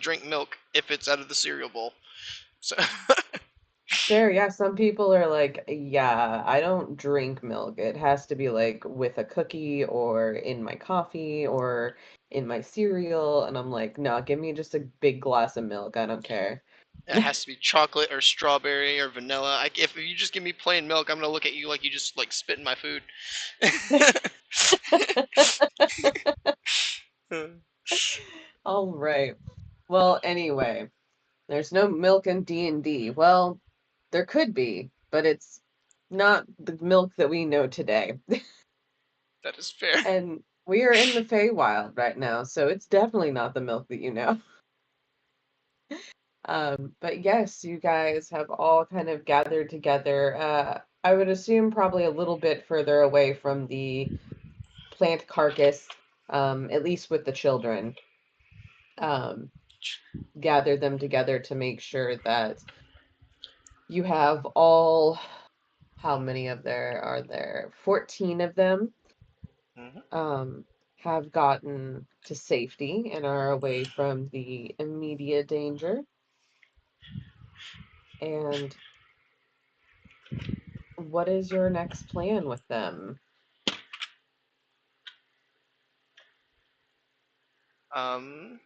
drink milk if it's out of the cereal bowl. So Fair, yeah. Some people are like, yeah, I don't drink milk. It has to be like with a cookie or in my coffee or in my cereal. And I'm like, no, give me just a big glass of milk. I don't care. it has to be chocolate or strawberry or vanilla. If you just give me plain milk, I'm gonna look at you like you just like spit in my food. All right. Well, anyway, there's no milk in D&D. Well, there could be, but it's not the milk that we know today. That is fair. And we are in the Feywild right now, so it's definitely not the milk that you know. But yes, you guys have all kind of gathered together. I would assume probably a little bit further away from the plant carcass, at least with the children. Um, gather them together to make sure that you have all, how many of there are there? 14 of them Mhm. um, have gotten to safety and are away from the immediate danger. And what is your next plan with them? Um,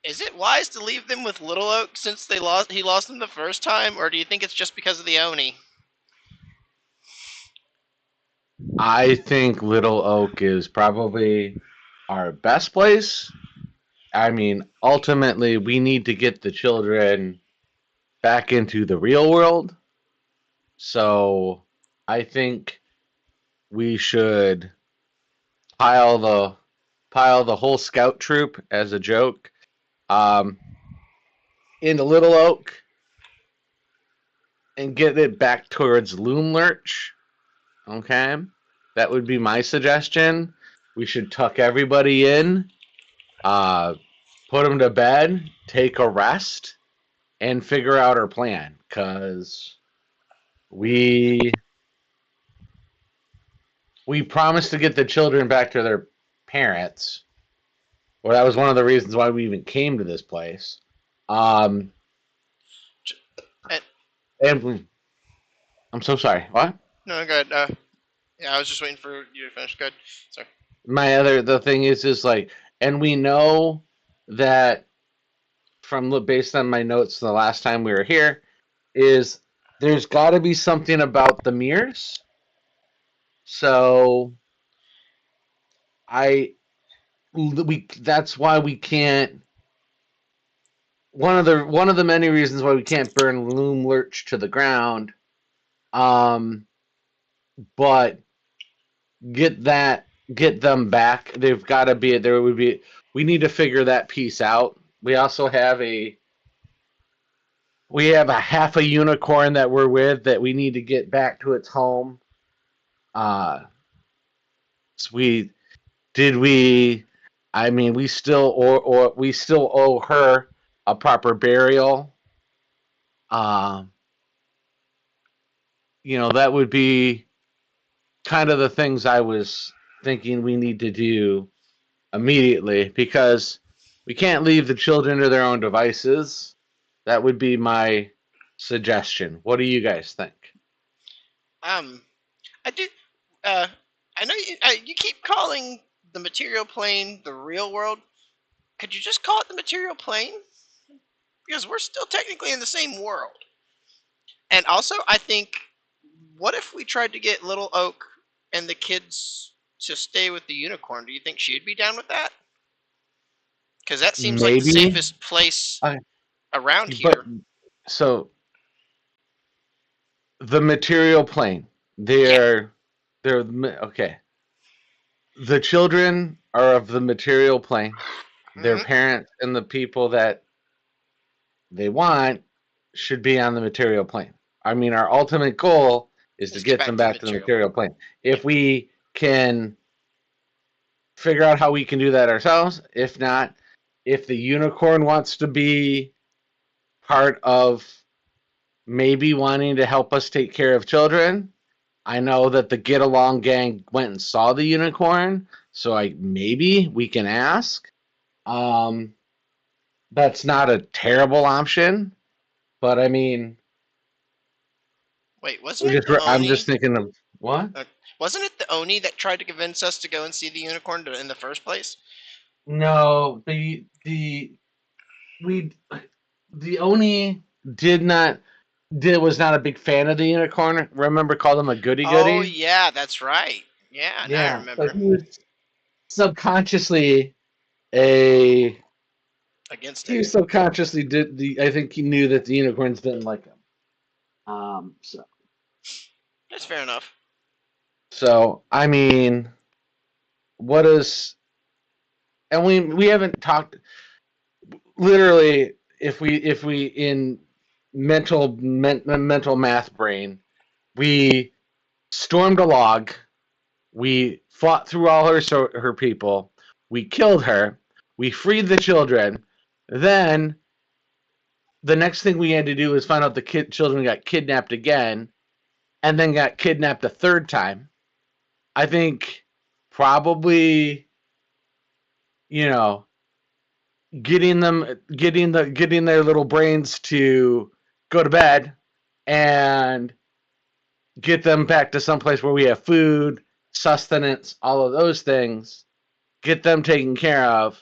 is it wise to leave them with Little Oak since he lost them the first time, or do you think it's just because of the Oni? I think Little Oak is probably our best place. I mean, ultimately, we need to get the children back into the real world. So I think we should pile the pile the whole scout troop as a joke um, into Little Oak and get it back towards Loom Lurch. Okay, that would be my suggestion. We should tuck everybody in, uh, put them to bed, take a rest, and figure out our plan. Cause we we promised to get the children back to their parents. Well, that was one of the reasons why we even came to this place. Um, And, and I'm so sorry. What? no, go ahead. Yeah, I was just waiting for you to finish. Good. Sorry. The thing is like, and we know that from based on my notes the last time we were here, is there's got to be something about the mirrors. So I we that's why we can't. One of the many reasons why we can't burn Loom Lurch to the ground. Um, but get them back. They've got to be there. Would be we need to figure that piece out. We also have a half a unicorn that we're with that we need to get back to its home. So we I mean we still or we still owe her a proper burial. Um, that would be kind of the things I was thinking we need to do immediately because we can't leave the children to their own devices. That would be my suggestion. What do you guys think? Um, I do. Uh, I know you keep calling the material plane the real world. Could you just call it the material plane? Because we're still technically in the same world. And also, I think, what if we tried to get Little Oak and the kids to stay with the unicorn? Do you think she'd be down with that? Because that seems like the Maybe. safest place I, around but here. so the material plane. Yeah. They're okay. The children are of the material plane. Their Mm-hmm. parents and the people that they want should be on the material plane. I mean, our ultimate goal is to Let's get get back them to the back to the material material plane. plane. Yeah. If we can figure out how we can do that ourselves, if not, if the unicorn wants to be part of maybe wanting to help us take care of children, I know that the Get Along gang went and saw the unicorn, so maybe we can ask. Um, that's not a terrible option. But I mean, Wait, wasn't it the I'm just Oni? thinking of what? Uh, wasn't it the Oni that tried to convince us to go and see the unicorn in the first place? No, we the Oni did not was not a big fan of the unicorn. Remember, called him a goody Oh goody. yeah, that's right. Yeah, now I Yeah, so remember. he was subconsciously a Against it. he subconsciously did the. I think he knew that the unicorns didn't like him. So That's fair enough. I mean, what is and we haven't talked literally if we in mental math brain we stormed a log, we fought through all her people, we killed her, we freed the children, then the next thing we had to do was find out the children got kidnapped again and then got kidnapped a third time. I think probably, you know, getting their little brains to go to bed and get them back to some place where we have food, sustenance, all of those things, get them taken care of.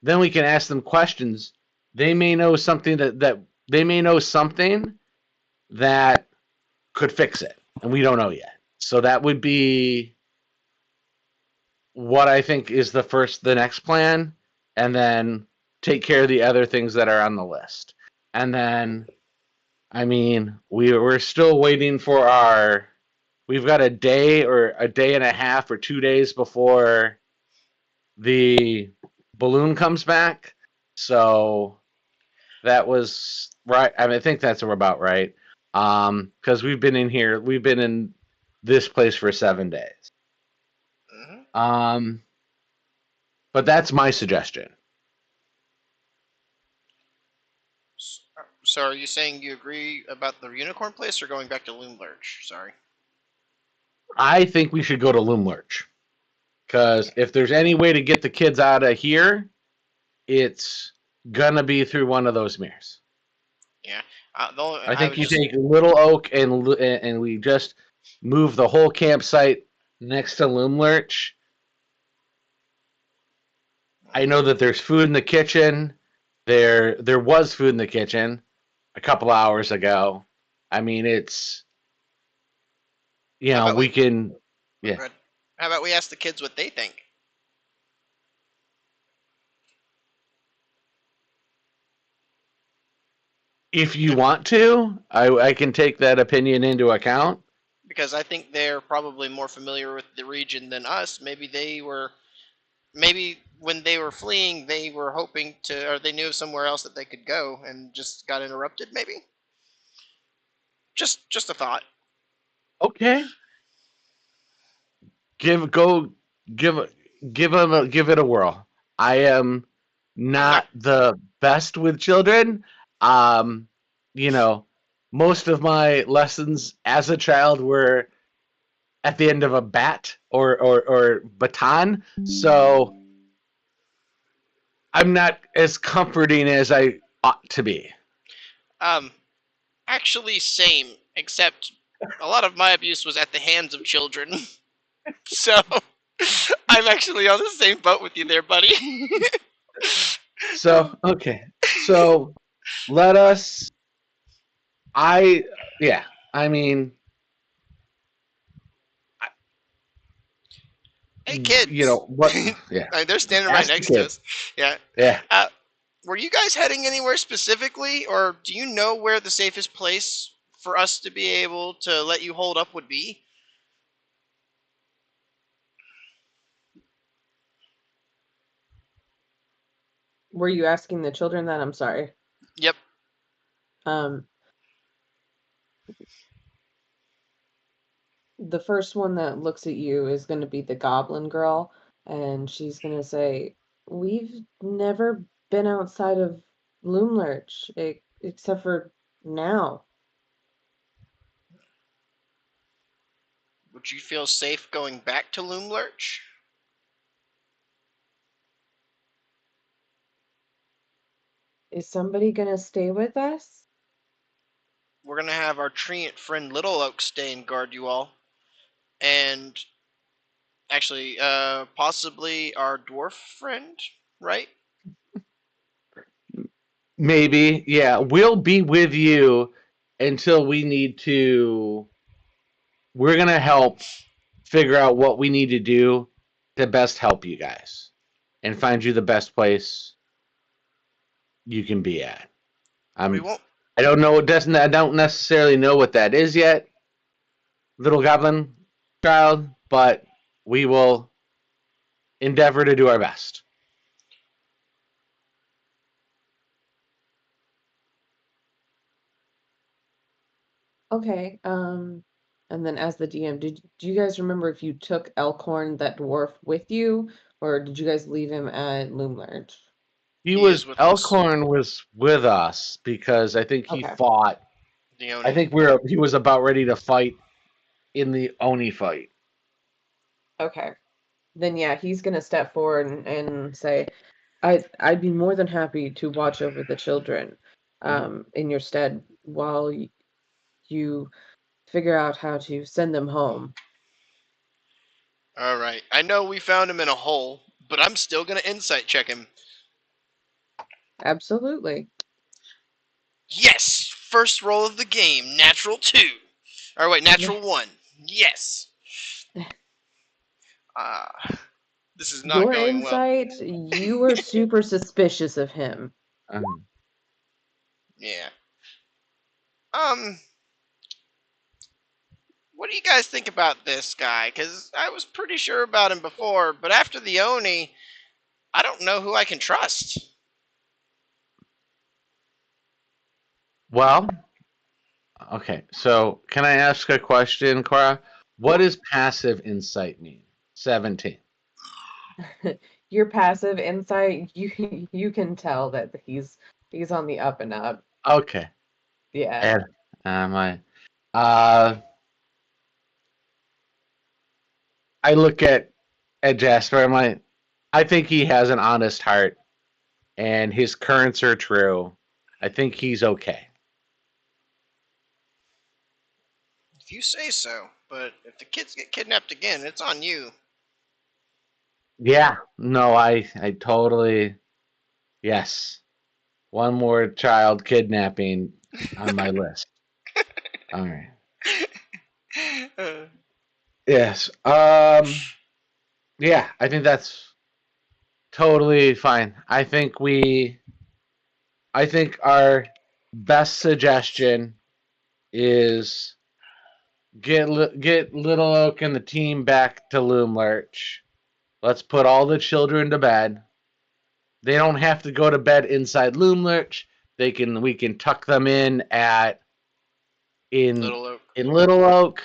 Then we can ask them questions. They may know something that they may know something that could fix it, and we don't know yet. So that would be what I think is the next plan, and then take care of the other things that are on the list. And then, I mean, we're still waiting for our. We've got a day or a day and a half or 2 days before the balloon comes back. So that was right. I mean, I think that's about right. Because we've been in this place for 7 days. Hmm. Um, but that's my suggestion. So are you saying you agree about the unicorn place or going back to Loom Lurch? Sorry. I think we should go to Loom Lurch because if there's any way to get the kids out of here, it's gonna be through one of those mirrors. Yeah. I I think was you just take Little Oak and we just move the whole campsite next to Loom Lurch. I know that there's food in the kitchen. There was food in the kitchen a couple hours ago. I mean, it's how about we we can yeah. Good. How about we ask the kids what they think? If you Yep. want to, I can take that opinion into account. Because I think they're probably more familiar with the region than us. Maybe when they were fleeing, they were hoping to, or they knew of somewhere else that they could go and just got interrupted. Maybe. Just a thought. Okay, give go give give it a whirl. I am I'm not. not the best with children. Um, you know, most of my lessons as a child were at the end of a bat or baton, so I'm not as comforting as I ought to be. Um, actually, same. Except a lot of my abuse was at the hands of children. So I'm actually on the same boat with you there, buddy. So okay, so let us. I yeah. I mean, Hey, kids. what? Yeah. They're standing right Ask the next to kid. us. Yeah. Yeah. Uh, were you guys heading anywhere specifically, or do you know where the safest place for us to be able to let you hold up would be? Were you asking the children that? I'm sorry. Yep. Um, the first one that looks at you is going to be the goblin girl, and she's going to say, "We've never been outside of Loomlurch except for now." Would you feel safe going back to Loom Lurch? Is somebody gonna stay with us? We're gonna have our treant friend Little Oak stay and guard you all, and actually, possibly our dwarf friend, right? Maybe, yeah. We'll be with you until we need to. We're gonna help figure out what we need to do to best help you guys and find you the best place you can be at. We I'm. won't. I don't know. I don't necessarily know what that is yet, little goblin child. But we will endeavor to do our best. Okay. And then as the DM, do you guys remember if you took Elkhorn, that dwarf, with you, or did you guys leave him at Loomlarge? He is with us. Elkhorn was with us because I think he Okay. fought. The I Oni. think he was about ready to fight in the Oni fight. Okay. Then yeah, he's gonna step forward and say, I'd be more than happy to watch over the children, in your stead while you figure out how to send them home. All right. I know we found him in a hole, but I'm still gonna insight check him. Absolutely. Yes. First roll of the game. Natural 2. Or wait, natural 1. Yes. Ah, this is not Your going well. insight, you were super suspicious of him. Yeah. Um. What do you guys think about this guy? Because I was pretty sure about him before, but after the Oni, I don't know who I can trust. Well, okay. So, can I ask a question, Cora? What does passive insight mean? 17. Your passive insight, you can tell that he's on the up and up. Okay. Yeah. And uh, I look at Jasper. I think he has an honest heart, and his currents are true. I think he's okay. If you say so, but if the kids get kidnapped again, it's on you. Yeah. No, I totally yes. One more child kidnapping on my list. All right. Uh, Yes. Yeah, I think that's totally fine. I think our best suggestion is get Little Oak and the team back to Loom Lurch. Let's put all the children to bed. They don't have to go to bed inside Loom Lurch. We can tuck them in Little Oak. in Little Oak.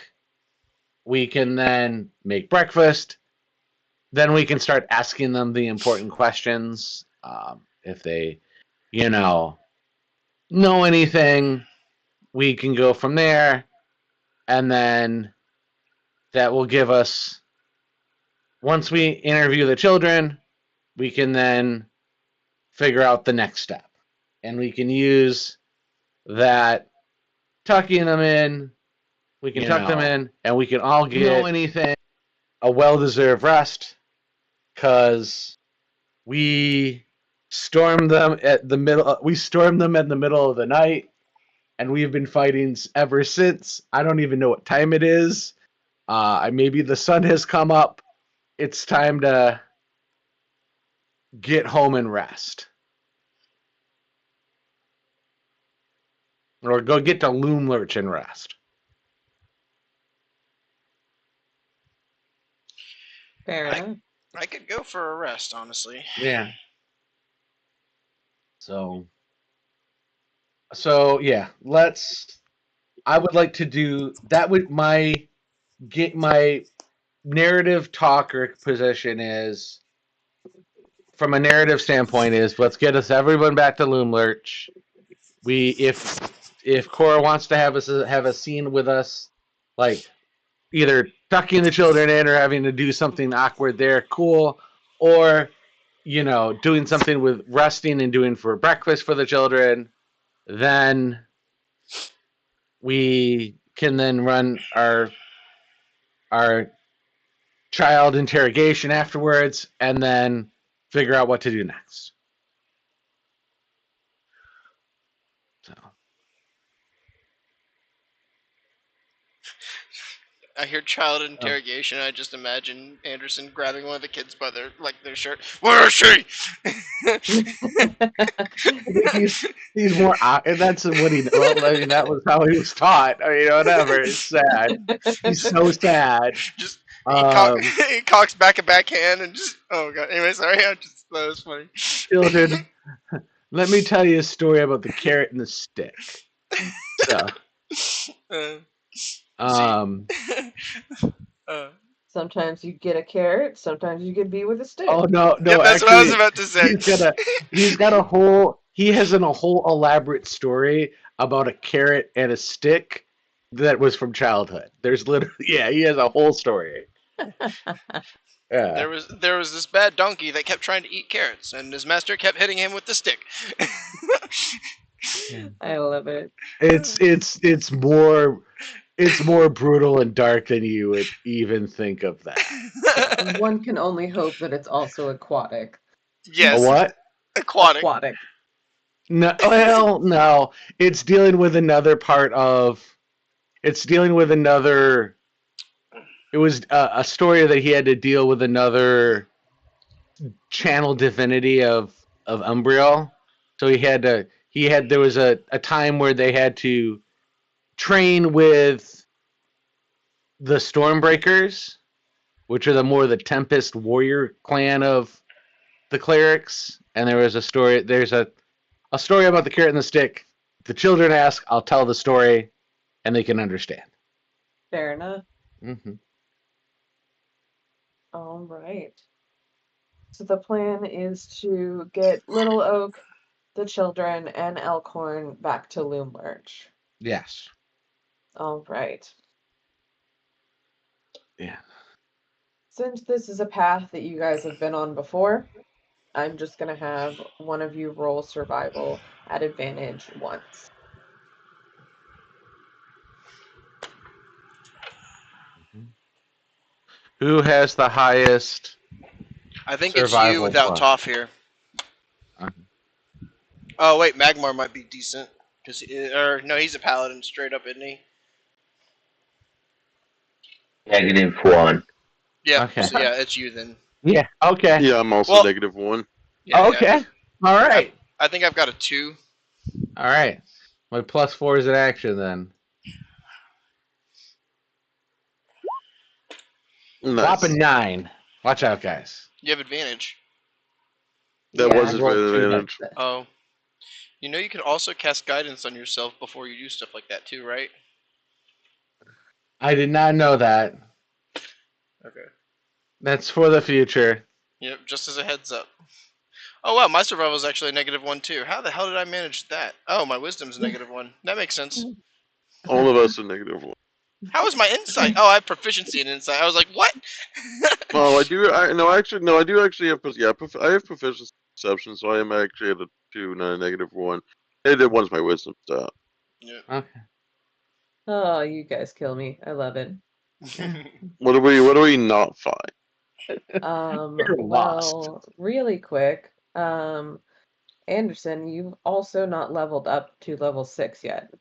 We can then make breakfast. Then we can start asking them the important questions. If they, you know anything, we can go from there, and then that will give us. Once we interview the children, we can then figure out the next step, and we can use that tucking them in. We can tuck them in, and we can all get anything a well-deserved rest because we stormed them at the middle. We stormed them in the middle of the night, and we've been fighting ever since. I don't even know what time it is. Maybe the sun has come up. It's time to get home and rest, or go get to Loom Lurch and rest. Fair I enough. I could go for a rest, honestly. Yeah. So yeah, let's. I would like to do that. Would my narrative talker position is from a narrative standpoint is let's get us everyone back to Loom Lurch. We if Cora wants to have a scene with us, like either tucking the children in or having to do something awkward there, cool. Or doing something with resting and doing for breakfast for the children. Then we can then run our child interrogation afterwards, and then figure out what to do next. So I hear child interrogation. I just imagine Anderson grabbing one of the kids by their shirt. Where is she? I think he's more, and that's what he. Well, I mean, that was how he was taught. I mean, whatever. It's sad. He's so sad. Just Um, he cocks back a backhand and just oh god. Anyway, sorry. That was funny. Children, let me tell you a story about the carrot and the stick. So, um, Sometimes you get a carrot, sometimes you get beat with a stick. oh no, yeah, that's actually, what I was about to say. he has a whole elaborate story about a carrot and a stick that was from childhood. There's literally, yeah, he has a whole story. Yeah. There was this bad donkey that kept trying to eat carrots, and his master kept hitting him with the stick. I love it. It's more brutal and dark than you would even think of that. One can only hope that it's also aquatic. Yes. A what? Aquatic. No, well, no. It's dealing with another part of. It's dealing with another. It was a story that he had to deal with another channel divinity of Umbriel. So there was a time where they had to train with the Stormbreakers, which are the Tempest warrior clan of the clerics. And there's a story about the carrot and the stick. The children ask, I'll tell the story, and they can understand. Fair enough. Mm-hmm. All right. So the plan is to get Little Oak, the children, and Elkhorn back to Loom Lurch. Yes. All right. Yeah. Since this is a path that you guys have been on before, I'm just going to have one of you roll survival at advantage once. Who has the highest? I think it's Survival you without plus. Toph here. Oh wait, Magmar might be decent no, he's a paladin straight up, isn't he? -1. Yeah. Okay. So yeah, it's you then. Yeah. Okay. Yeah, I'm also Well- -1. Yeah, Okay. yeah. All right. I think I've got a 2. All right. My +4 is in action then. Nice. Whopping 9. Watch out, guys. You have advantage. That Yeah, was I his rolled 2 advantage. dice. Oh. You know you can also cast guidance on yourself before you do stuff like that too, right? I did not know that. Okay. That's for the future. Yep, just as a heads up. Oh wow, my survival is actually a -1 too. How the hell did I manage that? Oh, my wisdom's a -1. That makes sense. All of us are -1. How is my insight? Oh, I have proficiency in insight. I was like, what? Oh, I do. I do actually have. Yeah, I have proficiency perception, so I am actually at a 2, not a -1. One's my wisdom stat. Yeah. Okay. Oh, you guys kill me. I love it. What are we not fine? You're lost. Well, really quick, Anderson, you've also not leveled up to level 6 yet.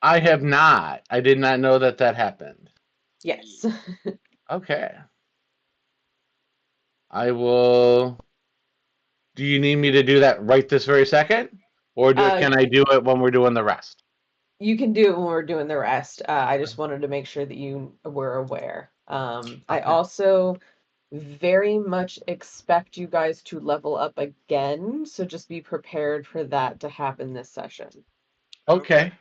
I have not. I did not know that happened. Yes. Okay. I will. Do you need me to do that right this very second? Or can I do it when we're doing the rest? You can do it when we're doing the rest. I just wanted to make sure that you were aware. I also very much expect you guys to level up again, so just be prepared for that to happen this session. Okay.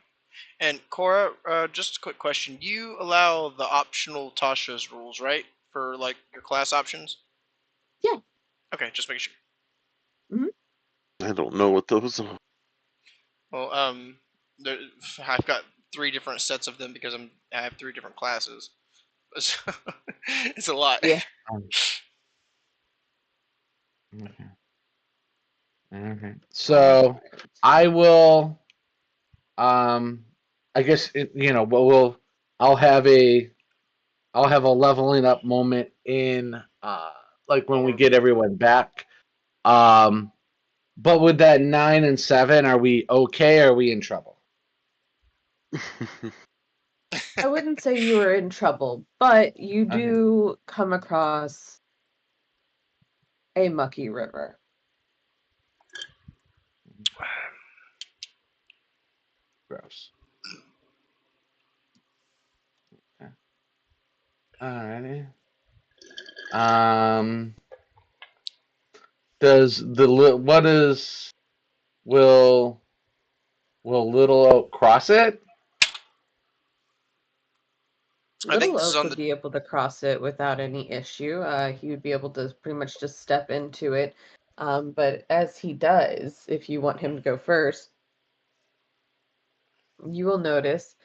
And Cora, just a quick question. You allow the optional Tasha's rules, right? For like your class options? Yeah. Okay, just making sure. I don't know what those are. Well, I've got 3 different sets of them because I have 3 different classes. So, it's a lot. Yeah. Okay. So I will. I guess I'll have a I'll have a leveling up moment in like when we get everyone back. Um, but with that 9 and 7, are we okay? Or are we in trouble? I wouldn't say you are in trouble, but you Okay. do come across a mucky river. Gross. Okay. Alrighty. Does what is will Little Oak cross it? I think Little this is Oak on would the. be able to cross it without any issue. He would be able to pretty much just step into it. But as he does, if you want him to go first, you will notice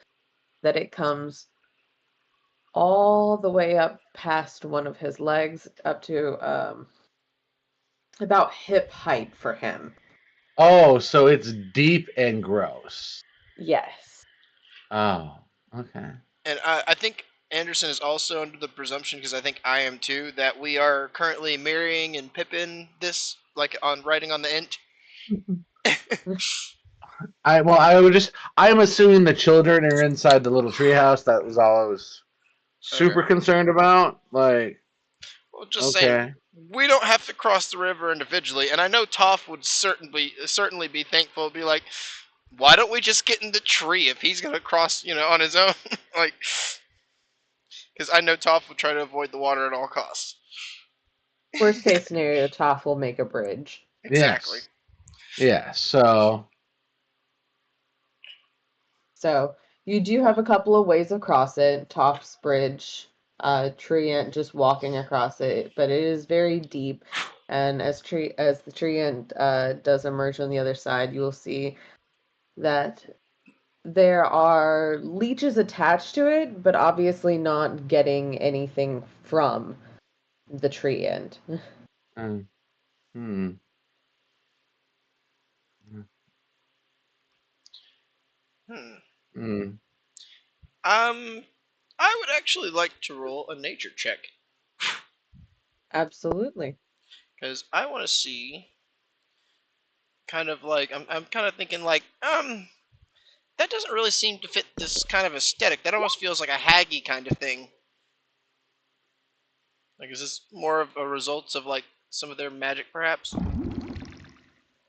that it comes all the way up past one of his legs, up to about hip height for him. Oh, so it's deep and gross. Yes. Oh, okay. And I think Anderson is also under the presumption, because I think I am too, that we are currently marrying and Pippin this, like on writing on the int. I'm assuming the children are inside the little treehouse. That was all I was Okay. super concerned about. Like, Well, just saying, okay. we don't have to cross the river individually, and I know Toph would certainly be thankful. Be like, why don't we just get in the tree if he's gonna cross, on his own? Like, because I know Toph would try to avoid the water at all costs. Worst case scenario, Toph will make a bridge. Exactly. Yes. Yeah. So. So you do have a couple of ways across it. Toph's bridge, Treant just walking across it, but it is very deep. And as the Treant does emerge on the other side, you will see that there are leeches attached to it, but obviously not getting anything from the Treant. Mm, hmm. Hmm. Mm. I would actually like to roll a nature check, Absolutely. because I want to see, kind of like, I'm kind of thinking like, that doesn't really seem to fit this kind of aesthetic. That almost feels like a haggy kind of thing. Like, is this more of a result of like some of their magic, perhaps,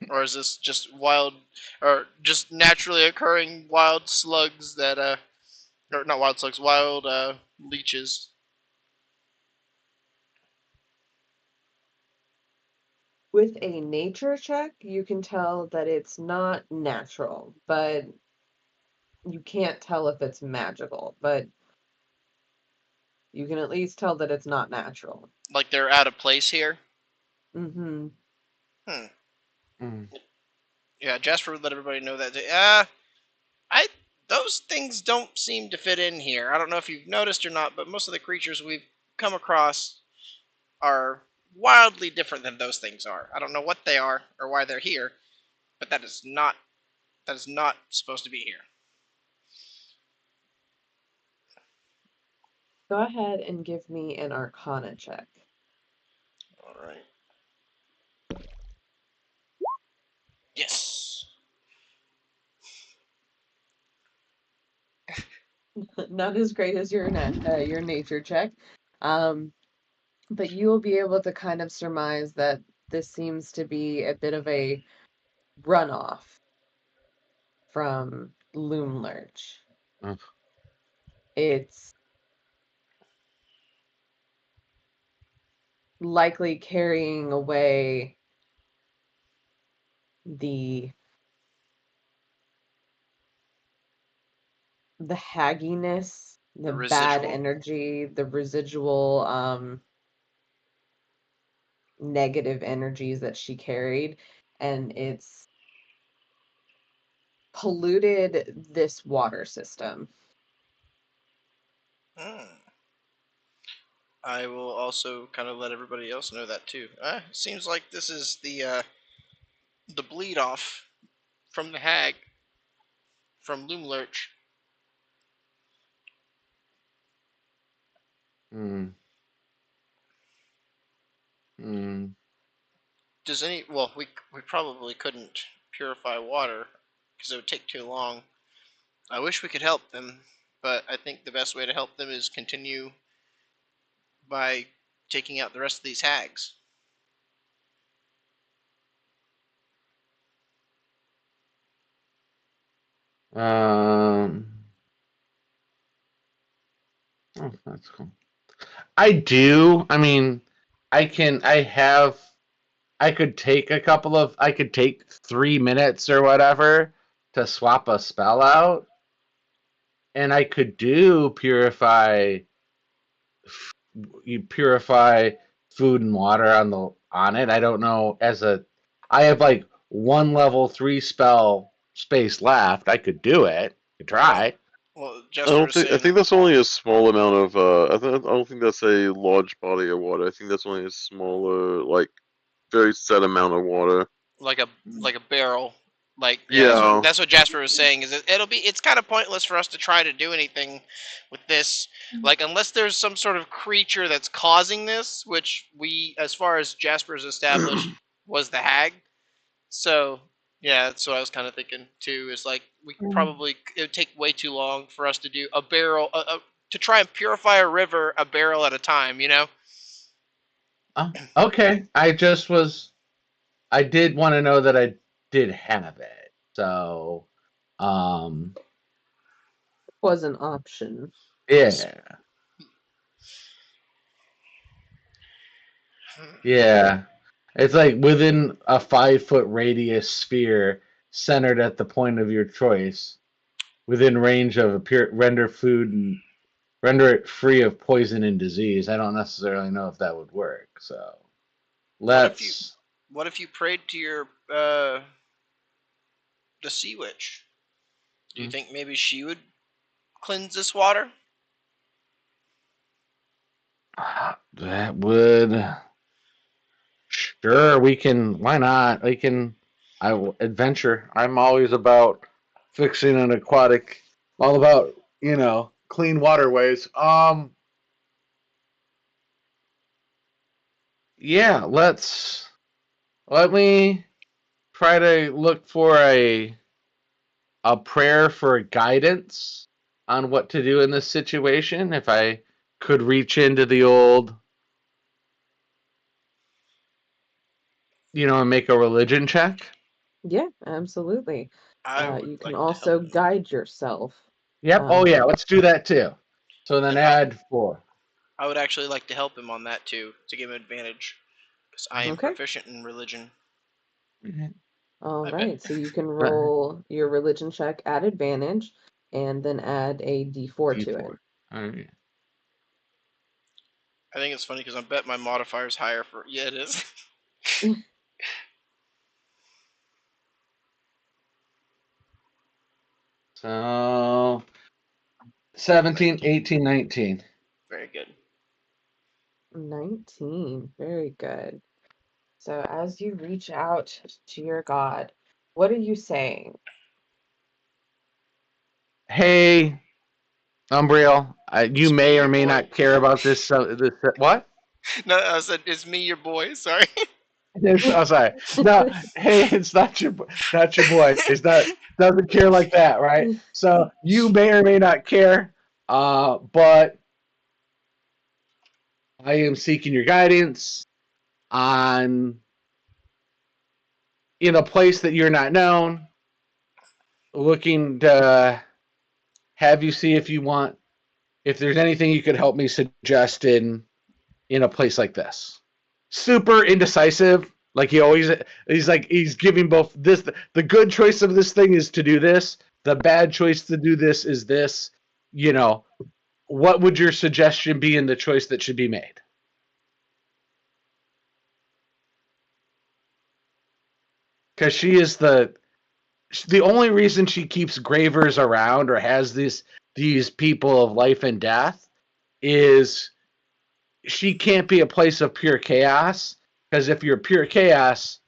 or is this just wild, or just naturally occurring wild slugs that or not wild slugs, wild leeches? With a nature check, you can tell that it's not natural, but you can't tell if it's magical, but you can at least tell that it's not natural. Like they're out of place here. Mm-hmm. Hmm. Mm. Yeah, Jasper would let everybody know that. I those things don't seem to fit in here. I don't know if you've noticed or not, but most of the creatures we've come across are wildly different than those things are. I don't know what they are or why they're here, but that is not supposed to be here. Go ahead and give me an Arcana check. All right. Yes. Not as great as your nature check, um, but you will be able to kind of surmise that this seems to be a bit of a runoff from Loom Lurch. Ugh. It's likely carrying away the hagginess, The the bad residual. energy, the residual negative energies that she carried, and it's polluted this water system. Hmm. I will also kind of let everybody else know that too. Seems like this is the bleed off from the hag from Loomlurch. Hmm. Hmm. Does any? Well, we probably couldn't purify water because it would take too long. I wish we could help them, but I think the best way to help them is continue by taking out the rest of these hags. Um. Oh, that's cool. I do. I mean, I can. I have. I could take a couple of. I could take 3 minutes or whatever to swap a spell out, and I could do purify. You purify food and water on it. I don't know. I have like one level 3 spell space left. I could do it. Could Well, try. well, I Jesper don't is think. I saying think that. that's only a small amount of. I don't think that's a large body of water. I think that's only a smaller, like, very set amount of water. Like a barrel. Like yeah, Yeah. that's what Jasper was saying. Is it's kind of pointless for us to try to do anything with this. Like unless there's some sort of creature that's causing this, which we, as far as Jasper's established, was the hag. So yeah, that's what I was kind of thinking too. Is like we probably it would take way too long for us to do a barrel to try and purify a river a barrel at a time. You know. Okay. I did want to know that I did have it. So, um, Was an option. yeah. Yeah. It's like within a 5 foot radius sphere centered at the point of your choice, within range of render it free of poison and disease. I don't necessarily know if that would work. So What if you let's. what if you prayed to your the sea witch? Do you think maybe she would cleanse this water? That would. Sure, we can. Why not? We can. Adventure. I'm always about fixing an aquatic. All about clean waterways. Yeah. Let me try to look for a prayer for guidance on what to do in this situation. If I could reach into the old, and make a religion check. Yeah, absolutely. I would You can like to help also him. guide yourself. Yep. Oh yeah. Um, Let's do that too. So then And add 4. I would actually like to help him on that too, to give him advantage. Because I am okay. proficient in religion. All I bet. right. So you can roll your religion check at advantage and then add a d4 to it. D4. All right. I think it's funny because I bet my modifier's higher for. Yeah, it is. So 17, 18, 19. Very good. 19. Very good. So as you reach out to your god, what are you saying? Hey, Umbriel, you It's me, may or your may boy. not care about this. What? No, I said it's me, your boy. Sorry. Oh, sorry. No, hey, it's not your boy. It's not doesn't care like that, right? So you may or may not care, but I am seeking your guidance on in a place that you're not known, looking to have you see if there's anything you could help me suggest in a place like this. Super indecisive. Like he's giving both this the good choice of this thing is to do this. The bad choice to do this is this. What would your suggestion be in the choice that should be made? Because she is the only reason she keeps gravers around or has these people of life and death is she can't be a place of pure chaos, because if you're pure chaos,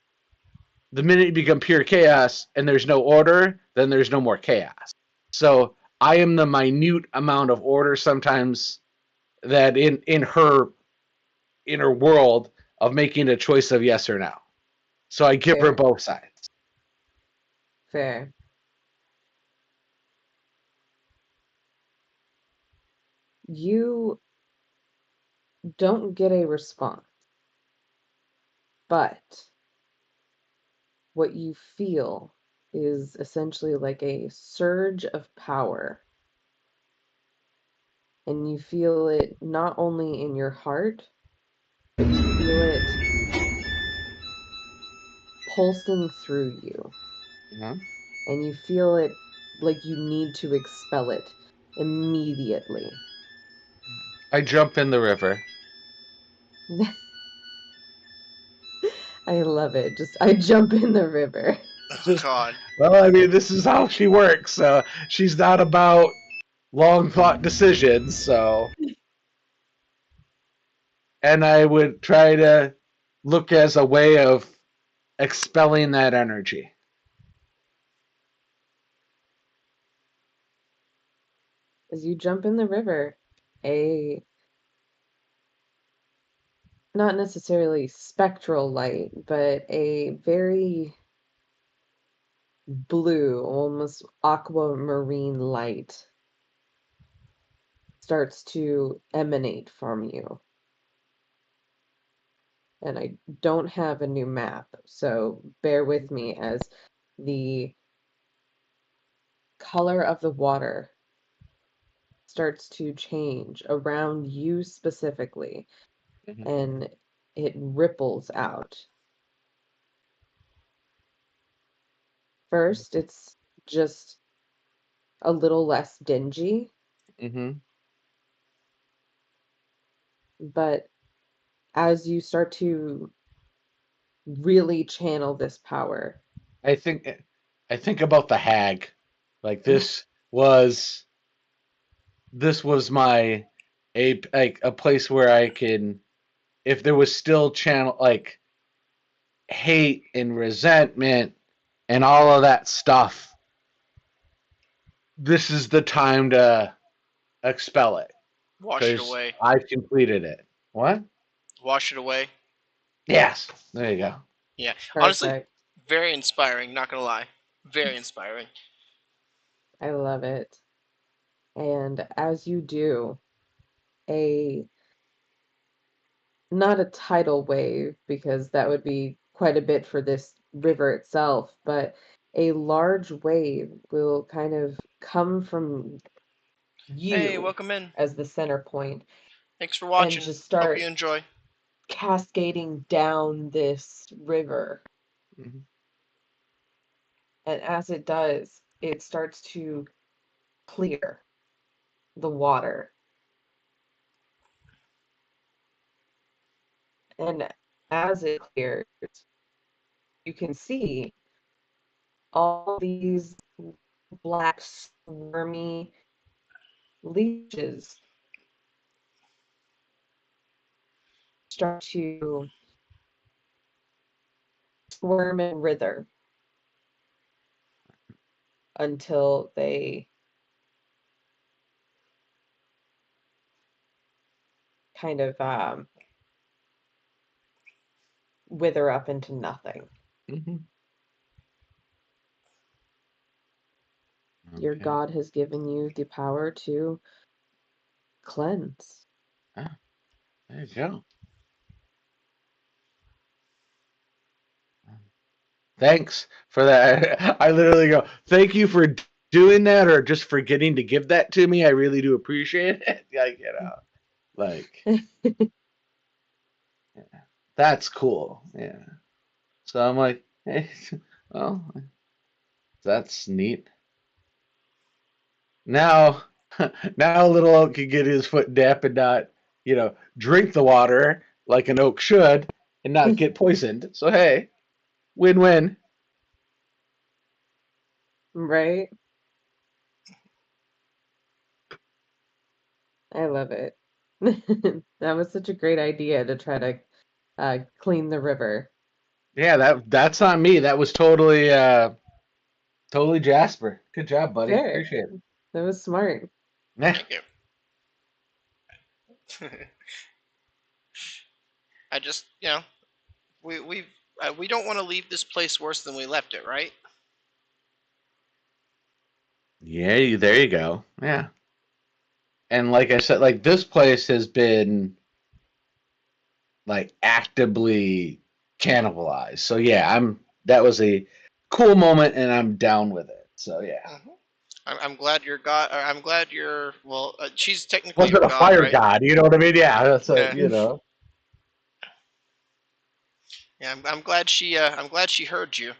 the minute you become pure chaos and there's no order, then there's no more chaos. So I am the minute amount of order sometimes that in her world of making a choice of yes or no. So I give her Fair. both sides. Fair. You don't get a response, but what you feel is essentially like a surge of power. And you feel it not only in your heart, but you feel it pulsing through you. Mhm. And you feel it like you need to expel it immediately. I jump in the river. I love it. Just I jump in the river. Oh God. Well, I mean, this is how she works. So she's not about long thought decisions. So, and I would try to look as a way of expelling that energy. As you jump in the river, a not necessarily spectral light, but a very blue, almost aquamarine light starts to emanate from you. And I don't have a new map, so bear with me as the color of the water starts to change around you specifically, Mhm. and it ripples out. First, it's just a little less dingy, Mm-hmm. but as you start to really channel this power, I think about the hag. Like this was my a place where I can, if there was still channel like hate and resentment and all of that stuff, this is the time to expel it Wash it because away. I've completed it. What? Wash it away. Yes. There you go. Yeah. Honestly, perfect. very inspiring. Not gonna lie. Very inspiring. I love it. And as you do, a not a tidal wave, because that would be quite a bit for this river itself, but a large wave will kind of come from Hey, you welcome in. as the center point Thanks for and watching. just Hope you start enjoy. cascading down this river. Mhm. And as it does, it starts to clear the water. And as it clears, you can see all these black, squirmy leeches start to squirm and writher until they kind of wither up into nothing. Mhm. Your Okay. God has given you the power to cleanse. Ah, there you go. Thanks for that. I literally go, thank you for doing that or just forgetting to give that to me. I really do appreciate it. Like, like, yeah, that's cool. Yeah. So I'm like, hey, well, that's neat. Now, now little oak can get his foot dap and not, drink the water like an oak should and not get poisoned. So hey, win-win. Right? I love it. That was such a great idea to try to clean the river. Yeah, that's not me. That was totally totally Jasper. Good job, buddy. Fair. Appreciate it. That was smart. Yeah. Thank you. I just, we don't want to leave this place worse than we left it, right? Yeah, there you go. Yeah. And like I said, like this place has been like actively cannibalized. So yeah, that was a cool moment and I'm down with it. So yeah. Mhm. I'm glad you're God. I'm glad you're. Well, she's technically Wasn't your a God, fire right? god, you know what I mean? Yeah, that's a Yeah. you know. Yeah, I'm glad she. I'm glad she heard you.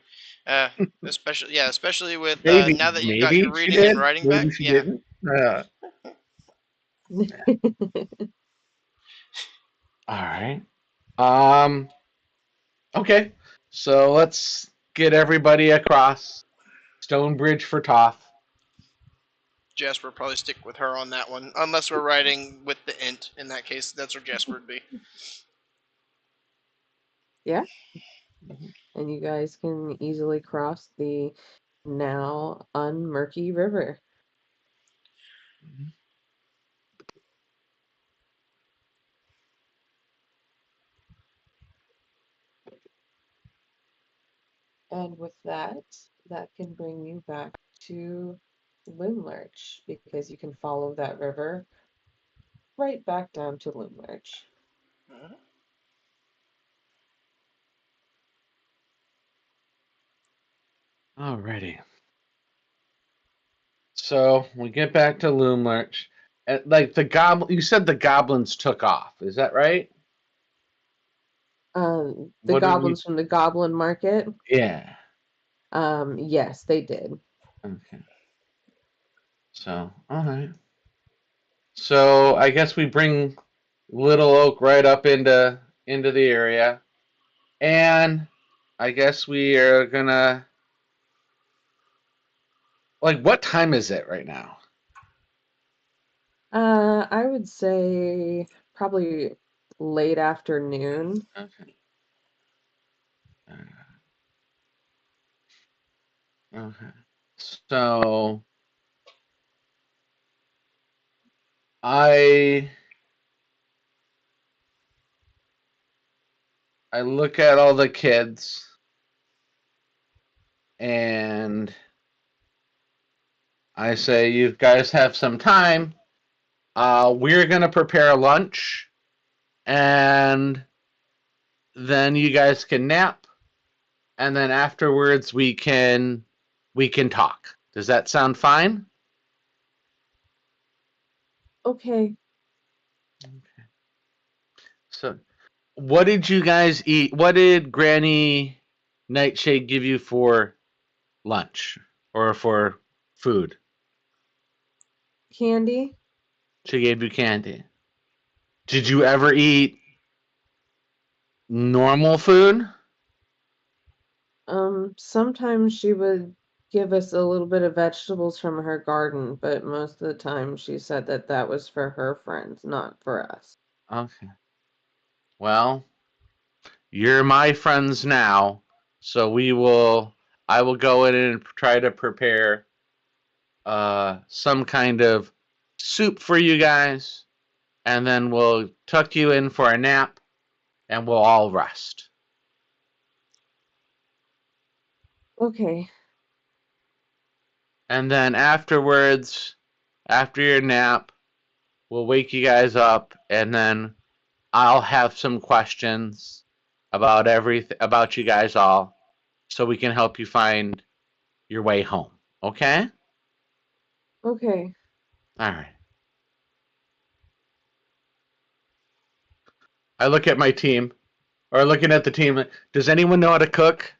Uh, especially with Maybe now that you've got your maybe she reading and did. writing back. Maybe she Yeah. didn't. All right. Um okay. So let's get everybody across. Stonebridge for Toth. Jasper will probably stick with her on that one, unless we're writing with the int. In that case, that's where Jasper would be. Yeah. And you guys can easily cross the now unmurky river. And with that, that can bring you back to Loomlurch because you can follow that river right back down to Loomlurch. Mhm. Alrighty. So we get back to Loomlurch. Like you said the goblins took off. Is that right? The What did we? goblins from the Goblin Market. Yeah. Yes, they did. Okay. So all right. So I guess we bring Little Oak right up into the area, and I guess we are gonna like what time is it right now? I would say probably late afternoon. Okay. Okay. So I I look at all the kids and I say, "You guys have some time. We're gonna prepare a lunch, and then you guys can nap, and then afterwards we can talk. Does that sound fine?" Okay. So, what did you guys eat? What did Granny Nightshade give you for lunch or for food? Candy? She gave you candy. Did you ever eat normal food? Sometimes she would give us a little bit of vegetables from her garden, but most of the time she said that that was for her friends, not for us. Okay. Well, you're my friends now, so I will go in and try to prepare some kind of soup for you guys, and then we'll tuck you in for a nap, and we'll all rest. Okay. And then afterwards, after your nap, we'll wake you guys up, and then I'll have some questions about everything about you guys all, so we can help you find your way home. Okay? Okay. All right. I look at my team, or looking at the team. Does anyone know how to cook?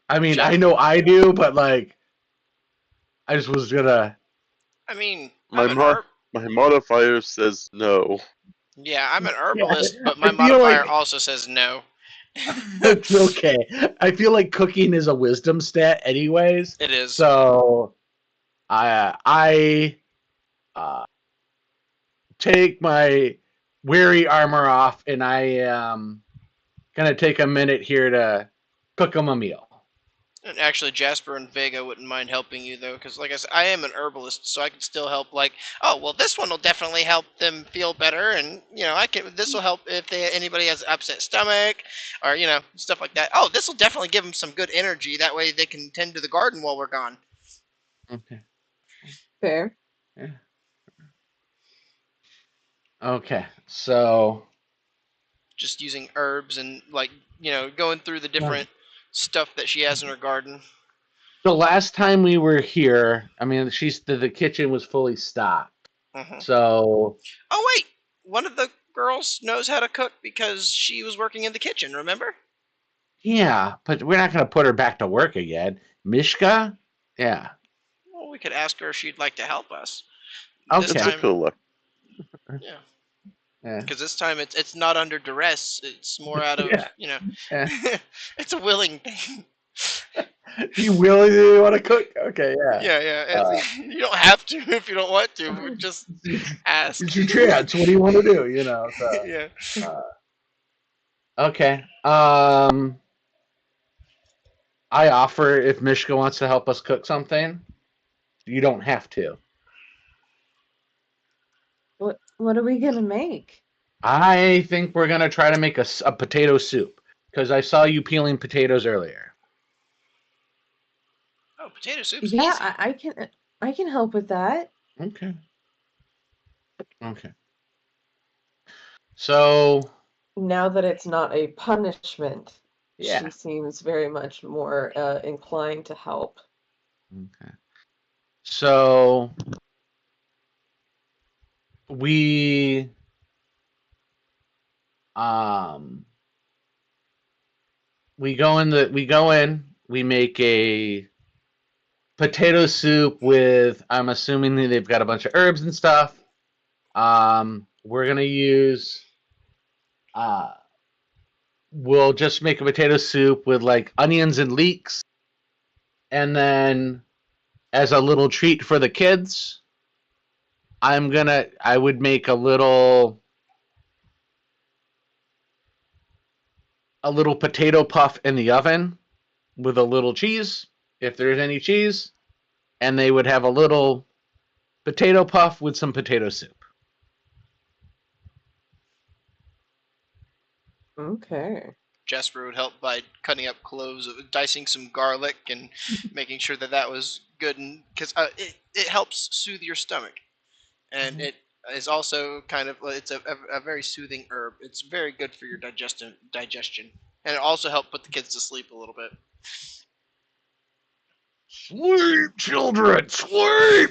I mean, I know I do, but like, I just was gonna. I mean, My my modifier says no. Yeah, I'm an Yeah, herbalist, but my I feel modifier like also says no. it's okay. I feel like cooking is a wisdom stat, anyways. It is. So, I take my weary armor off, and I am gonna take a minute here to cook them a meal. And actually, Jasper and Vega wouldn't mind helping you though, because like I said, I am an herbalist, so I can still help. Like, oh well, this one will definitely help them feel better, and I can. This will help if anybody has upset stomach, or stuff like that. Oh, this will definitely give them some good energy. That way, they can tend to the garden while we're gone. Okay. Fair. Yeah. Okay. So Just using herbs and going through the different stuff that she has in her garden. the last time we were here, I mean, the kitchen was fully stocked. Mhm. So Oh wait, one of the girls knows how to cook because she was working in the kitchen. Remember? yeah, but we're not gonna put her back to work again. Mishka? Yeah. Well, we could ask her if she'd like to help us. Okay. This It's a time, cool look. yeah, Yeah. because this time it's not under duress. It's more out of Yeah. it's a willing thing. You really want to cook? Okay, yeah. Yeah. You don't have to if you don't want to. Just ask. It's your chance. What do you want to do? So, Yeah. okay. I offer if Mishka wants to help us cook something. You don't have to. What are we gonna make? I think we're gonna try to make a potato soup because I saw you peeling potatoes earlier. Oh, potato soup's Yeah, easy. I can help with that. Okay. So Now that it's not a punishment, yeah. she seems very much more inclined to help. Okay. So we we go in, we make a potato soup with, I'm assuming that they've got a bunch of herbs and stuff. We're gonna use we'll just make a potato soup with like onions and leeks, and then as a little treat for the kids, I would make a little potato puff in the oven with a little cheese, if there's any cheese, and they would have a little potato puff with some potato soup. Okay. Jasper would help by cutting up cloves, dicing some garlic, and making sure that was good, and because it helps soothe your stomach, and it is also kind of it's a very soothing herb. It's very good for your digestion, and it also helped put the kids to sleep a little bit. Sleep, children, sleep.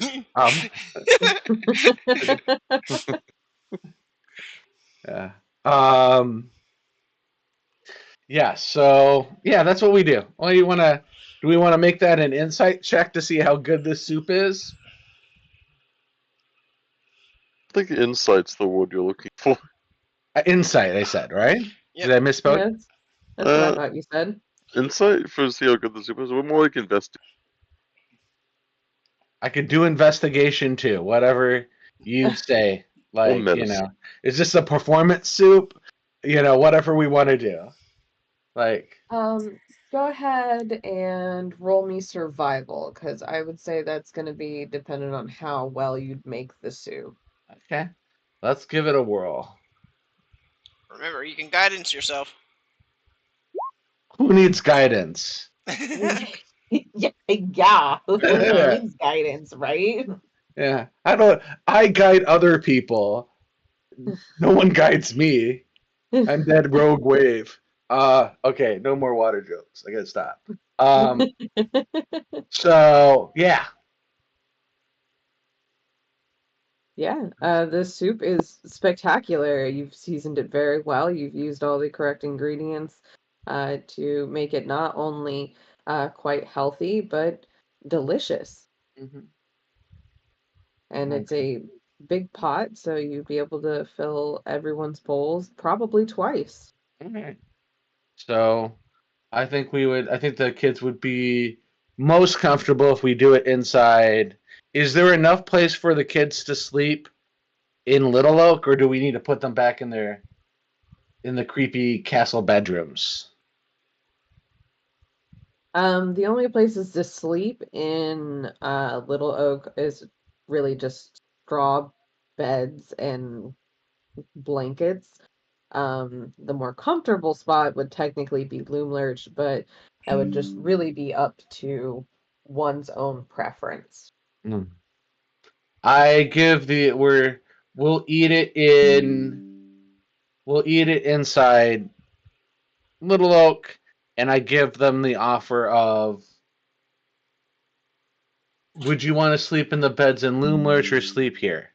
Yeah. Yeah. So yeah, that's what we do. Well, do we want to make that an insight check to see how good this soup is? I think insight's the word you're looking for. Insight, I said, right? Yep. Did I misspoke? Yeah, that's what I thought you said. Insight for see how good the soup is. We're more like investing. I could do investigation too. Whatever you say. Like, medicine. is this a performance soup? Whatever we want to do. Like, Go ahead and roll me survival, because I would say that's going to be dependent on how well you'd make the soup. okay, let's give it a whirl. Remember, you can guidance yourself. Who needs guidance? Yeah. Who needs guidance, right? Yeah, I guide other people. No one guides me. I'm dead rogue wave. Okay, no more water jokes. I gotta stop. So yeah. Yeah, the soup is spectacular. You've seasoned it very well. You've used all the correct ingredients to make it not only quite healthy, but delicious. Mm-hmm. And it's a big pot, so you'd be able to fill everyone's bowls probably twice. Okay. So I think the kids would be most comfortable if we do it inside Is there enough place for the kids to sleep in Little Oak, or do we need to put them back in the creepy castle bedrooms? The only places to sleep in Little Oak is really just straw beds and blankets. The more comfortable spot would technically be Loom Lurch, but that would just really be up to one's own preference. Hmm. I give we'll eat it inside Little Oak, and I give them the offer of, would you want to sleep in the beds in Loom Lurch or sleep here?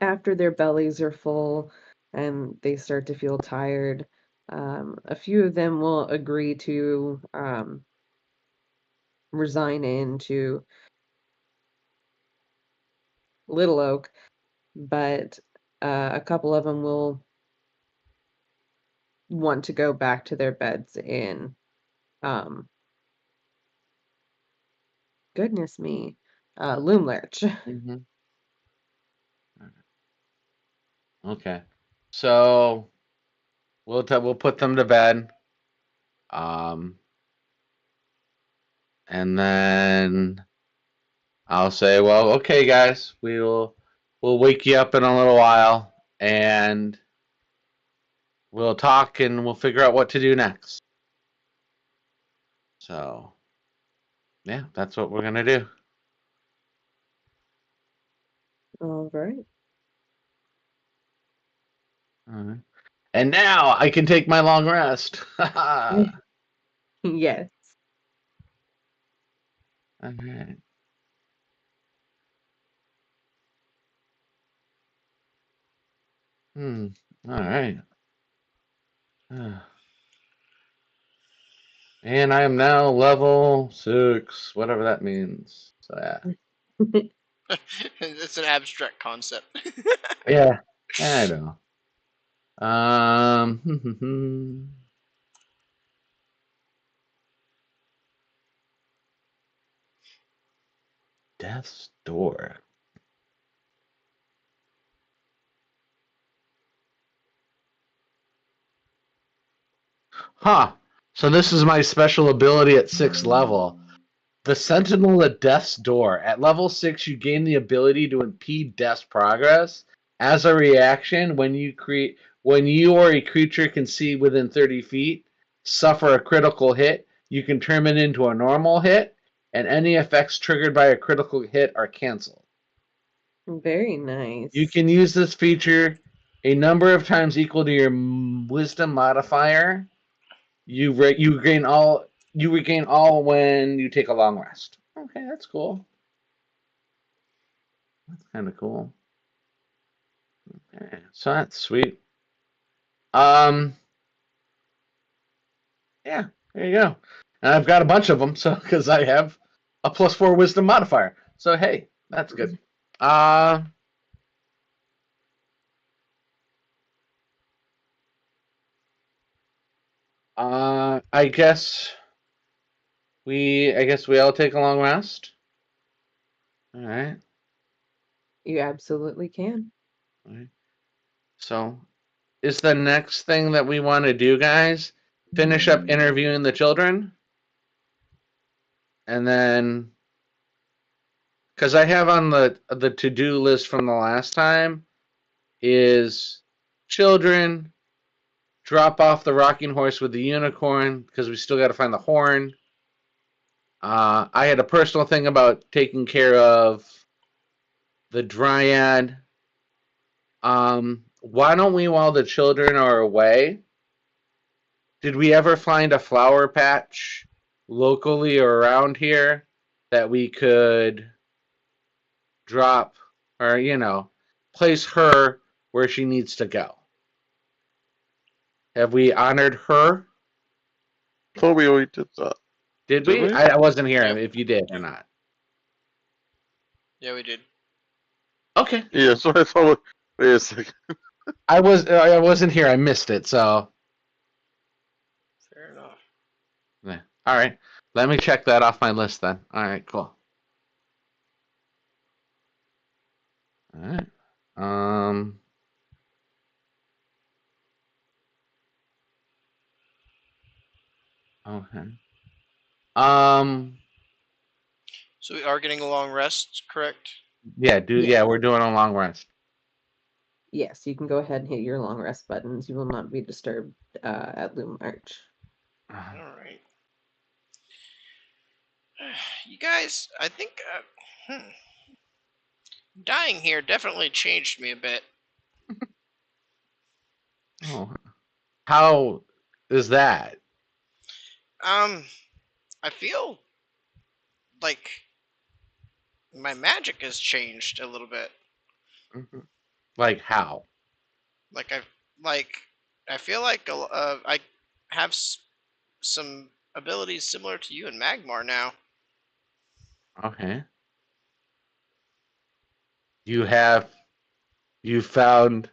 After their bellies are full and they start to feel tired, a few of them will agree to resign into Little Oak, but a couple of them will want to go back to their beds in, um, goodness me, Loom Lurch. Mm-hmm. Okay, so we'll put them to bed, and then I'll say, well, okay, guys, we'll wake you up in a little while, and we'll talk, and we'll figure out what to do next. So, yeah, that's what we're gonna do. All right. All right. And now I can take my long rest. All Yes. right. All right. And I am now level 6, whatever that means. So yeah. It's an abstract concept. Yeah, I know. Um, Death's Door. Huh. So this is my special ability at 6th level. The Sentinel at Death's Door. At level 6, you gain the ability to impede Death's progress. As a reaction, when you or a creature can see within 30 feet, suffer a critical hit, you can turn it into a normal hit, and any effects triggered by a critical hit are canceled. Very nice. You can use this feature a number of times equal to your Wisdom modifier. You regain all when you take a long rest. Okay, that's cool. That's kind of cool. Okay, so that's sweet. Yeah, there you go. And I've got a bunch of them, so because I have a +4 Wisdom modifier. So hey, that's good. I guess we all take a long rest. All right. You absolutely can. All right. So, is the next thing that we want to do, guys, finish up interviewing the children? And then, because I have on the to-do list from the last time is children, drop off the rocking horse with the unicorn, because we still got to find the horn. I had a personal thing about taking care of the dryad. Why don't we, while the children are away, did we ever find a flower patch locally or around here that we could drop or, place her where she needs to go? Have we honored her? Thought we already did that. Did Did we? we? I wasn't here Yeah. if you did or not. Yeah, we did. Okay. Yeah, so I thought. Wait a second. I wasn't here. I missed it. So Fair enough. All right. Let me check that off my list then. All right, cool. All right. Okay. So we are getting a long rest, correct? Yeah, Yes. we're doing a long rest. Yes, you can go ahead and hit your long rest buttons. You will not be disturbed at Loom March. All right. You guys, I think dying here definitely changed me a bit. Oh. How is that? I feel like my magic has changed a little bit. Mhm. Like how? Like I feel like I have some abilities similar to you and Magmar now. Okay. You have you found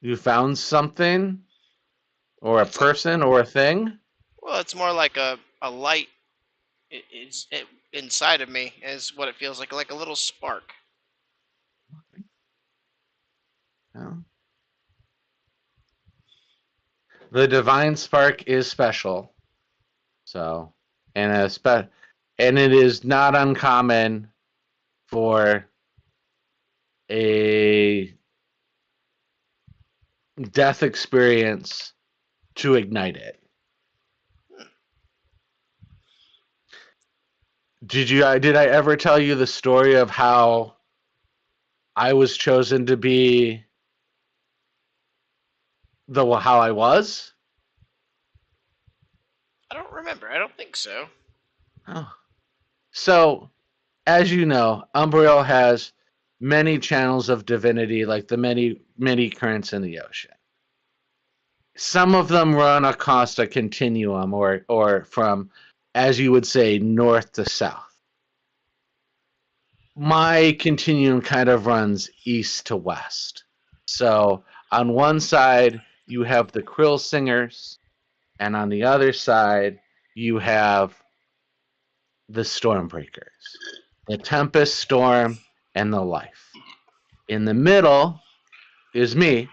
you found something or a It's like, person or a thing? well, it's more like a light. It's inside of me is what it feels like a little spark. No. The divine spark is special. So, and it is not uncommon for a death experience to ignite it. Did I ever tell you the story of how I was chosen to be how I was? I don't remember. I don't think so. Oh. So, as you know, Umbriel has many channels of divinity, like the many currents in the ocean. Some of them run across a continuum, or from, as you would say, north to south. My continuum kind of runs east to west. So on one side you have the Krill singers, and on the other side you have the Stormbreakers, the Tempest, Storm, and the Life. In the middle is me,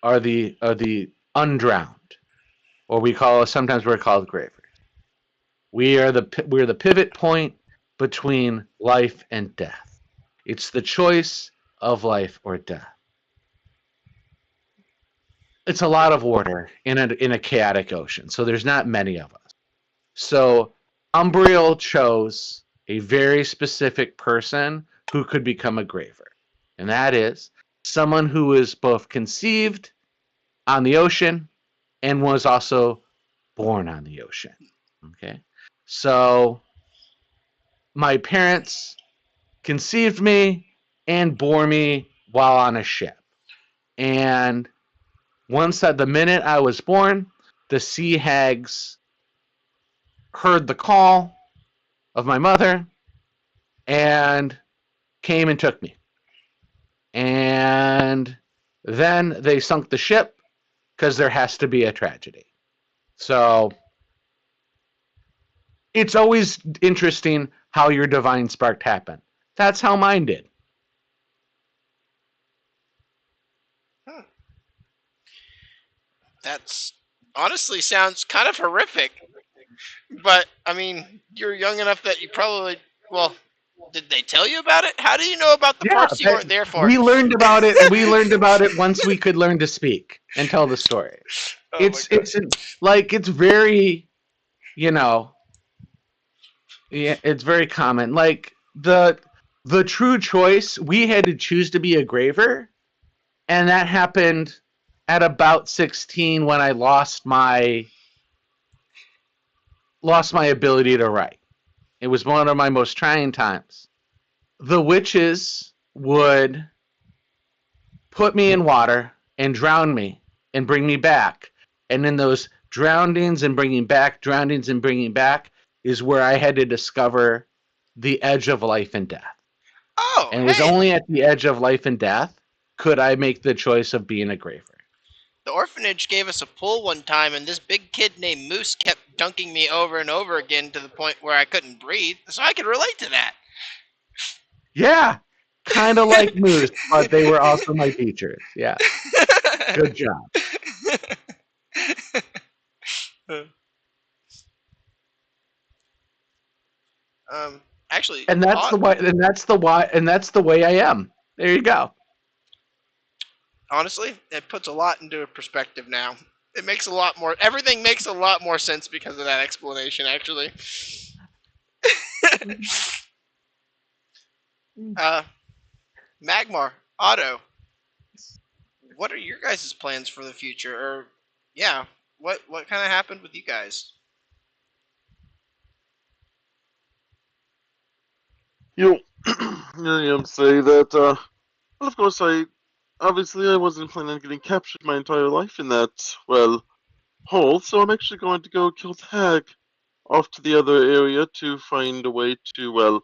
are the undrowned, or sometimes we're called Gravers. We're the pivot point between life and death. It's the choice of life or death. It's a lot of order in a chaotic ocean, so there's not many of us. So Umbriel chose a very specific person who could become a Graver, and that is someone who is both conceived on the ocean and was also born on the ocean. Okay, so my parents conceived me and bore me while on a ship. And once at the minute I was born, the sea hags heard the call of my mother and came and took me. And then they sunk the ship because there has to be a tragedy. So it's always interesting how your divine spark happened. That's how mine did. Hmm. That's honestly sounds kind of horrific. But I mean, you're young enough that you probably well. Did they tell you about it? How do you know about the Yeah, parts you weren't there for? we learned about it. We learned about it once we could learn to speak and tell the story. Oh my god. It's very, you know, yeah, it's very common. Like the true choice, we had to choose to be a graver, and that happened at about 16 when I lost my ability to write. It was one of my most trying times. The witches would put me in water and drown me and bring me back. And in those drownings and bringing back is where I had to discover the edge of life and death. Oh, And it was hey. only at the edge of life and death could I make the choice of being a graver. The orphanage gave us a pool one time, and this big kid named Moose kept dunking me over and over again to the point where I couldn't breathe. So I could relate to that. Yeah, kind of like Moose, but they were also my teachers. Yeah, good job. Actually, And that's the why. And that's the why. And that's the way I am. There you go. honestly, it puts a lot into perspective now. It makes a lot more. Everything makes a lot more sense because of that explanation. Actually, Magmar, Otto, what are your guys' plans for the future? Or, yeah, what kind of happened with you guys? You say that, well, of course, obviously I wasn't planning on getting captured my entire life in that, well, hole, so I'm actually going to go kill the hag off to the other area to find a way to, well,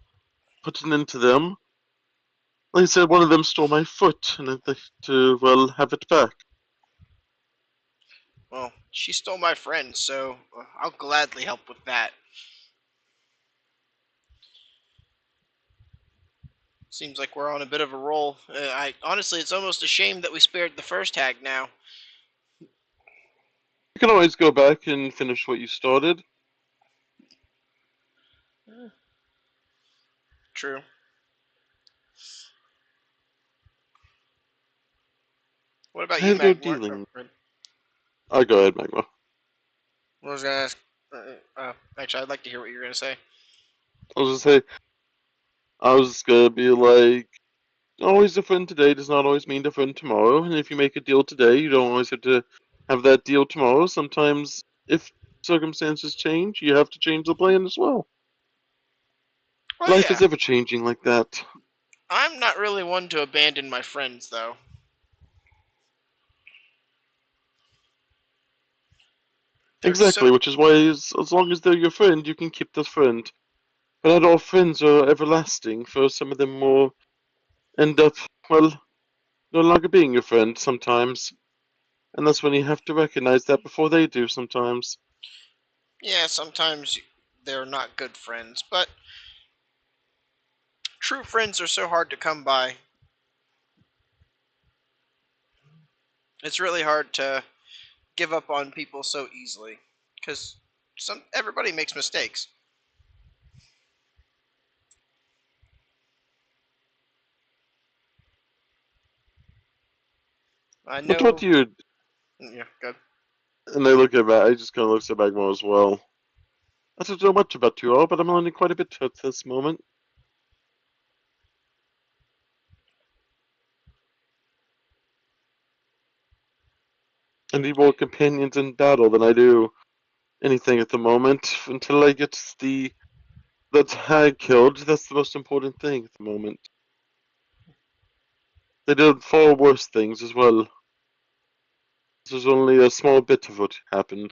put an end to them. Like I said, one of them stole my foot, and I'd like to, well, have it back. Well, she stole my friend, so I'll gladly help with that. Seems like we're on a bit of a roll. Honestly, it's almost a shame that we spared the first hag now. You can always go back and finish what you started. True. What about I you, have no Magmar? dealing. I'll go ahead, Magma. I was gonna ask. Actually, I'd like to hear what you're gonna say. I was just say, I was just gonna be like, always a friend today does not always mean a friend tomorrow, and if you make a deal today, you don't always have to have that deal tomorrow. Sometimes, if circumstances change, you have to change the plan as well. Well, Life yeah. is ever changing like that. I'm not really one to abandon my friends, though. Exactly, which is why, as long as they're your friend, you can keep the friend. But not all friends are everlasting. For some of them, will end up, well, no longer being your friend sometimes. And that's when you have to recognize that before they do sometimes. Yeah, sometimes they're not good friends, but true friends are so hard to come by. It's really hard to give up on people so easily, because everybody makes mistakes. I But what know. do you... Yeah, good. And I look at that, I just kind of look at Magma as well. I don't know much about you all, but I'm learning quite a bit at this moment. I need more companions in battle than I do anything at the moment. Until I get the hag killed, that's the most important thing at the moment. They did far worse things as well. This was only a small bit of what happened.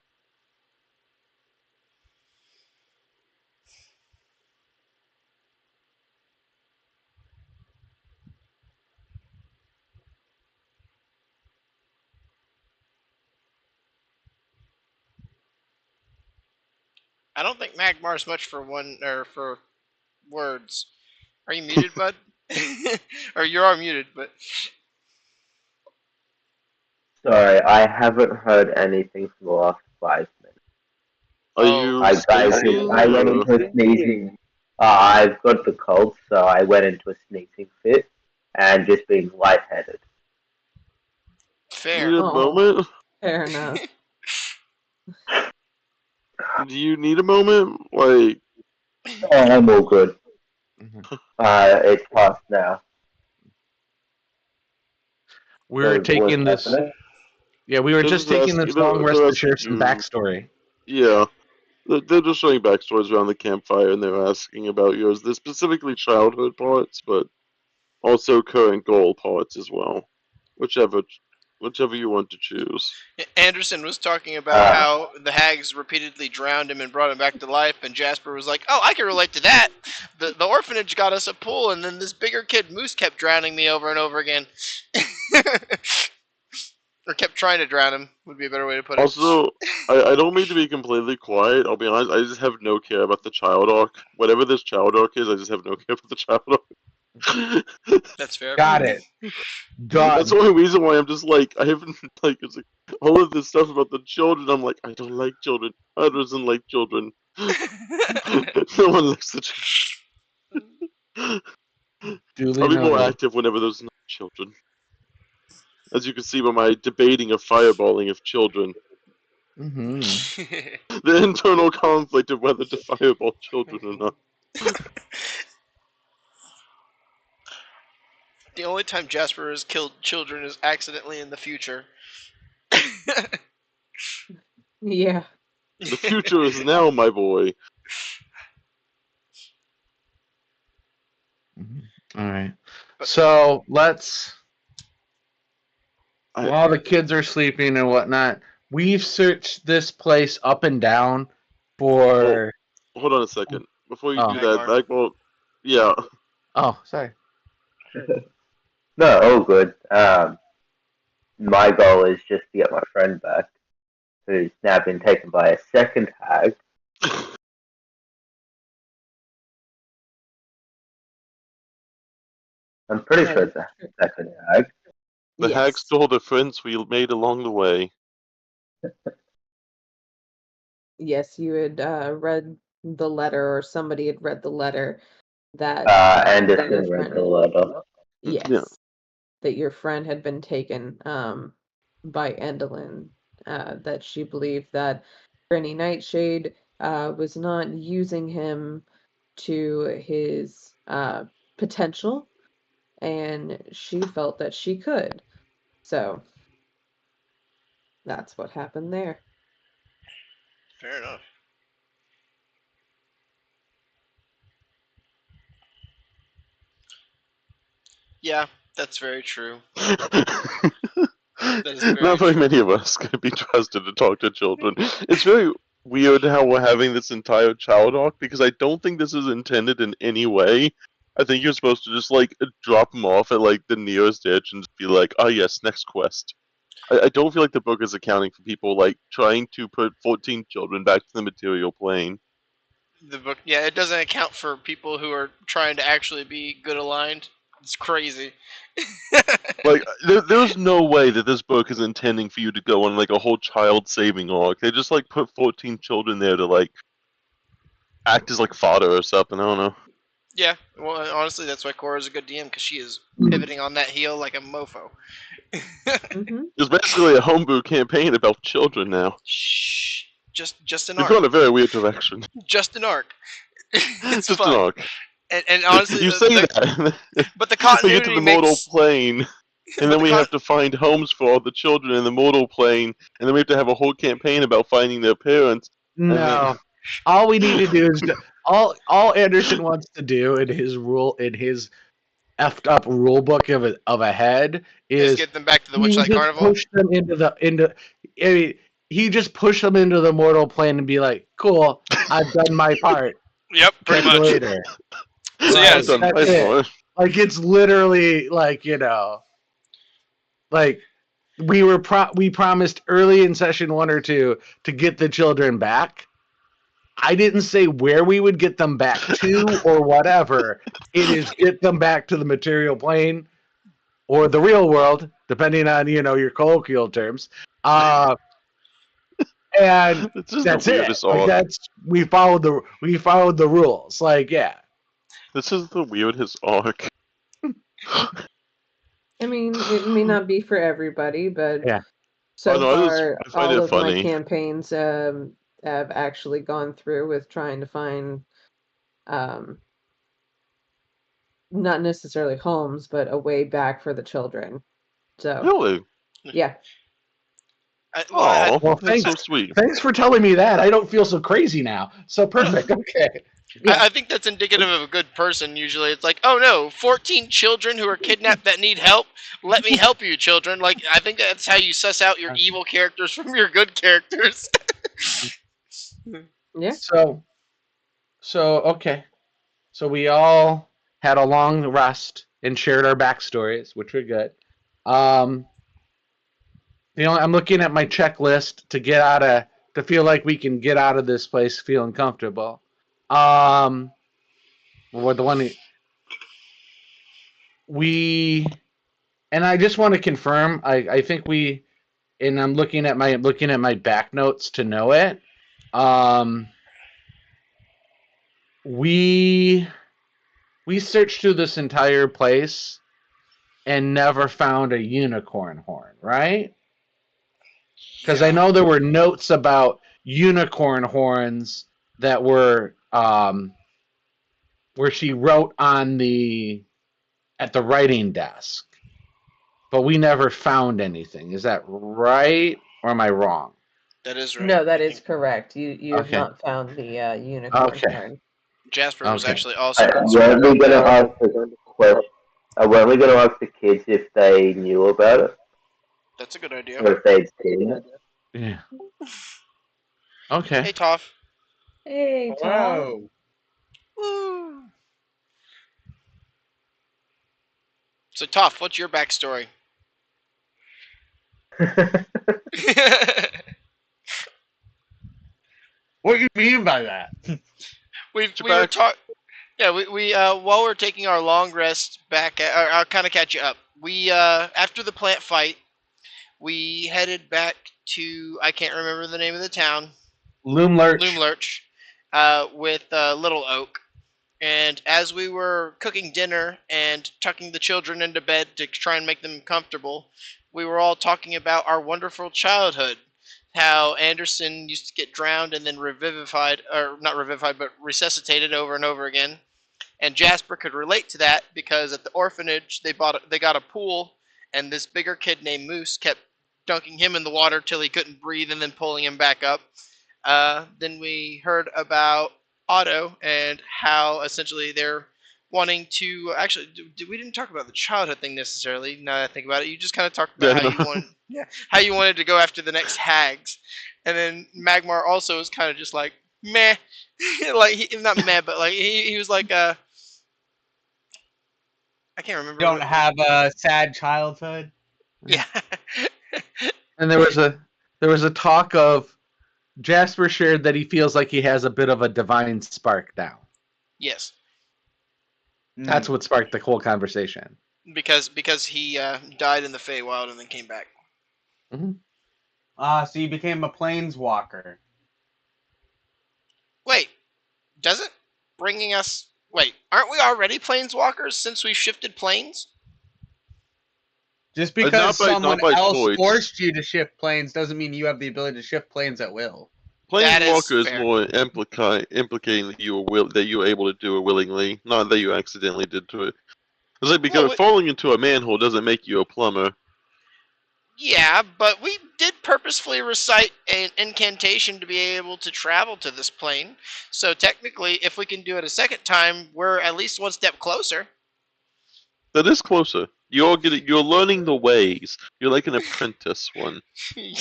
I don't think Magmar's much for for words. Are you muted, bud? Or you are muted, but Sorry, I haven't heard anything for the last 5 minutes. Are oh, you I sneezing? I went into a sneezing. I've got the cold, so I went into a sneezing fit and just being lightheaded. fair. Need a moment? Fair enough. Do you need a moment? Like, Oh, I'm all good. Mhm. It's past now. We were So taking what's this. happening? Yeah, we were they're just just taking asking, this long rest they're to share asking some you. backstory. Yeah. They're just showing backstories around the campfire, and they're asking about yours. They're specifically childhood parts, but also current goal parts as well. Whichever you want to choose. Anderson was talking about Uh, how the hags repeatedly drowned him and brought him back to life, and Jasper was like, "Oh, I can relate to that. The orphanage got us a pool, and then this bigger kid Moose kept drowning me over and over again." Or kept trying to drown him, would be a better way to put it. Also, I don't mean to be completely quiet. I'll be honest. I just have no care about the child arc. Whatever this child arc is, I just have no care for the child arc. That's fair. Got it. Done. That's the only reason why I'm just like I haven't like it's like all of this stuff about the children. I'm like I don't like children. I doesn't like children. No one likes the children. Duly I'll be more noted. active whenever there's no children. As you can see by my debating of fireballing of children. Mm-hmm. The internal conflict of whether to fireball children or not. The only time Jasper has killed children is accidentally in the future. Yeah. The future is now, my boy. All right. So let's. While the kids are sleeping and whatnot, we've searched this place up and down for. Hold on a second. Before you Oh. do that, Magmore, yeah. Oh, sorry. No, all good. My goal is just to get my friend back, who's now been taken by a second hag. I'm pretty sure it's a second hag. The hag stole the friends we made along the way. Yes, you had read the letter, or somebody had read the letter that Anderson read the letter. Yes. Yeah. That your friend had been taken by Endolin. That she believed that Granny Nightshade was not using him to his potential, and she felt that she could. So that's what happened there. Fair enough. Yeah, that's very true. is very Not very true. many of us can be trusted to talk to children. It's very weird how we're having this entire child arc because I don't think this is intended in any way. I think you're supposed to just like drop them off at like the nearest ditch and just be like, "Oh yes, next quest." I don't feel like the book is accounting for people like trying to put 14 children back to the material plane. The book, yeah, it doesn't account for people who are trying to actually be good aligned. It's crazy. Like, there's no way that this book is intending for you to go on like a whole child saving arc. They just like put 14 children there to like act as like fodder or something. I don't know. Yeah, well, honestly, that's why Cora's a good DM, because she is pivoting on that heel like a mofo. Mm-hmm. It's basically a homebrew campaign about children now. Shh. Just an You've arc. gone a very weird direction. Just an arc. It's Just fun. an arc. And honestly, You say that. But the We get to continuity the mortal makes. plane, and then we have to find homes for all the children in the mortal plane, and then we have to have a whole campaign about finding their parents. No. All we need to do is all Anderson wants to do in his effed up rule book of a head is get them back to the he Witchlight just Carnival. push them he just push them into the mortal plane and be like, "Cool, I've done my part. Yep, pretty Catch you much. later." So yeah, I've done my that's it. part. Like it's literally like like we promised early in session 1 or 2 to get the children back. I didn't say where we would get them back to or whatever. It is get them back to the material plane or the real world, depending on your colloquial terms. And that's it. Like we followed the rules. Like, yeah. This is the weirdest arc. I mean, it may not be for everybody, but Yeah. so far, I find all it of funny. my campaigns have actually gone through with trying to find, not necessarily homes, but a way back for the children. So Really? yeah. Well, Well, that's so sweet. Thanks for telling me that. I don't feel so crazy now. So perfect. Okay. Yeah. I think that's indicative of a good person. Usually, it's like, oh no, 14 children who are kidnapped that need help. Let me help you, children. Like, I think that's how you suss out your evil characters from your good characters. Yeah. So okay. So we all had a long rest and shared our backstories, which were good. I'm looking at my checklist to feel like we can get out of this place feeling comfortable. What the one we and I just want to confirm. I think and I'm looking at my back notes to know it. We searched through this entire place and never found a unicorn horn, right? Because I know there were notes about unicorn horns that were where she wrote at the writing desk, but we never found anything. Is that right, or am I wrong? That is right. No, that is correct. You have Okay. not found the unicorn Okay. horn. Jasper was Okay. actually also We're concerned. only going to ask the question. We're only going to ask the kids if they knew about it, That's a good idea. or if they'd seen it. Yeah. Okay. Hey, Toph. Hey, Tom. Whoa. Woo. So, Toph, what's your backstory? What do you mean by that? we were talking. Yeah, we while we're taking our long rest back, I'll kind of catch you up. We after the plant fight, we headed back to, I can't remember the name of the town. Loomlurch. With Little Oak. And as we were cooking dinner and tucking the children into bed to try and make them comfortable, we were all talking about our wonderful childhood. How Anderson used to get drowned and then revivified, or not revivified, but resuscitated over and over again. And Jasper could relate to that because at the orphanage they got a pool, and this bigger kid named Moose kept dunking him in the water till he couldn't breathe and then pulling him back up. Then we heard about Otto and how essentially they're wanting to actually. We didn't talk about the childhood thing necessarily. Now that I think about it, you just kind of talked about how you wanted to go after the next hags, and then Magmar also was kind of just like meh, like not meh, but like he was like I can't remember. Don't have a sad childhood. Yeah. And there was a talk of Jasper shared that he feels like he has a bit of a divine spark now. Yes. That's what sparked the whole conversation. Because he died in the Feywild and then came back. So you became a planeswalker. Wait, does it bringing us? Wait, aren't we already planeswalkers since we shifted planes? Just because someone else choice. forced you to shift planes doesn't mean you have the ability to shift planes at will. Planeswalker is more implicating that you were able to do it willingly, not that you accidentally did to it. It's like because falling into a manhole doesn't make you a plumber. Yeah, but we did purposefully recite an incantation to be able to travel to this plane. So technically, if we can do it a second time, we're at least one step closer. That is closer. You're learning the ways. You're like an apprentice one,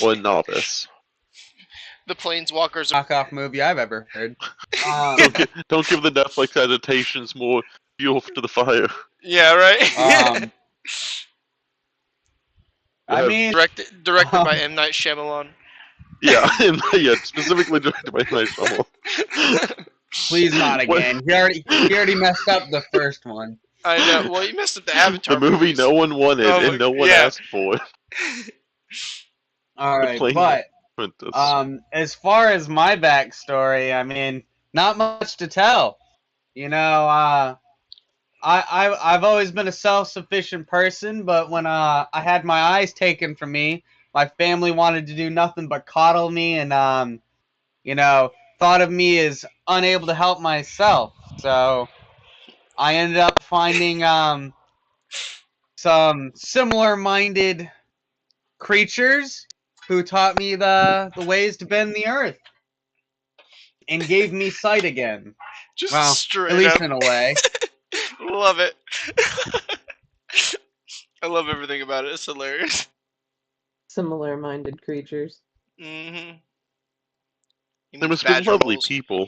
or a novice. The planeswalkers. Knockoff movie I've ever heard. Don't give the Netflix adaptations more fuel to the fire. Yeah, right. I mean, directed by M. Night Shyamalan. Yeah, specifically directed by Night Shyamalan. Please not again. He already messed up the first one. I know. Well, you messed up the Avatar. The movie movies. no one wanted and no one asked for. All right, but as far as my backstory, I mean, not much to tell. You know, I've always been a self-sufficient person, but when I had my eyes taken from me, my family wanted to do nothing but coddle me and you know, thought of me as unable to help myself. So I ended up finding some similar-minded creatures who taught me the ways to bend the earth and gave me sight again. Just well, straight at least up. in a way. Love it. I love everything about it. It's hilarious. Similar-minded creatures. Mm-hmm. They must be lovely people.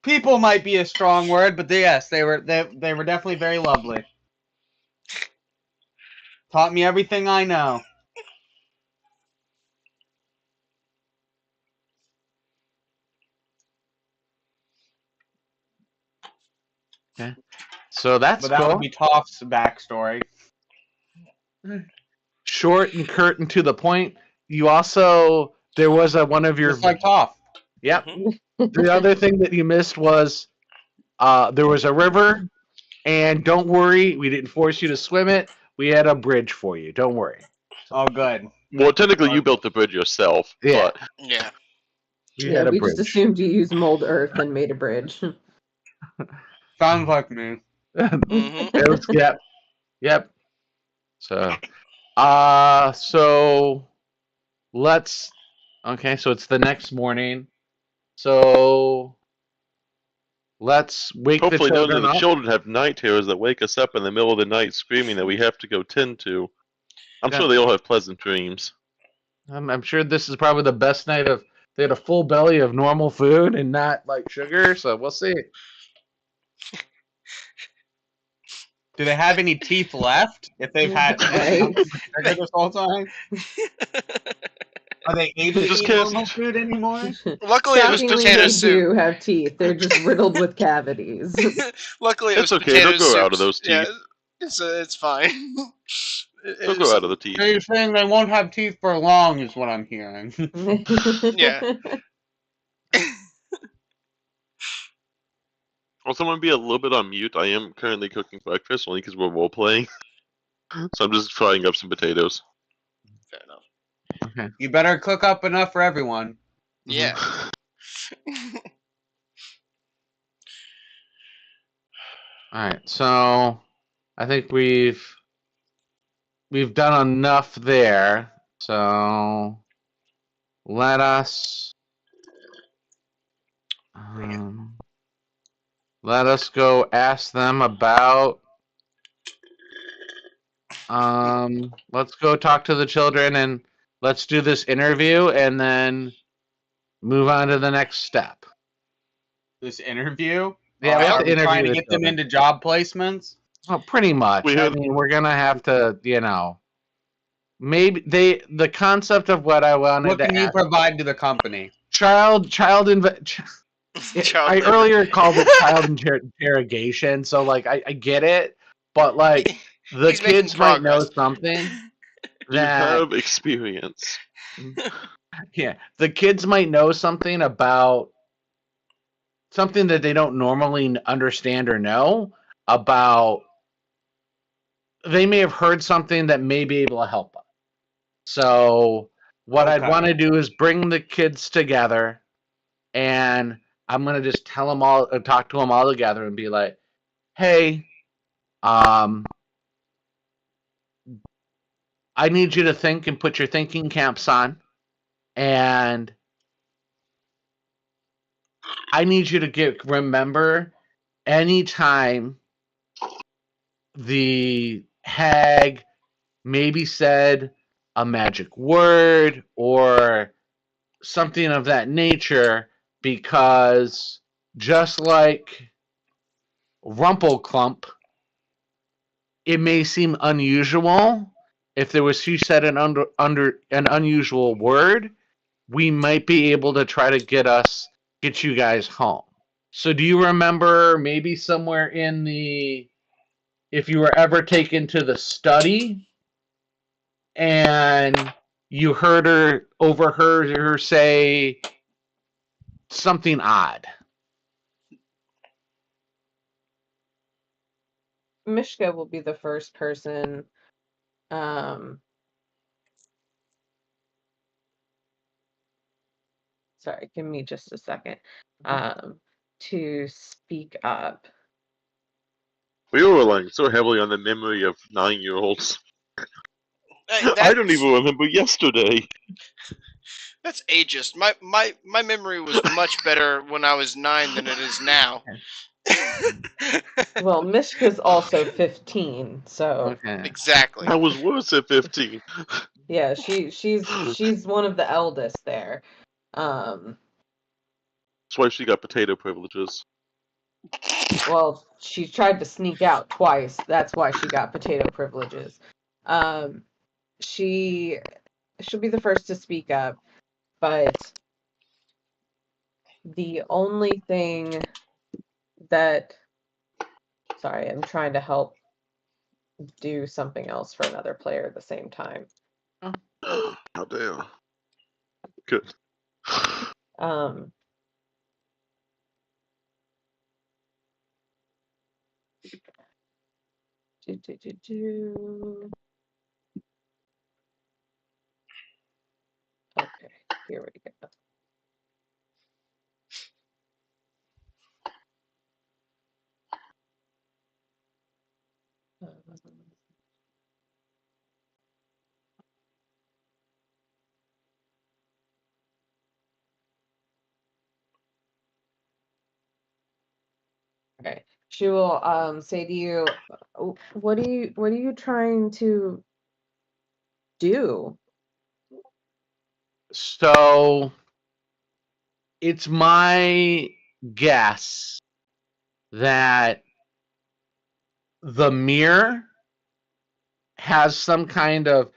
People might be a strong word, but yes, they were definitely very lovely. Taught me everything I know. Okay. So that's But that cool. would be Toph's backstory. Short and curt and to the point. You also there was one of your Just like Toph. Yep. Mhm. The other thing that you missed was there was a river, and don't worry, we didn't force you to swim it. We had a bridge for you. Don't worry. Oh, good. Well, technically, you built the bridge yourself, Yeah. but Yeah. We Yeah, had a we bridge. just assumed you used mold earth and made a bridge. Sounds like me. Mhm. It was, yep. So, so let's. Okay, so it's the next morning. So let's wake hopefully the none children of the up. children have night terrors that wake us up in the middle of the night screaming that we have to go tend to. I'm Yeah. sure they all have pleasant dreams. I'm sure this is probably the best night of. They had a full belly of normal food and not like sugar, so we'll see. Do they have any teeth left? If they've had Right. nothing but sugar this whole time? Are they able to Just eat normal cast- food anymore? Luckily, it was Shockingly, potato they soup. do have teeth. They're just riddled with cavities. Luckily, it It's was okay, potato they'll grow soup. out of those Yeah, teeth. it's fine. They'll grow out of the teeth. So you're saying they won't have teeth for long, is what I'm hearing. Yeah. Also, I'm going to be a little bit on mute. I am currently cooking breakfast only because we're role playing. So I'm just frying up some potatoes. Fair enough. Okay. You better cook up enough for everyone. Yeah. All right. So I think we've done enough there. So let us let us go ask them about. Let's go talk to the children and let's do this interview and then move on to the next step. This interview? Yeah, we have Are to we interview trying to the get them children. into job placements? Well, pretty much. We I have- mean, we're gonna have to, maybe the concept of what I wanted What to can you ask. provide to the company? I Child labor. earlier called it child interrogation, so like I get it, but like the He's making kids might know progress. something You that have experience. yeah, the kids might know something about something that they don't normally understand or know about. They may have heard something that may be able to help us. So what I'd Okay. want to do is bring the kids together, and I'm gonna just tell them all, talk to them all together, and be like, "Hey, I need you to think and put your thinking caps on, and I need you to remember anytime the hag maybe said a magic word or something of that nature, because just like Rumpelklump, it may seem unusual. If there was she said an under an unusual word, we might be able to try to get you guys home. So do you remember maybe somewhere in if you were ever taken to the study and you overheard her say something odd? Mishka will be the first person. Um, Sorry, give me just a second. To speak up. We were relying so heavily on the memory of 9-year-olds. I don't even remember yesterday. That's ageist. My memory was much better when I was 9 than it is now. Well, Mishka's also 15, so Okay. Exactly. I was worse at 15. yeah, she's one of the eldest there. Um, That's why she got potato privileges. well, she tried to sneak out twice. That's why she got potato privileges. She'll be the first to speak up, but the only thing that, sorry, I'm trying to help do something else for another player at the same time. How dare. Good. Um, Okay, here we go. Okay. She will say to you, what are you trying to do? So it's my guess that the mirror has some kind of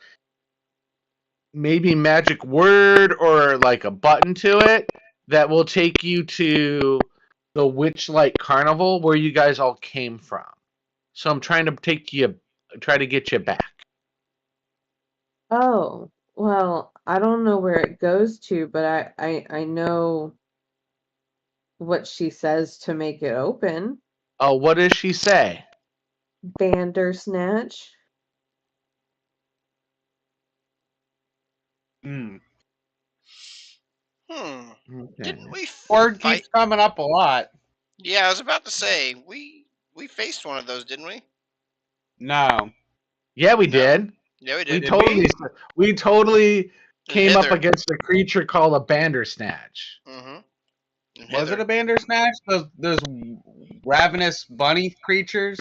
maybe magic word or like a button to it that will take you to the Witchlight Carnival where you guys all came from. So I'm trying to try to get you back. Oh, well, I don't know where it goes to, but I know what she says to make it open. Oh, what does she say? Bandersnatch. Hmm. Okay. Didn't we Word fight? keeps coming up a lot. Yeah, I was about to say we faced one of those, didn't we? No. Yeah, we No. did. Yeah, we We did. totally And came up Hither. against a creature called a Bandersnatch. Mm-hmm. Was it a Bandersnatch? Those ravenous bunny creatures?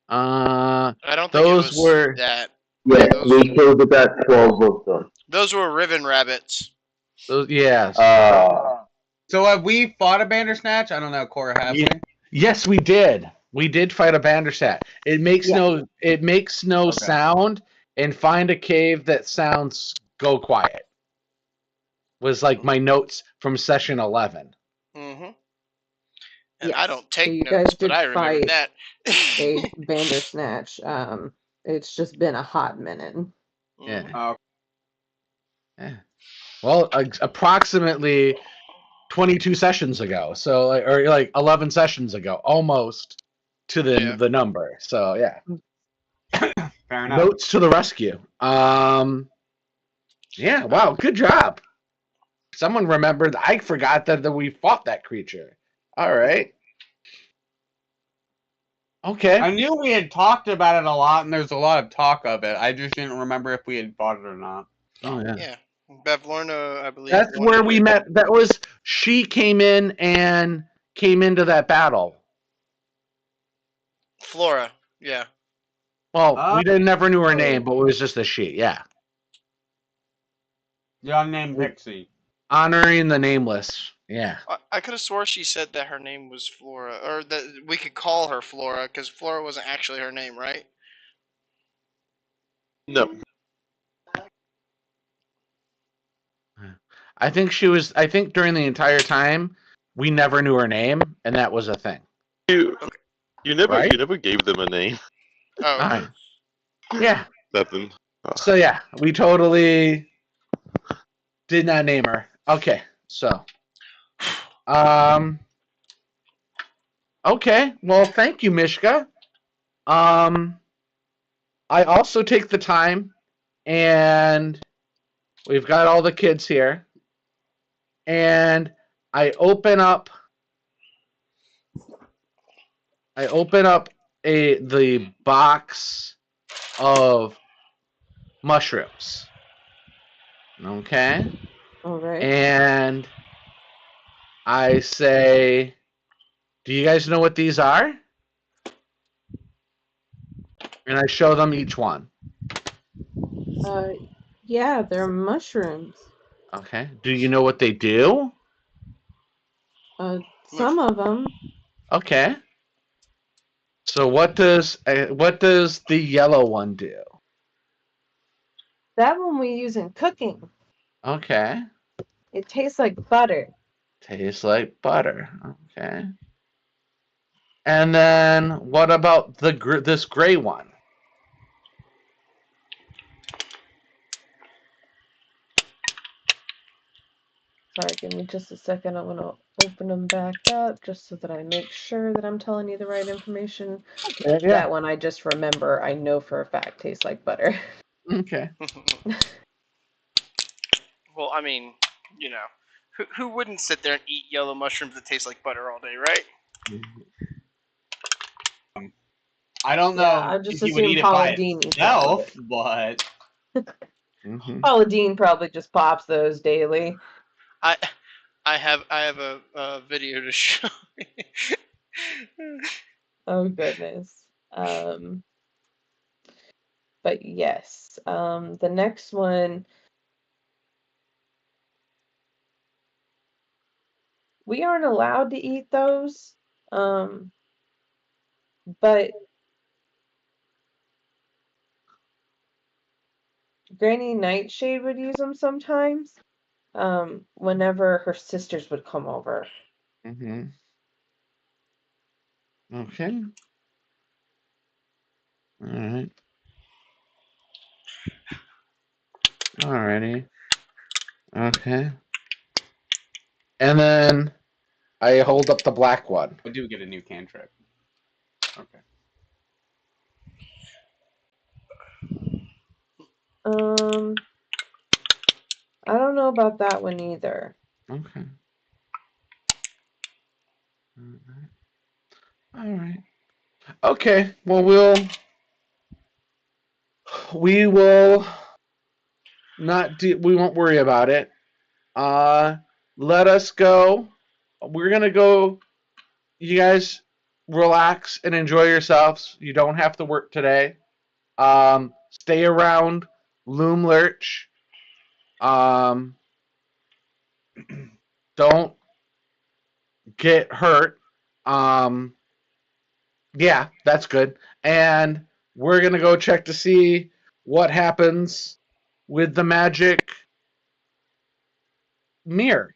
Uh, I don't think it those was were that. Yes, Those we killed about 12 of them. those were Riven rabbits. those. Yes, So have we fought a Bandersnatch? I don't know, Cora, have Ye- we? yes, we did. We did fight a Bandersnatch. It makes Yeah. no Okay. sound, and find a cave that sounds go quiet. Was like my notes from session 11. Mm-hmm. And I Yes. don't So take you notes, guys but did I remember fight that. a Bandersnatch. It's just been a hot minute. Yeah. Mhm. Oh, Yeah. Well, approximately 22 sessions ago. So, or like 11 sessions ago, almost to Yeah. the number. So, yeah. fair enough. Notes to the rescue. Yeah. Wow. Good job. Someone remembered. I forgot that we fought that creature. All right. Okay. I knew we had talked about it a lot, and there's a lot of talk of it. I just didn't remember if we had fought it or not. Oh yeah. Yeah. Bevlorna, I believe. That's wanted where we to- met. That was she came in and came into that battle. Flora. Yeah. Well, we never knew her name, Oh. but it was just a she. Yeah. Young named Pixie. Honoring the nameless. Yeah. I could have swore she said that her name was Flora, or that we could call her Flora, because Flora wasn't actually her name, right? No. I think she was. I think during the entire time, we never knew her name, and that was a thing. You never Right? you never gave them a name. Oh, All okay. right. Yeah. Nothing. So yeah, we totally did not name her. Okay. So. Okay. Well, thank you, Mishka. I also take the time, and we've got all the kids here, and I open up the box of mushrooms. Okay? All right. And I say, "Do you guys know what these are?" And I show them each one. Yeah, they're mushrooms. Okay. Do you know what they do? Some of them. Okay. So what does the yellow one do? That one we use in cooking. Okay. It tastes like butter. Tastes like butter. Okay. And then what about this gray one? Sorry, give me just a second. I'm going to open them back up just so that I make sure that I'm telling you the right information. Yeah. That one I just remember. I know for a fact tastes like butter. Okay. Well, I mean, you know, who wouldn't sit there and eat yellow mushrooms that taste like butter all day, right? I don't know I just if you would assume eat it Paula by Dean eats itself, all of it. but Paula Dean probably just pops those daily. I have a video to show. Oh goodness. But yes, the next one, we aren't allowed to eat those, but Granny Nightshade would use them sometimes, whenever her sisters would come over. Mm-hmm. Okay. All right. Alrighty. Okay. And then I hold up the black one. I do get a new cantrip. Okay. I don't know about that one either. Okay. All right. Okay. Well, we will not do. We won't worry about it. Let us go. We're gonna go. You guys relax and enjoy yourselves. You don't have to work today. Stay around Loom Lurch. Don't get hurt. Yeah, that's good. And we're gonna go check to see what happens with the magic mirror.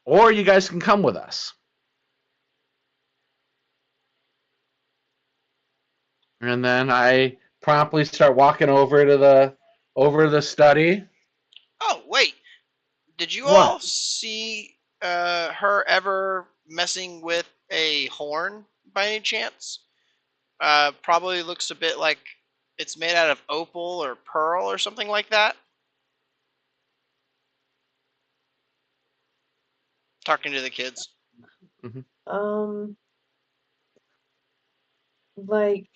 Or you guys can come with us. And then I promptly start walking over to the study. Oh wait, did you What? all see her ever messing with a horn by any chance? Probably looks a bit like it's made out of opal or pearl or something like that. Talking to the kids. Like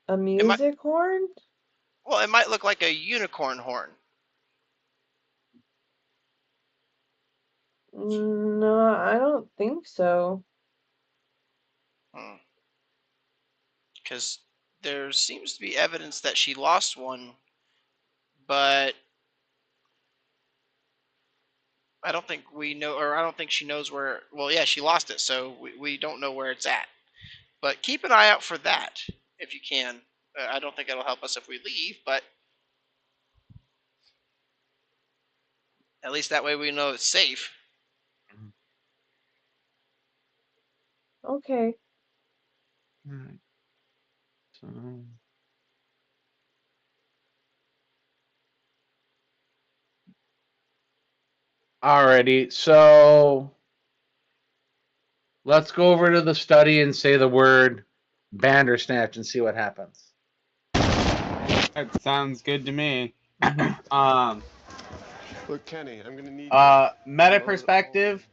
a music horn? Well, it might look like a unicorn horn. No, I don't think so. Because there seems to be evidence that she lost one, but I don't think we know, or I don't think she knows where. Well, yeah, she lost it, so we don't know where it's at. But keep an eye out for that if you can. I don't think it'll help us if we leave, but at least that way we know it's safe. Okay. Alright. So alrighty, so let's go over to the study and say the word Bandersnatch and see what happens. That sounds good to me. Look, Kenny, I'm gonna need Meta perspective.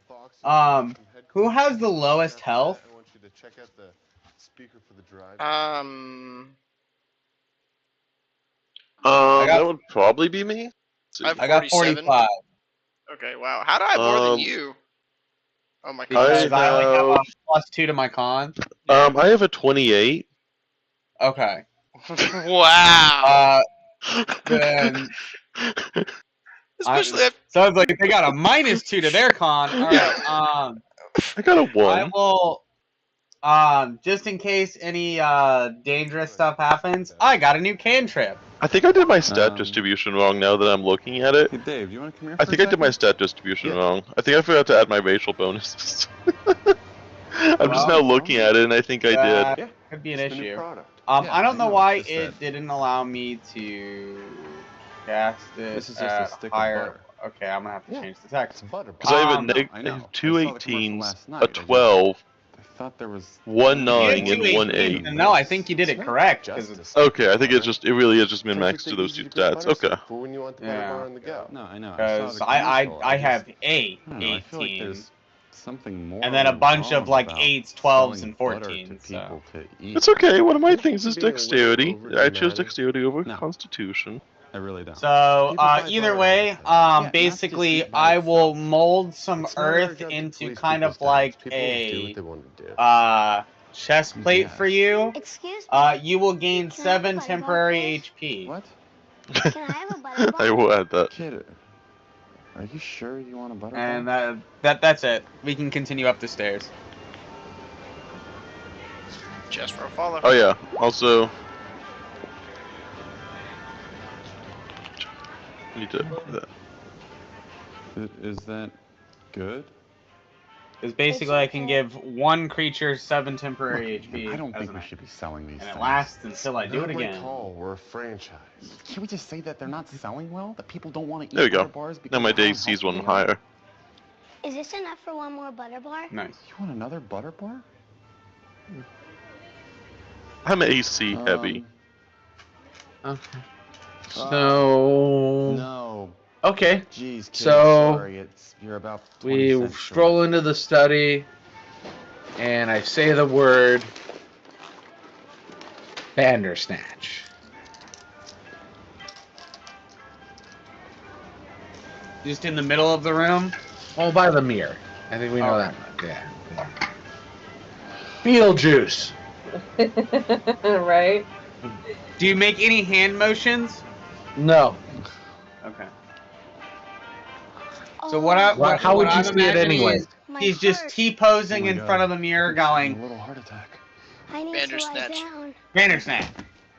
Who has the lowest health? I want you to check out the speaker for the drive. That would probably be me. I got 45. Okay, wow. How do I have more than you? Oh my god. Because I only have a +2 to my con. I have a 28. Okay. Wow. Then Especially if sounds like they got a -2 to their con. All right. I got a 1. I will. Just in case any dangerous stuff happens, I got a new cantrip. I think I did my stat distribution wrong now that I'm looking at it. Hey, Dave, do you want to come here I for think a I did my second? stat distribution wrong. I think I forgot to add my racial bonuses. I'm just now looking at it, and I think I did. Yeah, could be an It's the new issue. product. Yeah, I don't I know know, why it's just it didn't allow me to cast it This is just a at stick of higher. butter. Okay, I'm gonna have to Yeah. change the text. It's butter. Because I have a No, neg- I know. two I saw the commercial 18s, last a night. I 12, thought there was 1 You 9, had and two 1 18s, 8. and no, I think you did it It's not correct just because a stick Okay, I of think butter. it really is just min Perfect maxed to and those easy two to good stats. butter Okay. soup for when you want the butter bar on the go. No, I know. I saw because the commercial. I have I a don't know, I feel like 18, there's something more. and then a bunch of like wrong 8s, about 12s, selling and butter 14s. to So. people to eat. It's okay, one of my things is Being a little dexterity. I chose overdramatic. dexterity over No. Constitution. I really don't. So People buy either butter way, all the time. Yeah, basically not just by I will itself. mold some It's not our earth job to into police kind people's of like diets. People do what a they want to do. chest plate for Yes. you. Excuse me. You will gain Can I have a 7 butter bar, temporary please? HP. What? Can I have a butter bar? I will add that. Kid, are you sure you want a butter And bar? that's it. We can continue up the stairs. Just for a follow. Oh yeah, also... Need to do that. Is that good? Because basically I can give one creature 7 temporary HP. I don't as think an we action. should be selling these And it things. lasts until I do Not it my again. call. We're a franchise. Can't we just say that they're not selling well? That people don't want to eat There we butter go. bars because Now my of how Dave sees one unhealthy they are? higher. Is this enough for one more butter bar? Nice. You want another butter bar? I'm AC heavy. Okay. So No. okay, Jeez, kid, So, sorry. You're about 20 we cents stroll short. into the study, and I say the word Bandersnatch. Just in the middle of the room? Oh, by the mirror. I think we know Okay. that much. Yeah. Beetlejuice. Right? Do you make any hand motions? No. Okay. Oh, So what I What- how would you I'm see it imagining anyway? is my he's just purse. T-posing Oh my in God. front of the mirror I'm having going, a little heart attack. I need to Bandersnatch. lie down. Bandersnatch.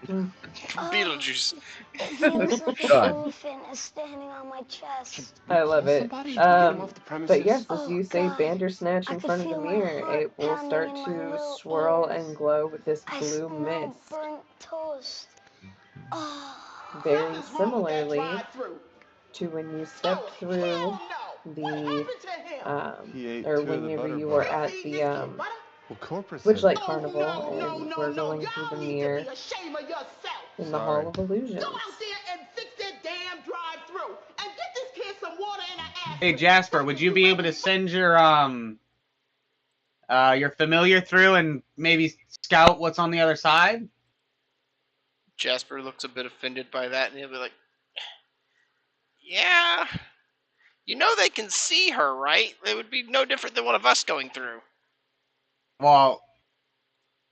Beetlejuice. It feels like Done. an elephant is standing on my chest. I love it. Somebody get him off the But premises. yes, as Oh, you say God. Bandersnatch I in could front of the feel my mirror, heart it will pounding start in my to little swirl ears. and glow with this I blue smell mist. burnt toast. Oh. Very similarly to when you stepped through the He ate or 2 of the whenever butter you were bars. at the Well, corporate said Witchlight Carnival and we're going through the mirror in the Hall of Illusions. Hey Jasper, would you be able to send your familiar through and maybe scout what's on the other side? Jasper looks a bit offended by that, and he'll be like, "Yeah, you know they can see her, right? It would be no different than one of us going through." Well,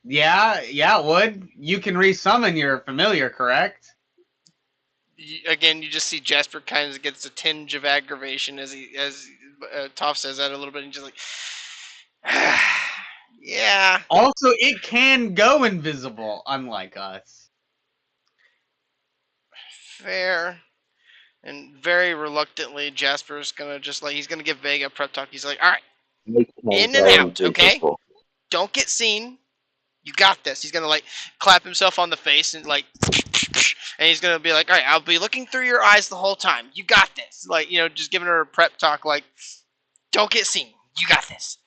yeah, it would. You can resummon your familiar, correct? Again, you just see Jasper kind of gets a tinge of aggravation as Toph says that a little bit, and just like, yeah. Also, it can go invisible, unlike us. Fair. And very reluctantly, Jasper's gonna he's gonna give Vega a prep talk. He's like, all right, in and out, okay? Don't get seen. You got this. He's gonna clap himself on the face and and he's gonna be like, all right, I'll be looking through your eyes the whole time. You got this. Just giving her a prep talk, don't get seen. You got this.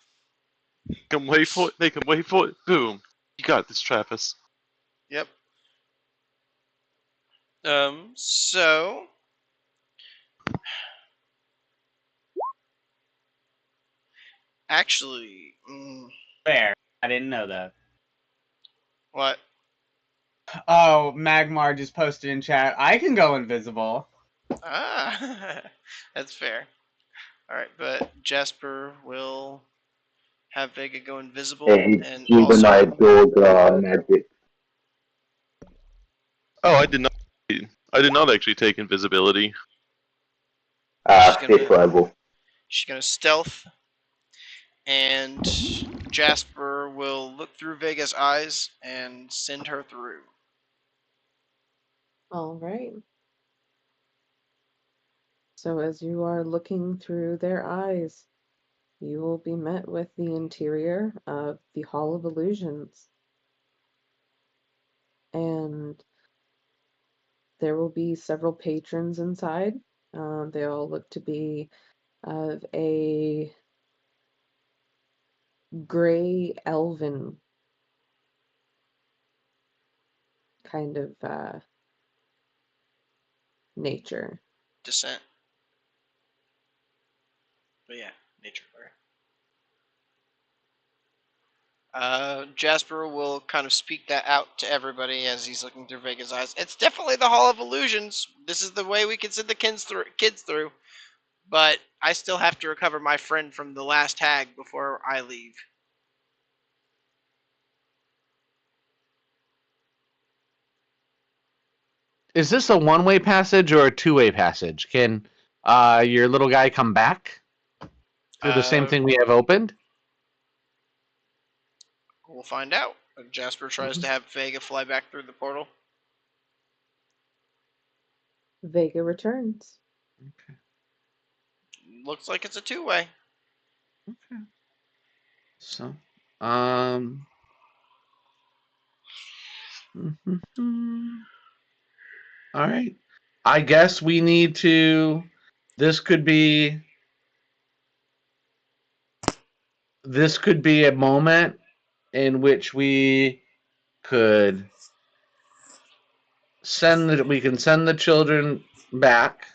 Make him wait for it. Make him wait for it. Boom. You got this, Travis. Yep. So actually, Fair. I didn't know that. what? Oh, Magmar just posted in chat. I can go invisible. Ah, that's fair. All right, but Jasper will have Vega go invisible, and also magic. Oh, I did not. I did not actually take invisibility. Fifth level. she's gonna stealth, and Jasper will look through Vega's eyes and send her through. All right. So as you are looking through their eyes, you will be met with the interior of the Hall of Illusions. And there will be several patrons inside. They all look to be of a gray elven kind of nature. Descent. But yeah, nature. Jasper will kind of speak that out to everybody as he's looking through Vega's eyes. It's definitely the Hall of Illusions. This is the way we can send the kids through. But I still have to recover my friend from the last hag before I leave. Is this a one-way passage or a two-way passage? Can your little guy come back through the same thing we have opened? We'll find out. Jasper tries to have Vega fly back through the portal. Vega returns. Okay. Looks like it's a two-way. Okay. So, all right. I guess we need to. This could be a moment in which we could send the children back,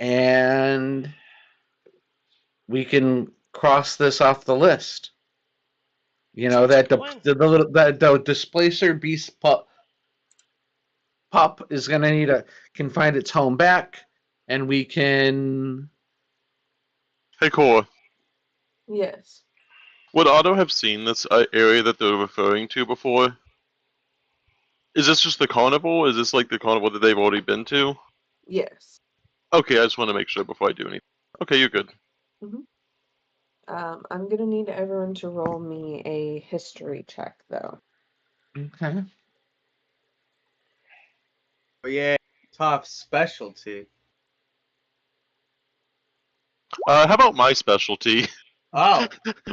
and we can cross this off the list. You know, that the displacer beast pup is gonna can find its home back, and we can. Hey, Cora. Yes. Would Otto have seen this area that they're referring to before? Is this just the carnival? Is this like the carnival that they've already been to? Yes. Okay, I just want to make sure before I do anything. Okay, you're good. I'm gonna need everyone to roll me a history check, though. Okay. Oh, yeah, top specialty. How about my specialty? Oh.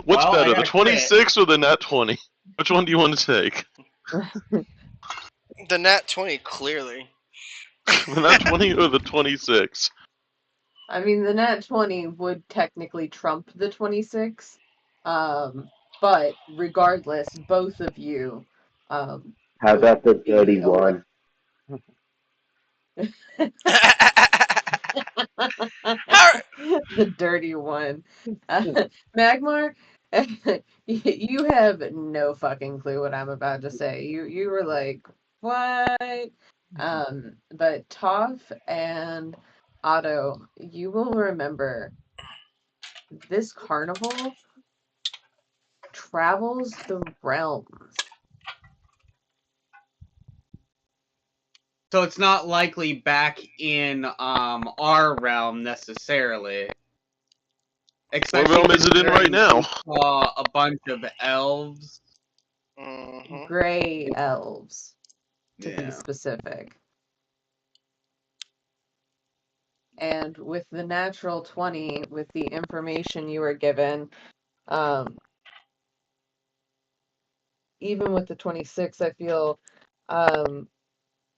What's well, better, the 26 or the nat 20? Which one do you want to take? The nat 20, clearly. The nat 20 or the 26? I mean, the nat 20 would technically trump the 26. But regardless, both of you. How about the dirty one? The dirty one. Magmar, you have no fucking clue what I'm about to say. You were like, what? But Toph and Otto, you will remember this carnival travels the realms. So it's not likely back in our realm necessarily. What realm is it in right now? Saw a bunch of elves. Gray elves, to be specific. And with the natural 20, with the information you were given, even with the 26, I feel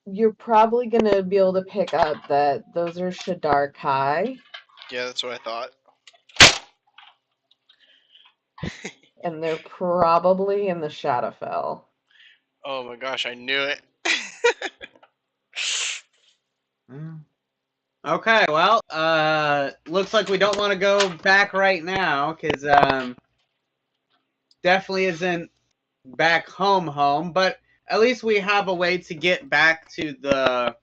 you're probably going to be able to pick up that those are Shadar Kai. Yeah, that's what I thought. And they're probably in the Shadowfell. Oh my gosh, I knew it. Okay, well, looks like we don't want to go back right now, because, definitely isn't back home, but at least we have a way to get back to the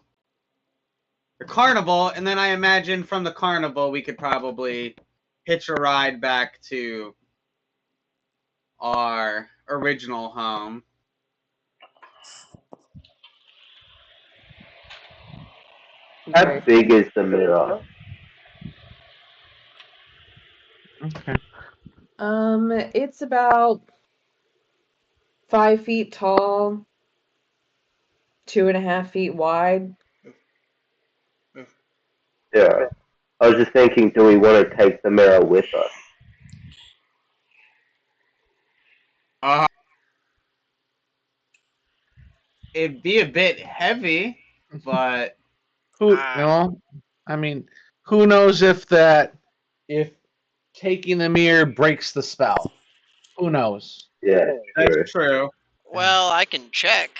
carnival, and then I imagine from the carnival we could probably hitch a ride back to our original home. How big is the mirror? Okay. It's about 5 feet tall, 2.5 feet wide. Yeah. I was just thinking, do we want to take the mirror with us? It'd be a bit heavy, but Who I mean, who knows if taking the mirror breaks the spell? Who knows? Yeah, that's true. true. Well, I can check.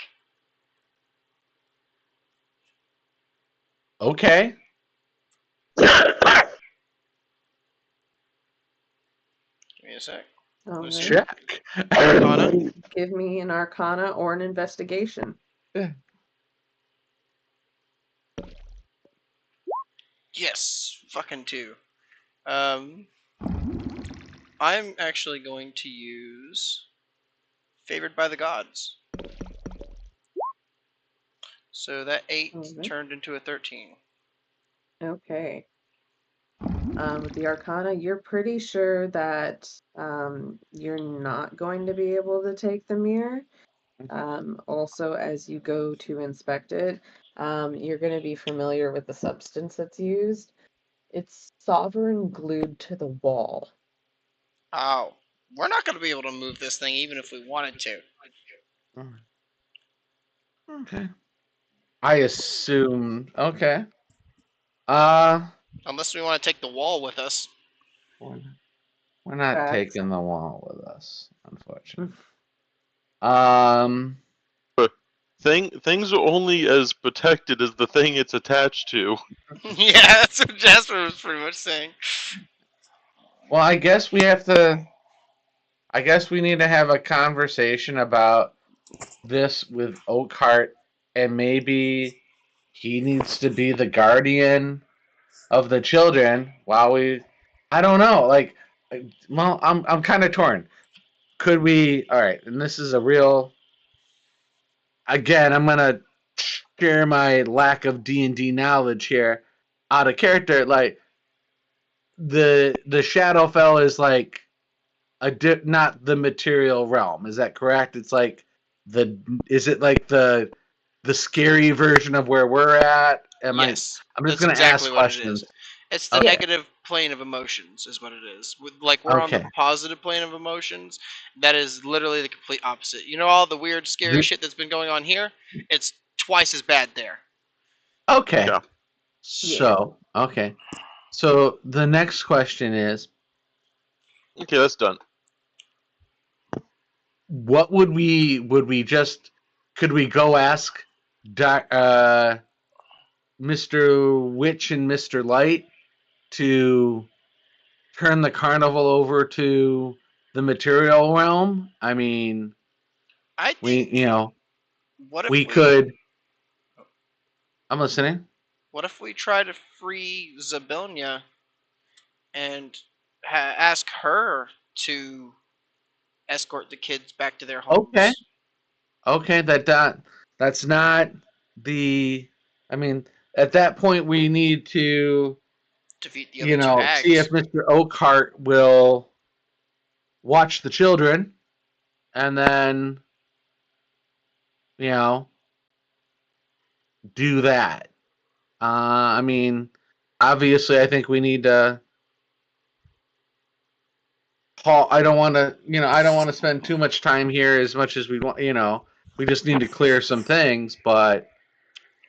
Okay. Give me a sec. All Let's right. Check. Arcana. Give me an Arcana or an Investigation. Yes, fucking 2. I'm actually going to use Favored by the Gods. So that 8 turned into a 13. Okay. With the Arcana, you're pretty sure that you're not going to be able to take the mirror. Also, as you go to inspect it, you're going to be familiar with the substance that's used. It's sovereign glued to the wall. Oh, we're not going to be able to move this thing even if we wanted to. Okay. I assume. Okay. Unless we want to take the wall with us. We're not Facts. taking the wall with us, unfortunately. Things are only as protected as the thing it's attached to. Yeah, that's what Jasper was pretty much saying. Well, I guess we have to. I guess we need to have a conversation about this with Oakhart, and maybe he needs to be the guardian of the children while we. I don't know. Like, well, I'm kind of torn. Could we? All right, and this is a real. Again, I'm gonna share my lack of D&D knowledge here out of character. Like, the Shadowfell is like not the material realm. Is that correct? It's like is it like the scary version of where we're at? Yes, I'm just that's gonna exactly ask what it questions. is. It's the negative plane of emotions, is what it is. Like we're on the Okay. positive plane of emotions. That is literally the complete opposite. You know all the weird, scary shit that's been going on here? It's twice as bad there. Okay. Yeah. So, okay. So the next question is, Okay, that's done. what would we just could we go ask Mr. Witch and Mr. Light to turn the carnival over to the material realm? I mean, I think what if we could. I'm listening. What if we try to free Zabilnia and ask her to escort the kids back to their homes? Okay, that's not the. I mean, at that point, we need to defeat the other two hags. see if Mr. Oakhart will watch the children, and then do that. I mean, obviously, I think we need to. I don't want to. I don't want to spend too much time here as much as we want. We just need to clear some things, but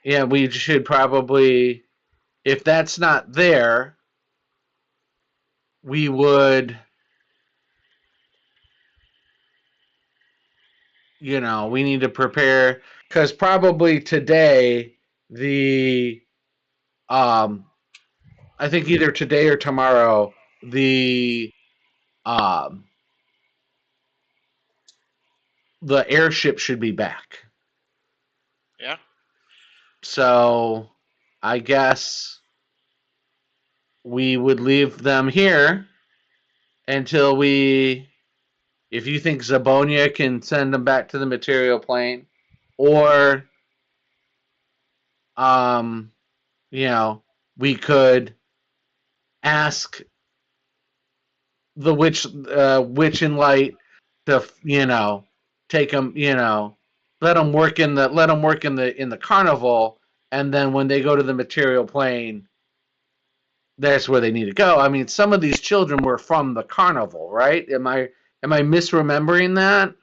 yeah, we should probably. If that's not there, we would. We need to prepare because probably today I think either today or tomorrow um the airship should be back. Yeah. So I guess we would leave them here until if you think Zabonia can send them back to the material plane, or we could ask the witch and light to take them let them work in the carnival, and then when they go to the material plane, that's where they need to go. I mean, some of these children were from the carnival, right? Am I misremembering that?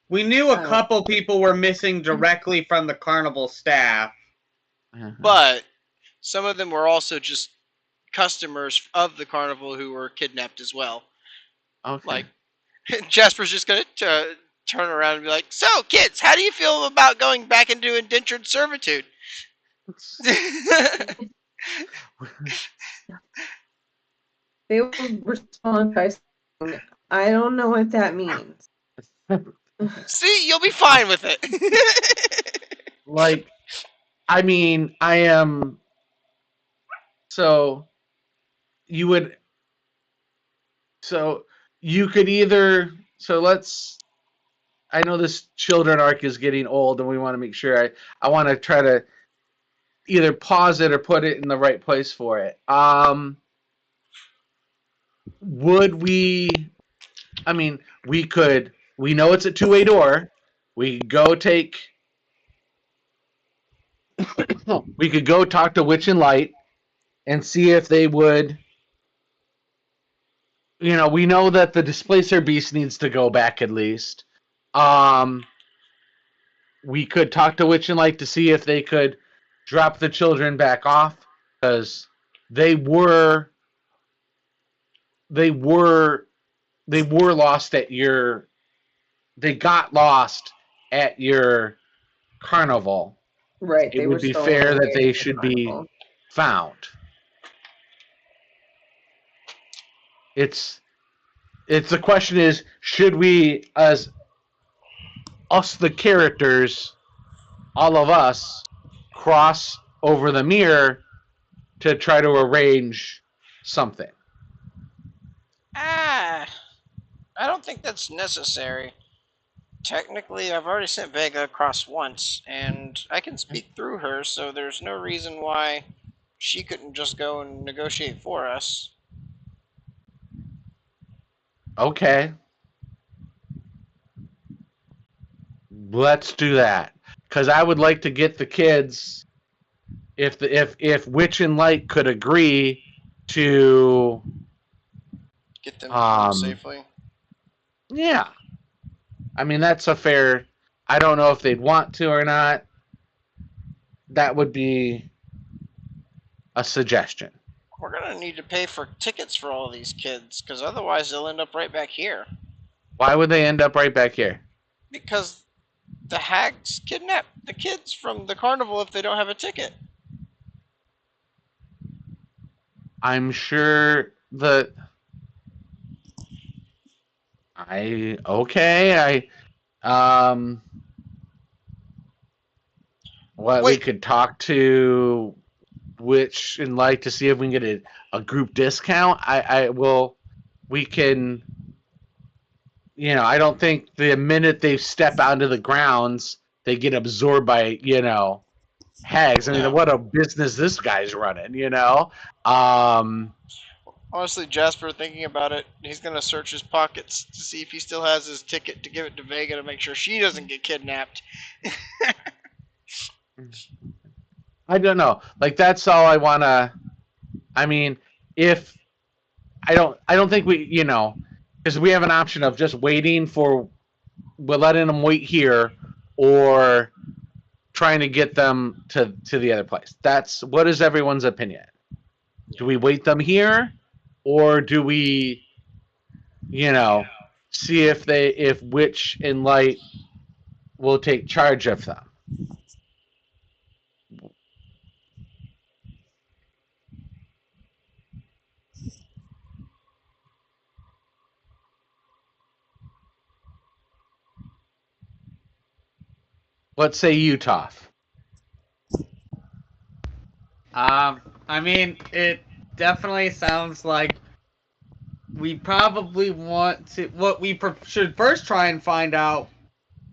We knew a couple people were missing directly from the carnival staff. But some of them were also just customers of the carnival who were kidnapped as well. Okay. Like, Jasper's just going to turn around and be like, so, kids, how do you feel about going back into indentured servitude? They will respond by saying, I don't know what that means. See, you'll be fine with it. Like, I mean, I am. So you would. So you could either. So let's. I know this children arc is getting old, and we want to make sure. I want to try to either pause it or put it in the right place for it. Would we? I mean, we could. We know it's a two-way door. We could go take. We could go talk to Witch and Light and see if they would. You know, we know that the Displacer Beast needs to go back at least. We could talk to Witch and Light to see if they could drop the children back off, because they were lost at your. They got lost at your carnival. Right. It would be fair that they should be found. It's the question is, should we, as us the characters, all of us, cross over the mirror to try to arrange something? I don't think that's necessary. Technically, I've already sent Vega across once, and I can speak through her, so there's no reason why she couldn't just go and negotiate for us. Okay. Let's do that. Because I would like to get the kids, if Witch and Light could agree to get them home safely. Yeah. I mean, that's a fair. I don't know if they'd want to or not. That would be a suggestion. We're going to need to pay for tickets for all of these kids, because otherwise they'll end up right back here. Why would they end up right back here? Because the hags kidnap the kids from the carnival if they don't have a ticket. I'm sure that. We could talk to Witch and Light to see if we can get a group discount. We can. You know, I don't think the minute they step onto the grounds, they get absorbed by, hags. I mean, what a business this guy's running, Honestly, Jasper, thinking about it, he's going to search his pockets to see if he still has his ticket to give it to Vega to make sure she doesn't get kidnapped. I don't know. Like, that's all I want to. I mean, if I don't think we, because we have an option of just waiting we're letting them wait here, or trying to get them to the other place. What is everyone's opinion? Do we wait them here, or do we, see if Witch and Light will take charge of them? Let's say you, Toph. I mean, it definitely sounds like we probably want to. What we should first try and find out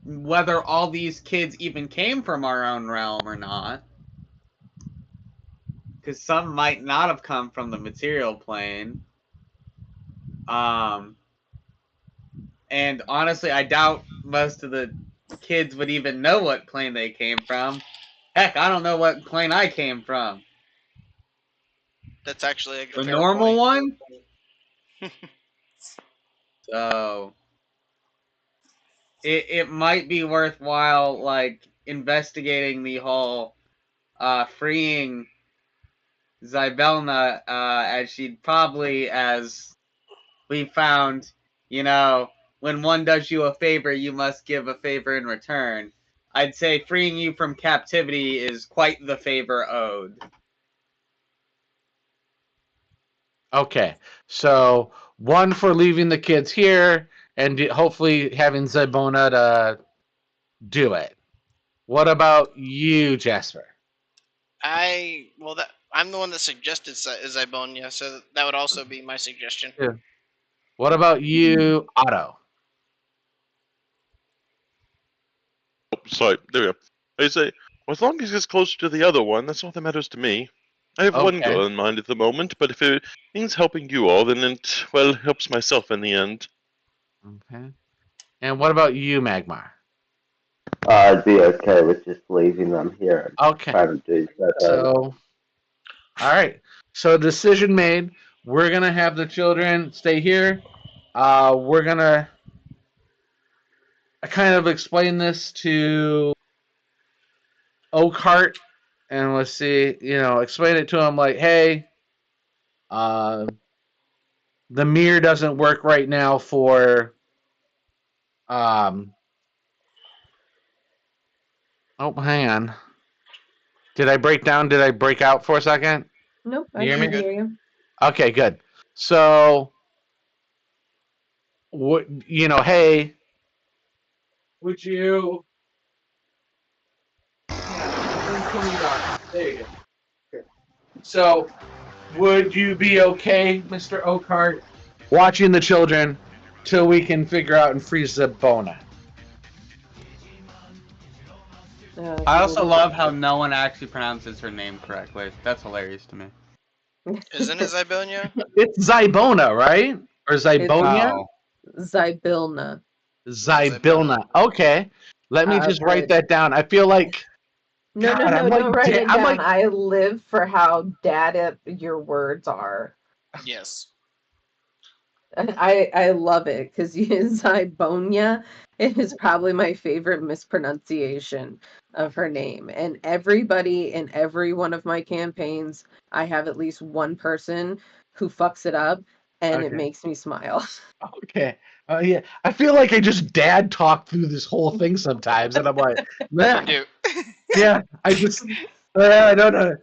whether all these kids even came from our own realm or not. Because some might not have come from the material plane. And honestly, I doubt most of the kids would even know what plane they came from. Heck, I don't know what plane I came from. That's actually a The fair normal point. one? So it might be worthwhile, like, investigating the whole freeing Zybelna, as she'd probably, as we found, when one does you a favor, you must give a favor in return. I'd say freeing you from captivity is quite the favor owed. Okay, so one for leaving the kids here, and hopefully having Zybona to do it. What about you, Jasper? I'm the one that suggested Zibonia, so that would also be my suggestion. Yeah. What about you, Otto? Oh, sorry, there we go. I say, well, as long as it's closer to the other one, that's all that matters to me. I have one Okay. goal in mind at the moment, but if it means helping you all, then it, well, helps myself in the end. Okay. And what about you, Magmar? I'd be okay with just leaving them here and Okay. trying to do that. So, all right. So decision made. We're gonna have the children stay here. We're gonna kind of explain this to Oakhart, and let's see. Explain it to him like, hey, the mirror doesn't work right now for. Oh, hang on. Did I break down? Did I break out for a second? Nope, I You hear can me? hear you. Okay, good. So, hey, would you? Yeah, there you go. So, would you be okay, Mr. Oakhart, watching the children till we can figure out and freeze the Bona? I also love how no one actually pronounces her name correctly. That's hilarious to me. Isn't it Zibonia? It's Zybona, right? Or Zybonia? Oh. Zybilna. Zybilna. Okay. Let me just write that down. I feel like No, God, I'm like don't write it I'm down. like I live for how data your words are. Yes. I love it because Zybonia is probably my favorite mispronunciation of her name. And everybody in every one of my campaigns, I have at least one person who fucks it up, and it Okay. makes me smile. Okay. Yeah. I feel like I just dad talk through this whole thing sometimes, and I'm like, man. You do. Yeah. I just. I don't know.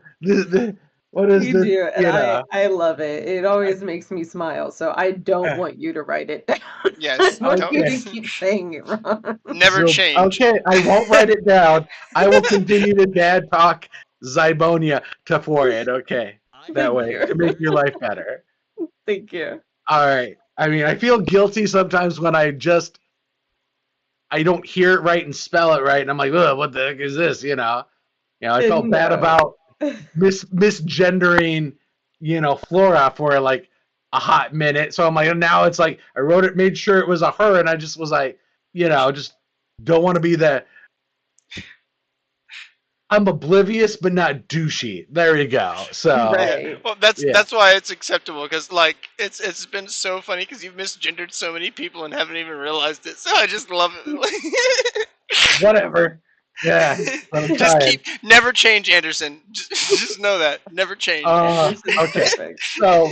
What is You this? do, and I love it. It always makes me smile. So I don't want you to write it down. Yes. I want you Okay. to keep saying it wrong. Never change. Okay, I won't write it down. I will continue to dad talk Zybonia to Forehead. Okay, that Thank way you. to make your life better. Thank you. All right. I mean, I feel guilty sometimes when I don't hear it right and spell it right, and I'm like, ugh, what the heck is this? I felt bad No. about misgendering, Flora for like a hot minute. So I'm like, now it's like I wrote it, made sure it was a her, and I just was like, just don't want to be the. I'm oblivious but not douchey. There you go. So Right. Well, that's Yeah. that's why it's acceptable, because like it's been so funny because you've misgendered so many people and haven't even realized it. So I just love it. Whatever. Yeah. But I'm Just trying. never change, Anderson. Just know that, never change. Anderson's Okay. perfect. So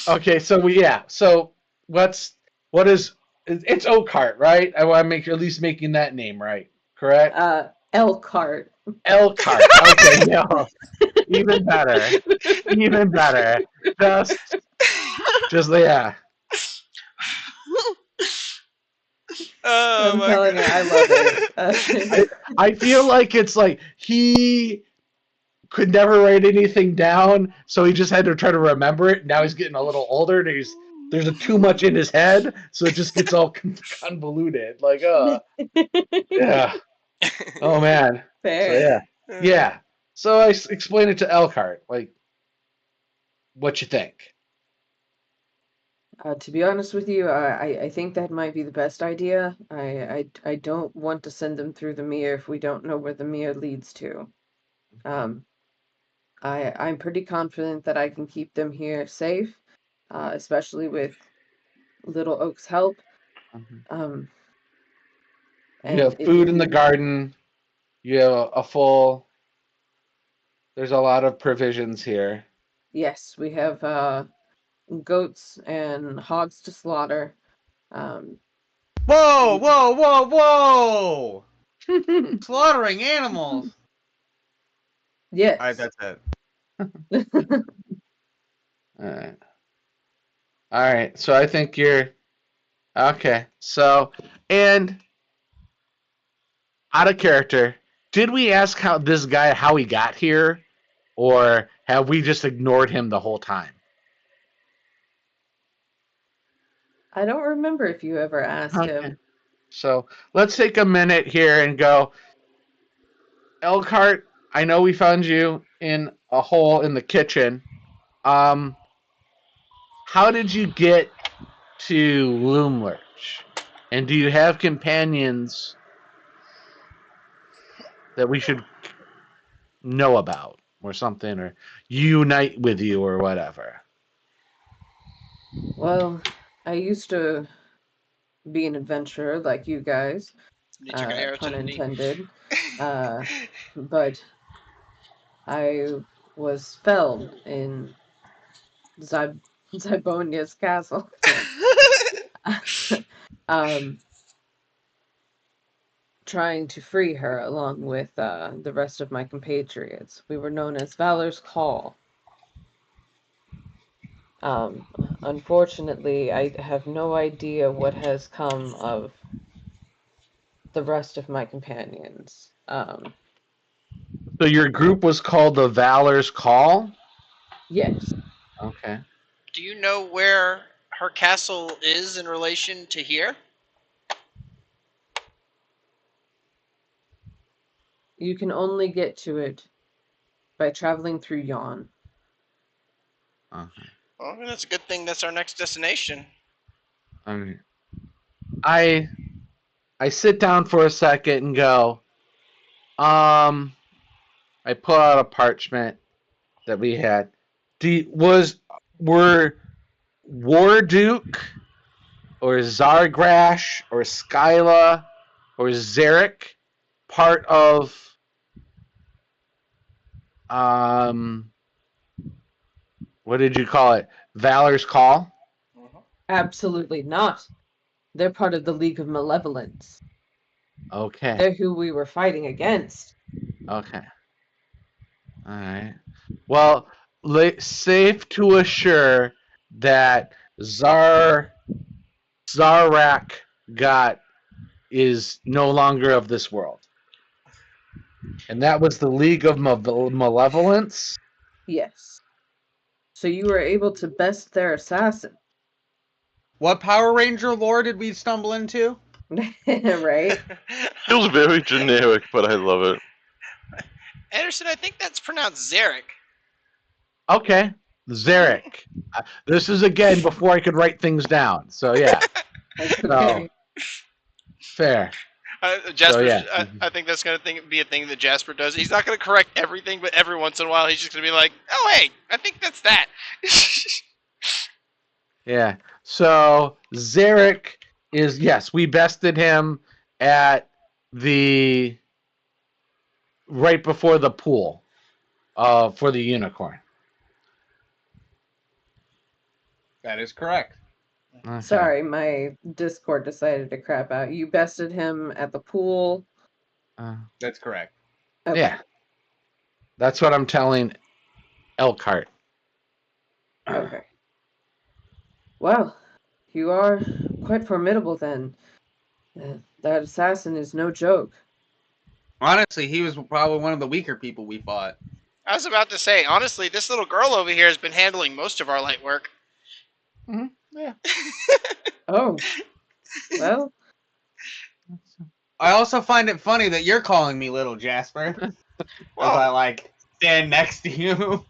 So what is it's Oakhart, right? I want to make at least making that name right. Correct? Elkhart. Elkhart. Okay, no. Even better. Even better. Just yeah. Oh I'm my telling you, I love it. I feel like it's like he could never write anything down, so he just had to try to remember it. Now he's getting a little older, and there's too much in his head, so it just gets all convoluted. Like, yeah. Oh man. Fair. So yeah. So I explained it to Elkhart. Like, what you think? To be honest with you, I think that might be the best idea. I don't want to send them through the mirror if we don't know where the mirror leads to. Um, I'm pretty confident that I can keep them here safe, especially with Little Oak's help. Um, You and have food in the garden. You have a full. There's a lot of provisions here. yes, we have goats and hogs to slaughter. Um, Whoa, whoa, whoa, whoa! Slaughtering animals. yes. All right, that's it. All right. So I think you're okay. So, and out of character, did we ask how he got here, or have we just ignored him the whole time? I don't remember if you ever asked him. So let's take a minute here and go. Elkhart, I know we found you in a hole in the kitchen. How did you get to Loomlurch? And do you have companions that we should know about or something, or unite with you or whatever? Well, I used to be an adventurer like you guys, pun intended. But I was felled in Zybonia's castle. Trying to free her along with the rest of my compatriots. We were known as Valor's Call. Unfortunately, I have no idea what has come of the rest of my companions. So your group was called the Valor's Call? Yes. Okay. Do you know where her castle is in relation to here? You can only get to it by traveling through Yon. Okay. Well, that's a good thing. That's our next destination. I sit down for a second and go, I pull out a parchment that we had. Were Warduke or Zargrash or Skyla or Zarek part of what did you call it? Valor's Call? Absolutely not. They're part of the League of Malevolence. Okay. They're who we were fighting against. Okay. All right. Well, safe to assure that Zarak is no longer of this world. And that was the League of Malevolence? Yes. So you were able to best their assassin. What Power Ranger lore did we stumble into? Right? Feels very generic, but I love it. Anderson, I think that's pronounced Zarek. Okay. Zarek. This is again before I could write things down. So yeah. Okay. Fair. Jasper, So, yeah. I think that's going to be a thing that Jasper does. He's not going to correct everything, but every once in a while he's just going to be like, oh, hey, I think that's that. Yeah. So Zarek is, yes, we bested him at the right before the pool for the unicorn. That is correct. Okay. Sorry, my Discord decided to crap out. You bested him at the pool. That's correct. Okay. Yeah. That's what I'm telling Elkhart. Okay. Well, you are quite formidable then. That assassin is no joke. Honestly, he was probably one of the weaker people we fought. I was about to say, honestly, this little girl over here has been handling most of our light work. Mm-hmm. Yeah. Oh. Well. I also find it funny that you're calling me Little Jasper. As I, stand next to you.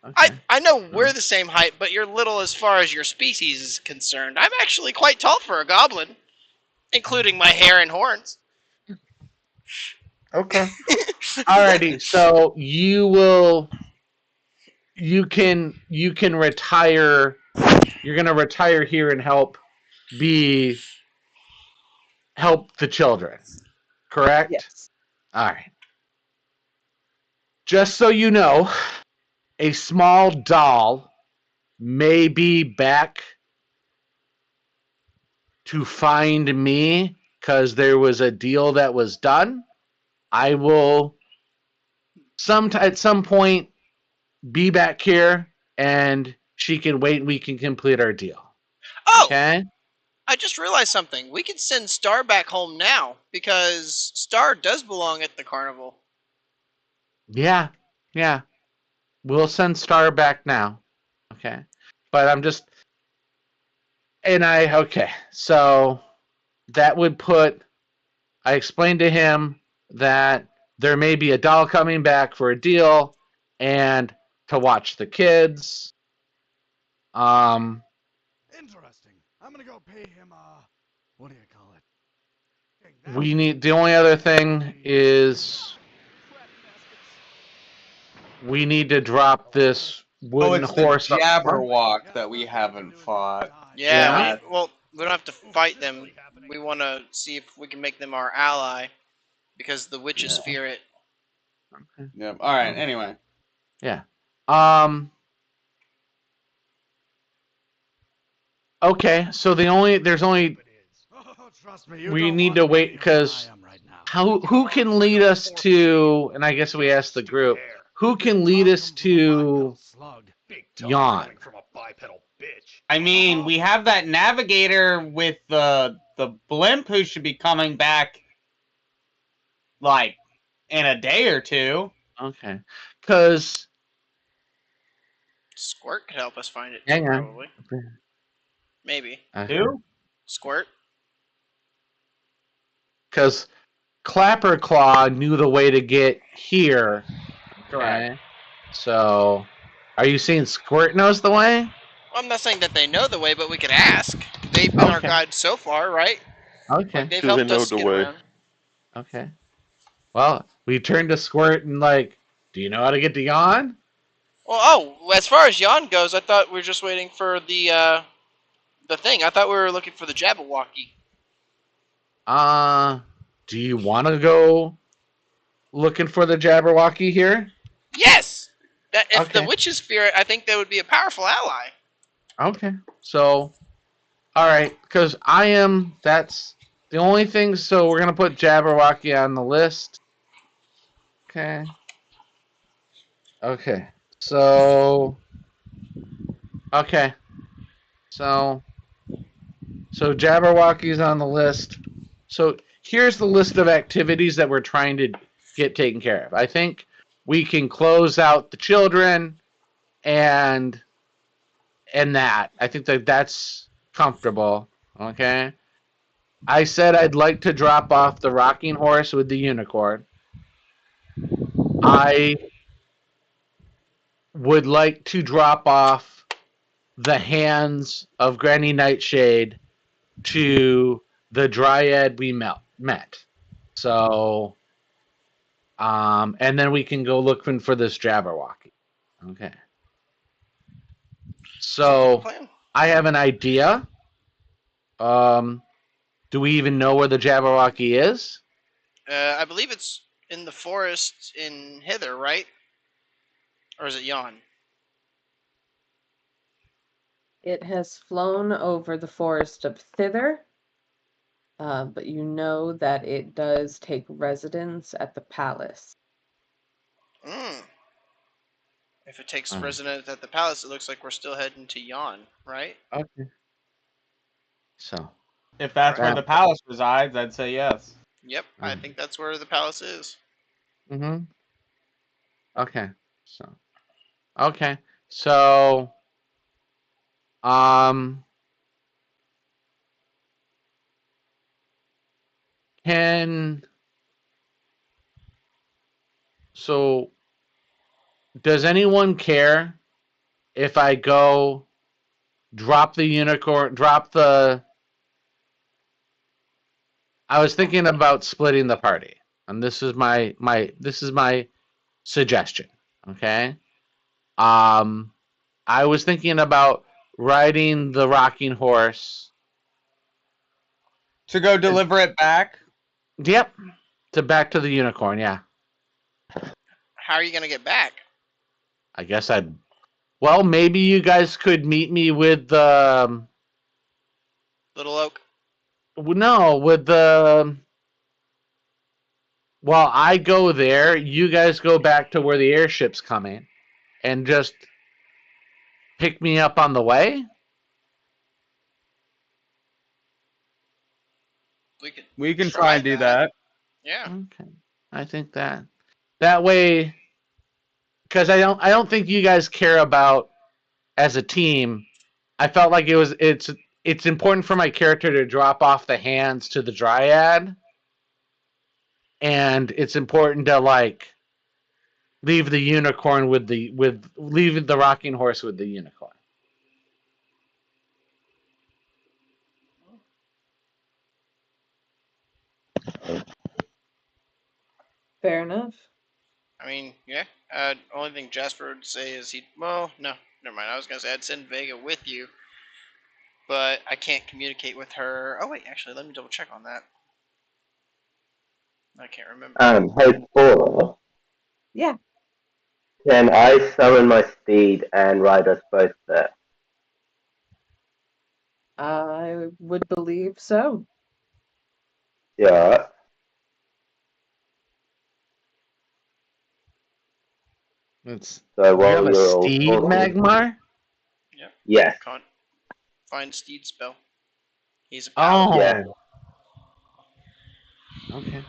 Okay. I know we're the same height, but you're little as far as your species is concerned. I'm actually quite tall for a goblin, including my hair and horns. Okay. Alrighty. So you can retire. You're gonna retire here and help the children. Correct? Yes. All right. Just so you know, a small doll may be back to find me because there was a deal that was done. I will at some point be back here and she can wait and we can complete our deal. Oh, Okay? I just realized something. We could send Star back home now because Star does belong at the carnival. Yeah. Yeah. We'll send Star back now. Okay. But I'm just okay. So that would put I explained to him that there may be a doll coming back for a deal and to watch the kids. Interesting. I'm gonna go pay him. What do you call it? We need the only other thing is we need to drop this wooden it's the horse up front. Jabberwock that we haven't fought. Yeah, we don't have to fight them. We want to see if we can make them our ally because the witches fear it. Okay. Yep. All right. Anyway. Yeah. Okay. So there's only we need to wait because who can lead us to? And I guess we asked the group who can lead us to Yawn. I mean, we have that navigator with the blimp who should be coming back like in a day or two. Okay. Because Squirt could help us find it too, hang on. probably. Maybe. Okay. Who? Squirt. Because Clapperclaw knew the way to get here. Correct. Okay. So, are you saying Squirt knows the way? Well, I'm not saying that they know the way, but we could ask. They've been our guide so far, right? Okay. Like, they've Do helped they know us the get way? around. Okay. Well, we turned to Squirt and like, do you know how to get to Yawn? Well, as far as Yawn goes, I thought we were just waiting for the thing. I thought we were looking for the Jabberwocky. Do you want to go looking for the Jabberwocky here? Yes! If the Okay. witches fear it, I think they would be a powerful ally. Okay. So, all right, because that's the only thing. So we're gonna put Jabberwocky on the list. Okay. Okay. So. Okay. So Jabberwocky's on the list. So here's the list of activities that we're trying to get taken care of. I think we can close out the children and that. I think that's comfortable. Okay. I said I'd like to drop off the rocking horse with the unicorn. I would like to drop off the hands of Granny Nightshade to the dryad we met. So, and then we can go looking for this Jabberwocky. Okay. So, I have an idea. Do we even know where the Jabberwocky is? I believe it's in the forest in Hither, right? Or is it Yawn? It has flown over the forest of Thither, but you know that it does take residence at the palace. If it takes residence at the palace, it looks like we're still heading to Yawn, right? Okay. So, if that's where the palace resides, I'd say yes. Yep, I think that's where the palace is. Mm-hmm. Okay. Okay. So, does anyone care if I go drop the unicorn, I was thinking about splitting the party, and this is my suggestion. Okay. I was thinking about riding the rocking horse. To go deliver it back? Yep. Back to the unicorn, yeah. How are you gonna get back? I guess well, maybe you guys could meet me with the Little Oak? no, with the while I go there, you guys go back to where the airship's coming and just pick me up on the way. We can try and do that. Yeah. Okay. I think that way, because I don't think you guys care about as a team. I felt like it's important for my character to drop off the hands to the dryad, and it's important to like leave the unicorn with leave the rocking horse with the unicorn. Fair enough. I mean, yeah. Only thing Jasper would say is well, no, never mind. I was gonna say I'd send Vega with you, but I can't communicate with her. Oh wait, actually, let me double check on that. I can't remember. Hey Cora, Yeah. can I summon my steed and ride us both there? I would believe so. Yeah. So you while have a you're all steed, talking, Magmar? Yeah. Yes. Find steed spell. He's a Oh. paladin. Yeah. Okay.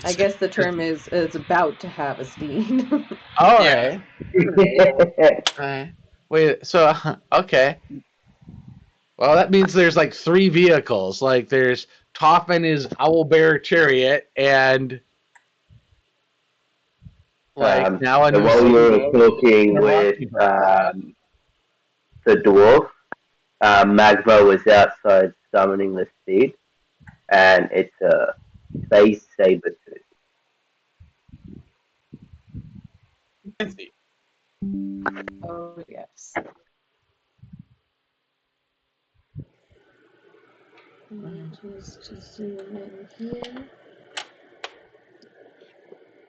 I guess the term is about to have a steed. All Yeah. right. Wait. So okay. Well, that means there's like 3 vehicles. Like there's Toph and his owlbear chariot, and like now a so new while you're talking the with Rocky Horror. the dwarf, Magma was outside summoning the steed, and it's a face saber tooth. Oh yes. Just zoom in here.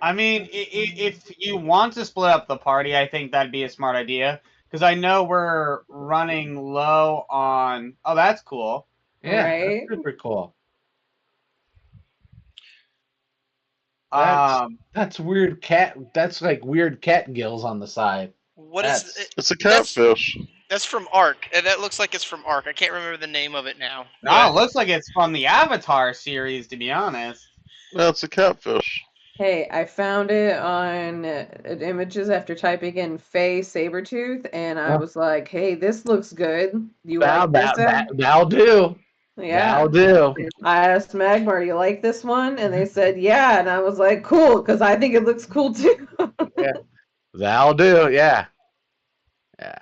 I mean, if you want to split up the party, I think that'd be a smart idea. Because I know we're running low on... Oh, that's cool. Yeah, Right? that's super cool. That's weird cat. That's like weird cat gills on the side. What is it? It's a catfish. That's from Ark. That looks like it's from Ark. I can't remember the name of it now. No, it looks like it's from the Avatar series, to be honest. That's a catfish. Hey, I found it on images after typing in Faye Sabretooth, and I was like, hey, this looks good. You like this? That'll do. Yeah. That'll do. I asked Magmar, you like this one? And they said, yeah. And I was like, cool, because I think it looks cool too. Yeah. That'll do. Yeah. Yeah.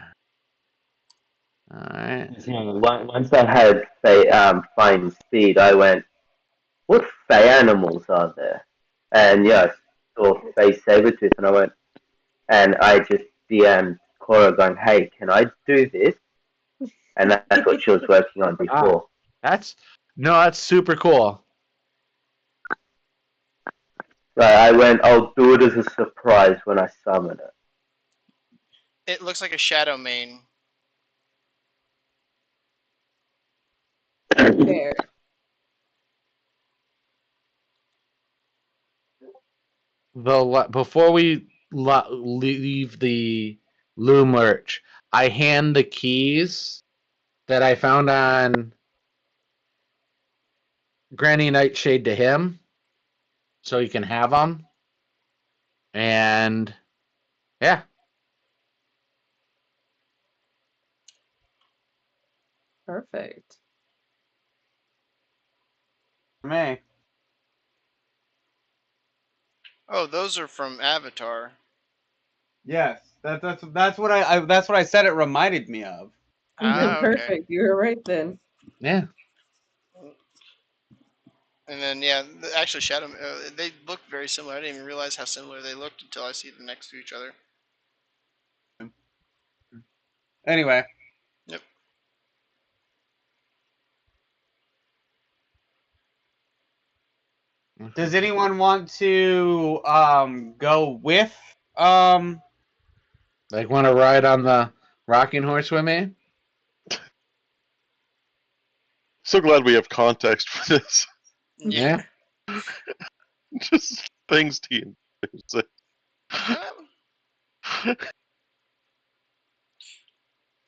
All right. Once I had find speed, I went, what fey animals are there? And yeah, I saw face saber tooth, and I went, and I just DM'd Cora going, hey, can I do this? And that's what she was working on before. That's super cool. So I went, I'll do it as a surprise when I summon it. It looks like a shadow mane. Fair. Before we leave the loom lurch, I hand the keys that I found on Granny Nightshade to him, so he can have them. And yeah. Perfect. Me. Oh, those are from Avatar. Yes, That's what I said. It reminded me of. Ah, okay. Perfect. You were right then. Yeah. And then yeah, actually Shadow, they look very similar. I didn't even realize how similar they looked until I see them next to each other. Anyway. Yep. Does anyone want to go with Like, want to ride on the rocking horse with me? So glad we have context for this. Yeah. Just things to say.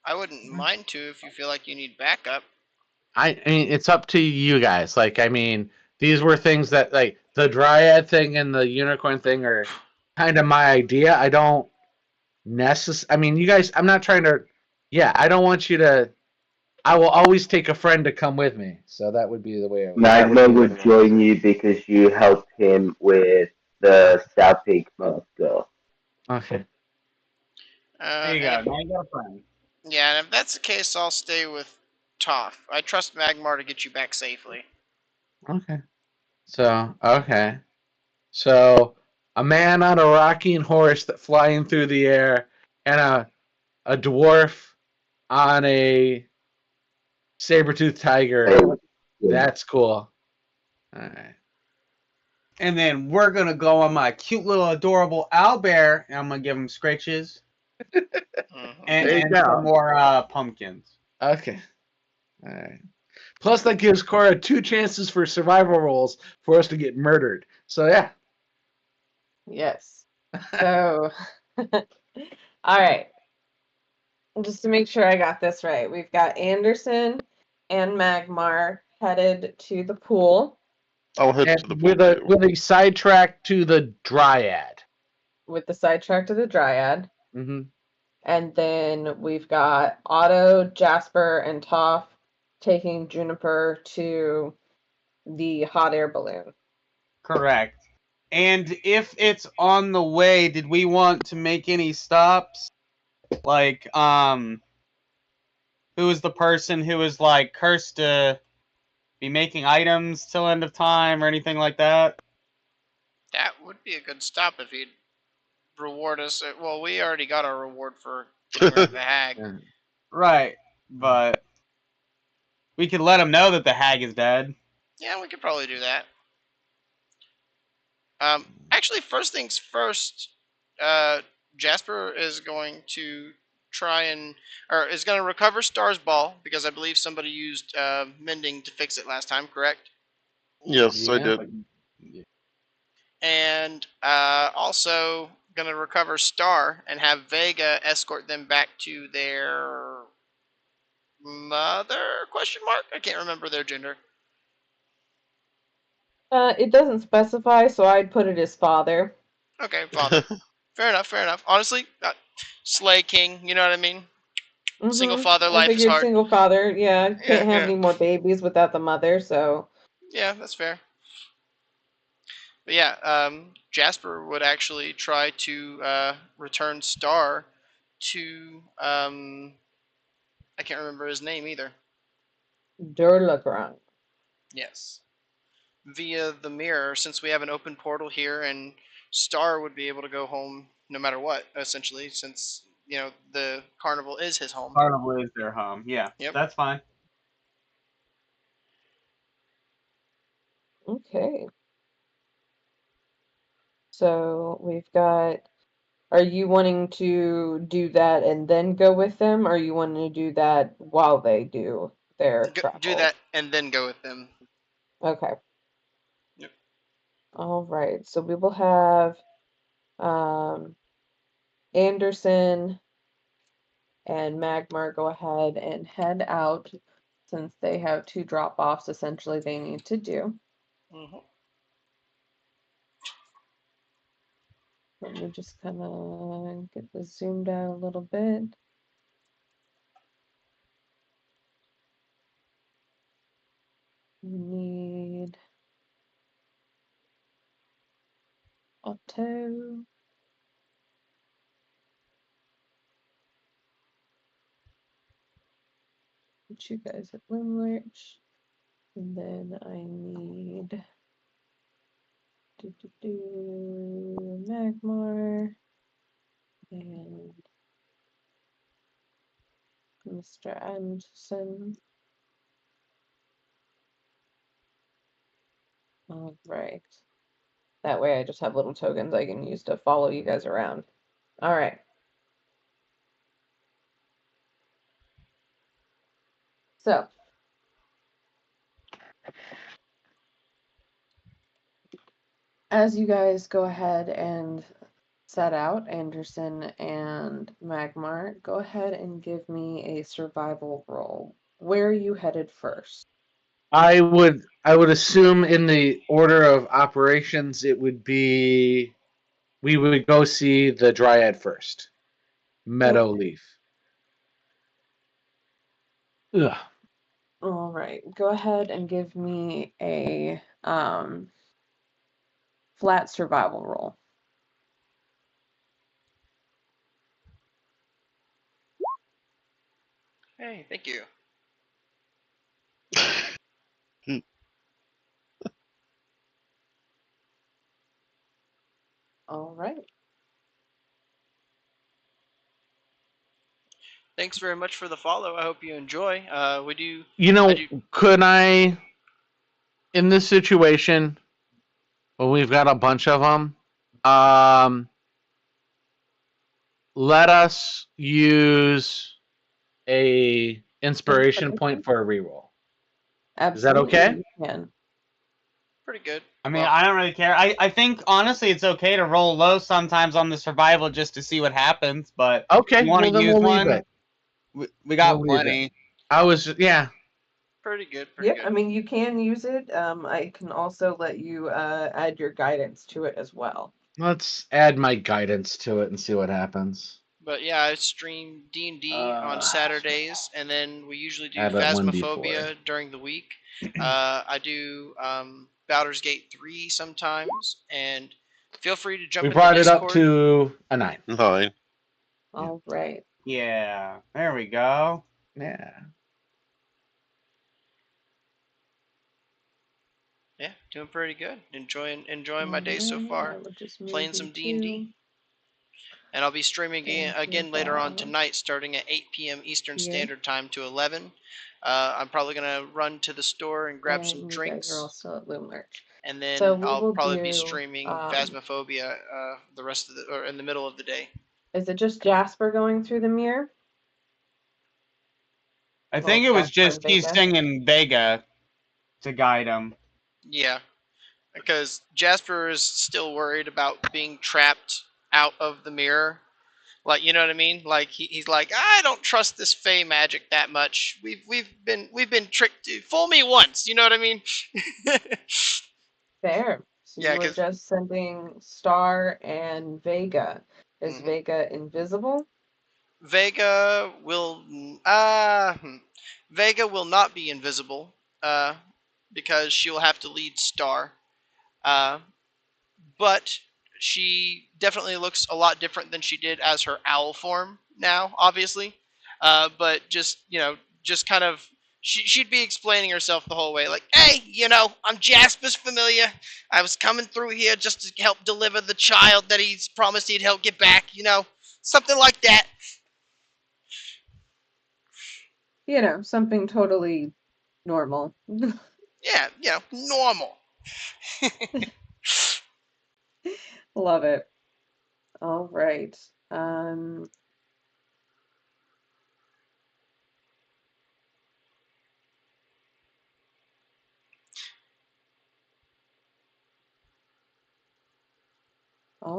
I wouldn't mind to if you feel like you need backup. I mean, it's up to you guys. Like, I mean, these were things that, like, the dryad thing and the unicorn thing are kind of my idea. I don't I mean, you guys, I'm not trying to. Yeah, I don't want you to. I will always take a friend to come with me. So that would be the way I would. Magma would join you because you helped him with the South Peak master. Okay. there you go. Now you got a friend. Yeah, and if that's the case, I'll stay with Toph. I trust Magmar to get you back safely. Okay. So, okay. So, a man on a rocking horse that flying through the air, and a dwarf on a saber-toothed tiger. That's cool. All right. And then we're gonna go on my cute little adorable owlbear, and I'm gonna give him scratches and some more pumpkins. Okay. All right. Plus, that gives Cora 2 chances for survival rolls for us to get murdered. So yeah. Yes. So, all right. Just to make sure I got this right, we've got Anderson and Magmar headed to the pool. I'll head And to the pool with a sidetrack to the dryad. With the sidetrack to the dryad. Mm-hmm. And then we've got Otto, Jasper, and Toph taking Juniper to the hot air balloon. Correct. And if it's on the way, did we want to make any stops? Like, who was the person who was like cursed to be making items till end of time or anything like that? That would be a good stop if he'd reward us. Well, we already got our reward for getting rid of the hag. Right, but we could let him know that the hag is dead. Yeah, we could probably do that. Actually, first things first, Jasper is going to is going to recover Star's ball because I believe somebody used mending to fix it last time, correct? Yes, I did. And also going to recover Star and have Vega escort them back to their mother? Question mark? I can't remember their gender. It doesn't specify, so I'd put it as father. Okay, father. Fair enough, fair enough. Honestly, Slay King, you know what I mean? Mm-hmm. Single father life I is figured hard. single father, yeah, can't have yeah. any more babies without the mother, so. Yeah, that's fair. But yeah, Jasper would actually try to return Star to, I can't remember his name either. Durlagrant. Yes. Via the mirror, since we have an open portal here, and Star would be able to go home no matter what, essentially, since, you know, the carnival is his home. Carnival is their home, yeah. Yep. That's fine. Okay. So we've got. Are you wanting to do that and then go with them, or are you wanting to do that while they do their travel? Do that and then go with them. Okay. Yep. All right. So we will have Anderson and Magmar go ahead and head out since they have 2 drop-offs essentially they need to do. Mm-hmm. Let me just kind of get this zoomed out a little bit. We need Otto. put you guys at Limlurch. And then I need Magmar and Mr. Anderson. All right. That way I just have little tokens I can use to follow you guys around. All right. So, as you guys go ahead and set out, Anderson and Magmar, go ahead and give me a survival roll. Where are you headed first? I would assume in the order of operations it would be we would go see the Dryad first. Meadow Leaf. Ugh. All right. Go ahead and give me a flat survival roll. Hey, thank you. All right. Thanks very much for the follow. I hope you enjoy. We do. You know, could I, in this situation, when we've got a bunch of them, let us use a inspiration point for a reroll. Absolutely, is that okay? You can. Pretty good. I mean, I don't really care. I think, honestly, it's okay to roll low sometimes on the survival just to see what happens, but okay, if you want to use we'll leave one, it. we got We'll leave plenty. it. I was, yeah. Pretty good. Yep, I mean, you can use it. I can also let you add your guidance to it as well. Let's add my guidance to it and see what happens. But yeah, I stream D&D on Saturdays, and then we usually do Add that 1d4. Phasmophobia during the week. I do Baldur's Gate 3 sometimes, and feel free to jump We in brought the it up Discord. to a 9. 9. All right. Yeah, there we go. Yeah. Yeah, doing pretty good. Enjoying my day so far. Playing some D&D. And I'll be streaming again later on tonight, starting at 8 p.m. Eastern Standard Time to 11. I'm probably gonna run to the store and grab some drinks. You guys are all still at Limlurch. And then So I'll probably be streaming Phasmophobia the rest of or in the middle of the day. Is it just Jasper going through the mirror? I think it was just he's singing Vega to guide him. Yeah, because Jasper is still worried about being trapped out of the mirror. Like, you know what I mean? Like he's like, I don't trust this Fey magic that much. We've been tricked. Fool me once. You know what I mean? Fair. So yeah, you were just sending Star and Vega. Is Vega invisible? Vega will not be invisible because she'll have to lead Star. But she definitely looks a lot different than she did as her owl form now, obviously. But just, just kind of, she'd be explaining herself the whole way. Like, hey, I'm Jasper's familiar. I was coming through here just to help deliver the child that he's promised he'd help get back, something like that. Something totally normal. Yeah, normal. Love it. All right. All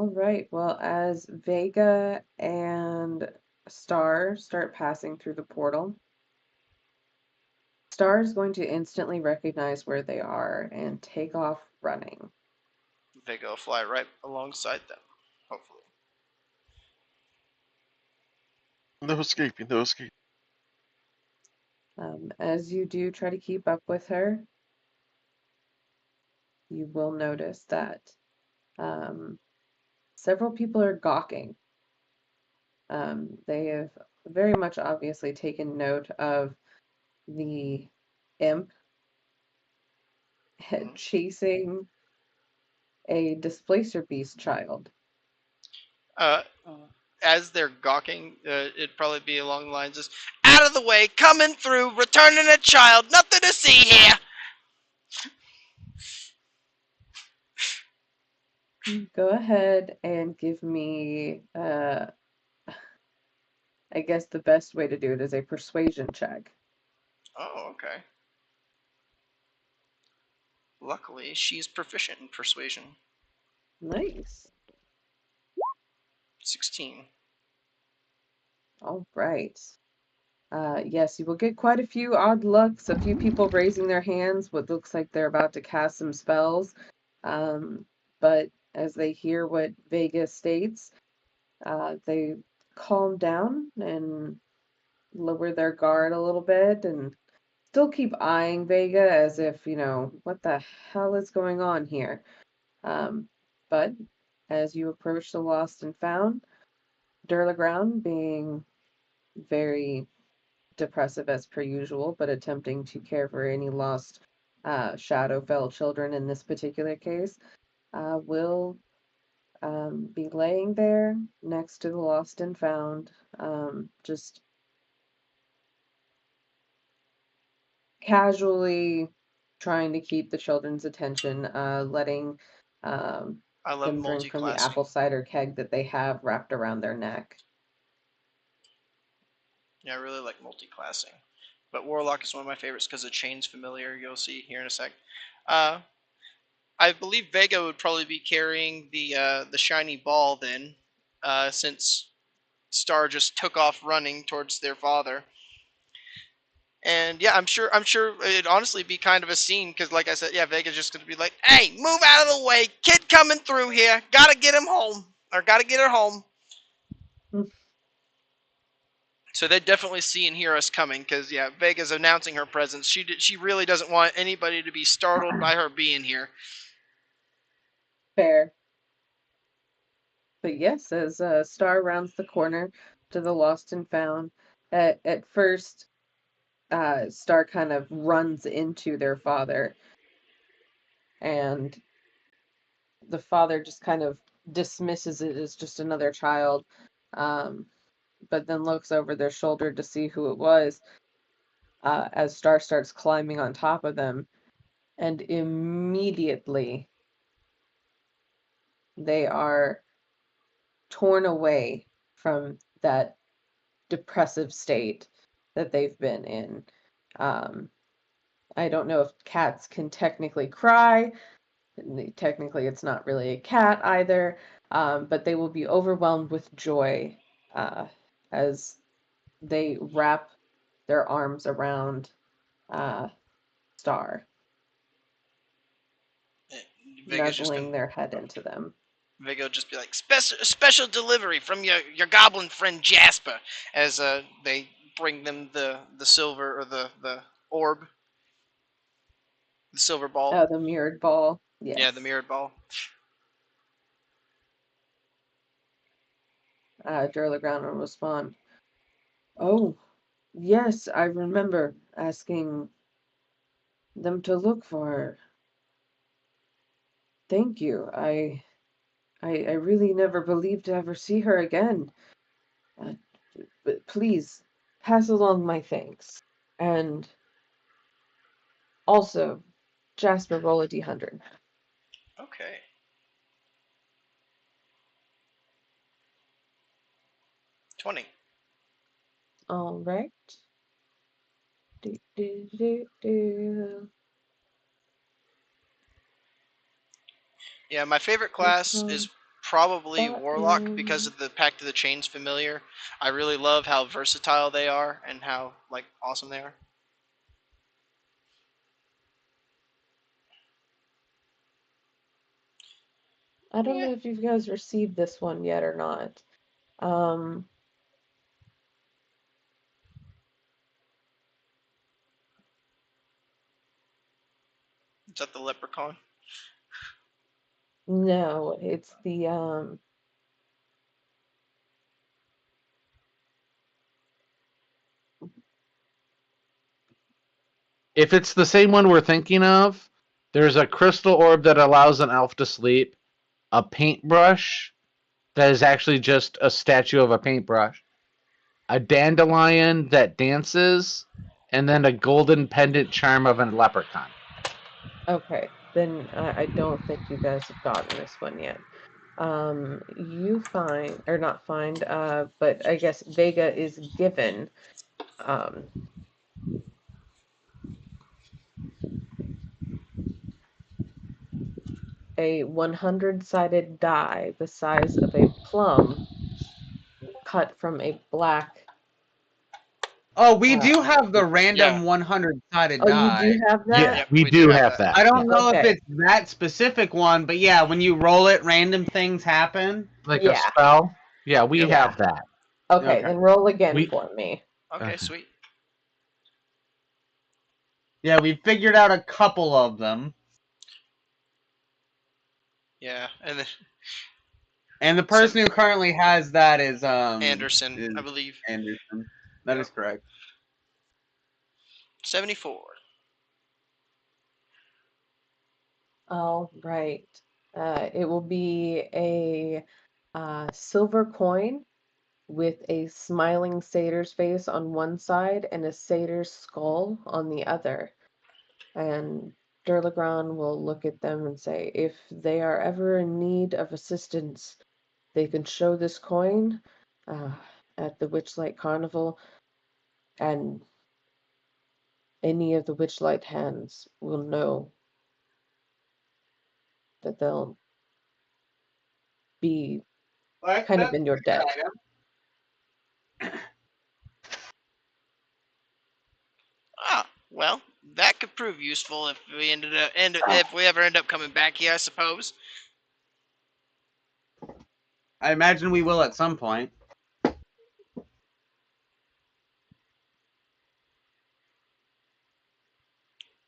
right. Well, as Vega and Star start passing through the portal, Star is going to instantly recognize where they are and take off running. Vega will fly right alongside them, hopefully. No escaping, no escaping. As you do try to keep up with her, you will notice that several people are gawking. They have very much obviously taken note of the imp chasing a displacer beast child. As they're gawking, it'd probably be along the lines of, out of the way, coming through, returning a child, nothing to see here. Go ahead and give me, I guess the best way to do it is a persuasion check. Oh, okay. Luckily, she's proficient in persuasion. Nice. 16. All right. Yes, you will get quite a few odd looks, a few people raising their hands, what looks like they're about to cast some spells. But as they hear what Vega states, they calm down and lower their guard a little bit and still keep eyeing Vega as if, what the hell is going on here? But as you approach the lost and found, Durlaground, being very depressive as per usual, but attempting to care for any lost Shadowfell children in this particular case, will be laying there next to the lost and found, just casually trying to keep the children's attention, letting I love them drink from the multi-classing. apple cider keg that they have wrapped around their neck. Yeah, I really like multi-classing. But Warlock is one of my favorites because the chain's familiar. You'll see here in a sec. I believe Vega would probably be carrying the shiny ball then, since Star just took off running towards their father. And yeah, I'm sure it'd honestly be kind of a scene because, like I said, yeah, Vega's just gonna be like, "Hey, move out of the way, kid coming through here. Gotta get him home, or gotta get her home." So they definitely see and hear us coming because, yeah, Vega's announcing her presence. She really doesn't want anybody to be startled by her being here. Fair. But yes, as Star rounds the corner to the lost and found, at first, Star kind of runs into their father, and the father just kind of dismisses it as just another child, but then looks over their shoulder to see who it was, as Star starts climbing on top of them, and immediately they are torn away from that depressive state that they've been in. I don't know if cats can technically cry. Technically, it's not really a cat either, but they will be overwhelmed with joy as they wrap their arms around Star, Vega's just nuzzling gonna their head into them. Vega will just be like, special delivery from your goblin friend Jasper, as they bring them the silver or the orb, the silver ball. Oh, the mirrored ball. Yes. Yeah, the mirrored ball. Durlaground will respond. Oh, yes, I remember asking them to look for her. Thank you. I really never believed to ever see her again. But please pass along my thanks. And also, Jasper, roll a d100. Okay. $20. All right. Do, do, do, do. Yeah, my favorite class is probably Warlock because of the Pact of the Chains familiar. I really love how versatile they are and how awesome they are. I don't know if you guys received this one yet or not. Is that the leprechaun? No, it's the if it's the same one we're thinking of, there's a crystal orb that allows an elf to sleep, a paintbrush that is actually just a statue of a paintbrush, a dandelion that dances, and then a golden pendant charm of a leprechaun. Okay, then I don't think you guys have gotten this one yet. You find, or not find, but I guess Vega is given um, a 100-sided die the size of a plum cut from a black. Oh, we do have the random Yeah. 100-sided Oh, you die. do have Yeah, that? Yep, we do have that. I don't know if Okay. it's that specific one, but yeah, when you roll it, random things happen. Like Yeah. a spell. Yeah, we Yep. have that. Okay, Okay. then roll again We- for me. Okay, Okay. sweet. Yeah, we figured out a couple of them. Yeah, and then And the person who currently has that is Anderson, is I believe. Anderson. That is correct. 74. All right. It will be a silver coin with a smiling satyr's face on one side and a satyr's skull on the other. And Durlagron will look at them and say, if they are ever in need of assistance, they can show this coin at the Witchlight Carnival, and any of the Witchlight hands will know that they'll be kind of in your debt. Ah, well, that could prove useful if we if we ever end up coming back here, I suppose. I imagine we will at some point.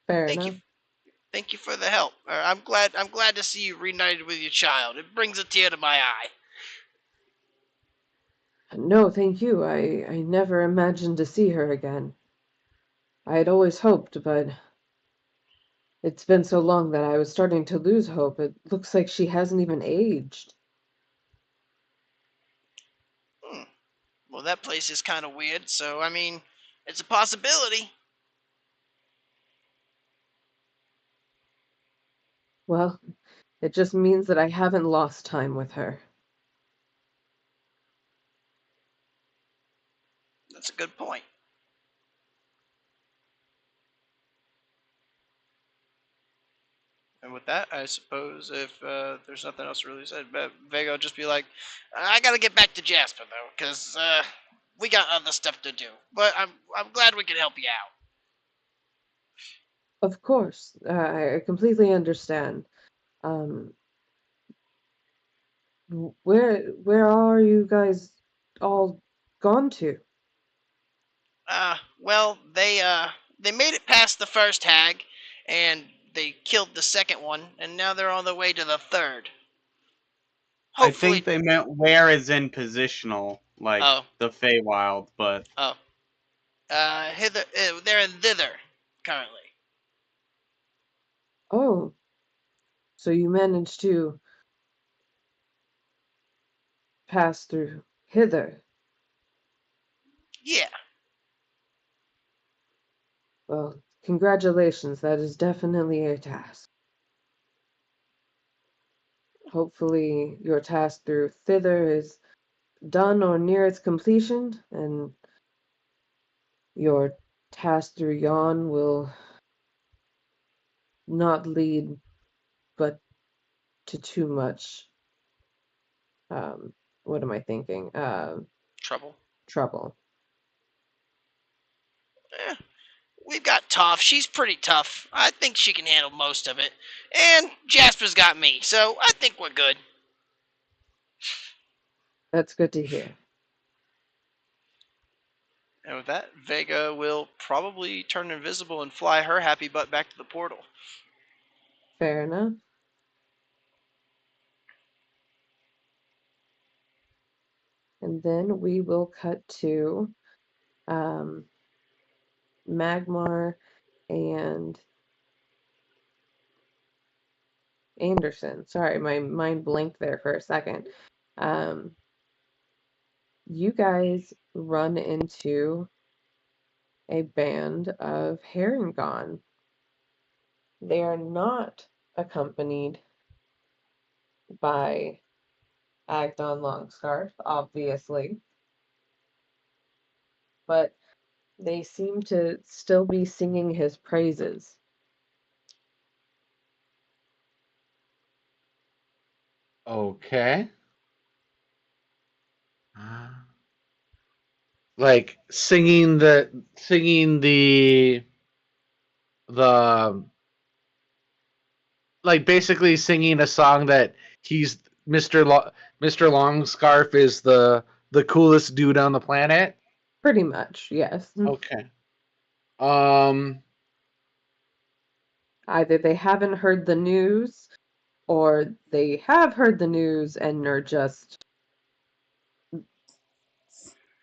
Fair Thank enough. you. Thank you for the help. I'm glad to see you reunited with your child. It brings a tear to my eye. No, thank you. I never imagined to see her again. I had always hoped, but it's been so long that I was starting to lose hope. It looks like she hasn't even aged. Well, that place is kind of weird, so I mean, it's a possibility. Well, it just means that I haven't lost time with her. That's a good point. And with that, I suppose if there's nothing else really said, Vega will just be like, I gotta get back to Jasper though, because we got other stuff to do. But I'm glad we can help you out. Of course, I completely understand. Um, where are you guys all gone to? Well, they made it past the first hag, and they killed the second one, and now they're on their way to the third. I Hopefully. think they meant where is in positional, like the Feywild, but hither, they're in thither currently. Oh, so you managed to pass through hither. Yeah. Well, congratulations. That is definitely a task. Hopefully, your task through thither is done or near its completion, and your task through yon will not lead but to too much what am I thinking? Trouble. Trouble. We've got Toph. She's pretty tough. I think she can handle most of it. And Jasper's got me, so I think we're good. That's good to hear. And with that, Vega will probably turn invisible and fly her happy butt back to the portal. Fair enough. And then we will cut to Magmar and Anderson. Sorry, my mind blanked there for a second. You guys run into a band of Herringon. They are not accompanied by Agdon Longscarf, obviously, but they seem to still be singing his praises. Okay. Like the like basically singing a song that he's Mr. Longscarf is the coolest dude on the planet. Pretty much, yes. Okay. Either they haven't heard the news, or they have heard the news and are just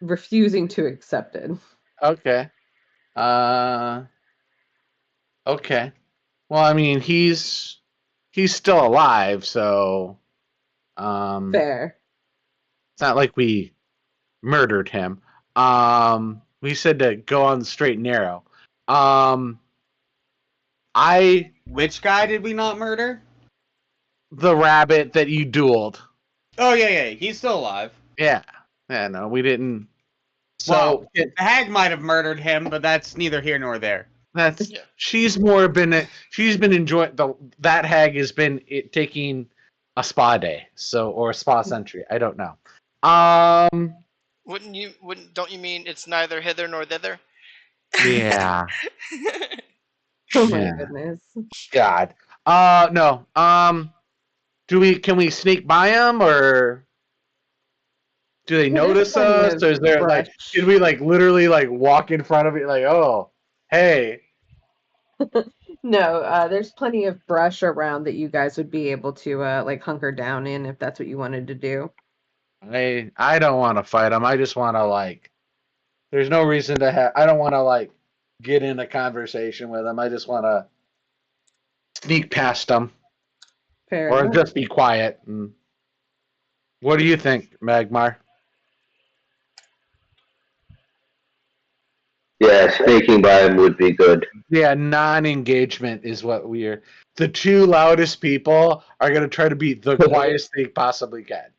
refusing to accept it. Okay. Okay. Well, I mean, he's still alive, so Fair. it's not like we murdered him. We said to go on the straight and narrow. Which guy did we not murder? The rabbit that you dueled. Oh yeah, he's still alive. Yeah. Yeah, no, we didn't. So well, the hag might have murdered him, but that's neither here nor there. That's she's been enjoying that hag has been taking a spa day, or a spa century. I don't know. Don't you mean it's neither hither nor thither? Yeah. Oh my goodness. God. No. Can we sneak by them, or do they notice us? Or is there should we literally walk in front of it oh, hey? No, there's plenty of brush around that you guys would be able to hunker down in if that's what you wanted to do. I don't want to fight them. I just want to there's no reason to have. I don't want to get in a conversation with them. I just want to sneak past them. Fair or enough. Just be quiet. What do you think, Magmar? Yeah, sneaking by him would be good. Yeah, non-engagement is what we're. The two loudest people are going to try to be the quietest they possibly can.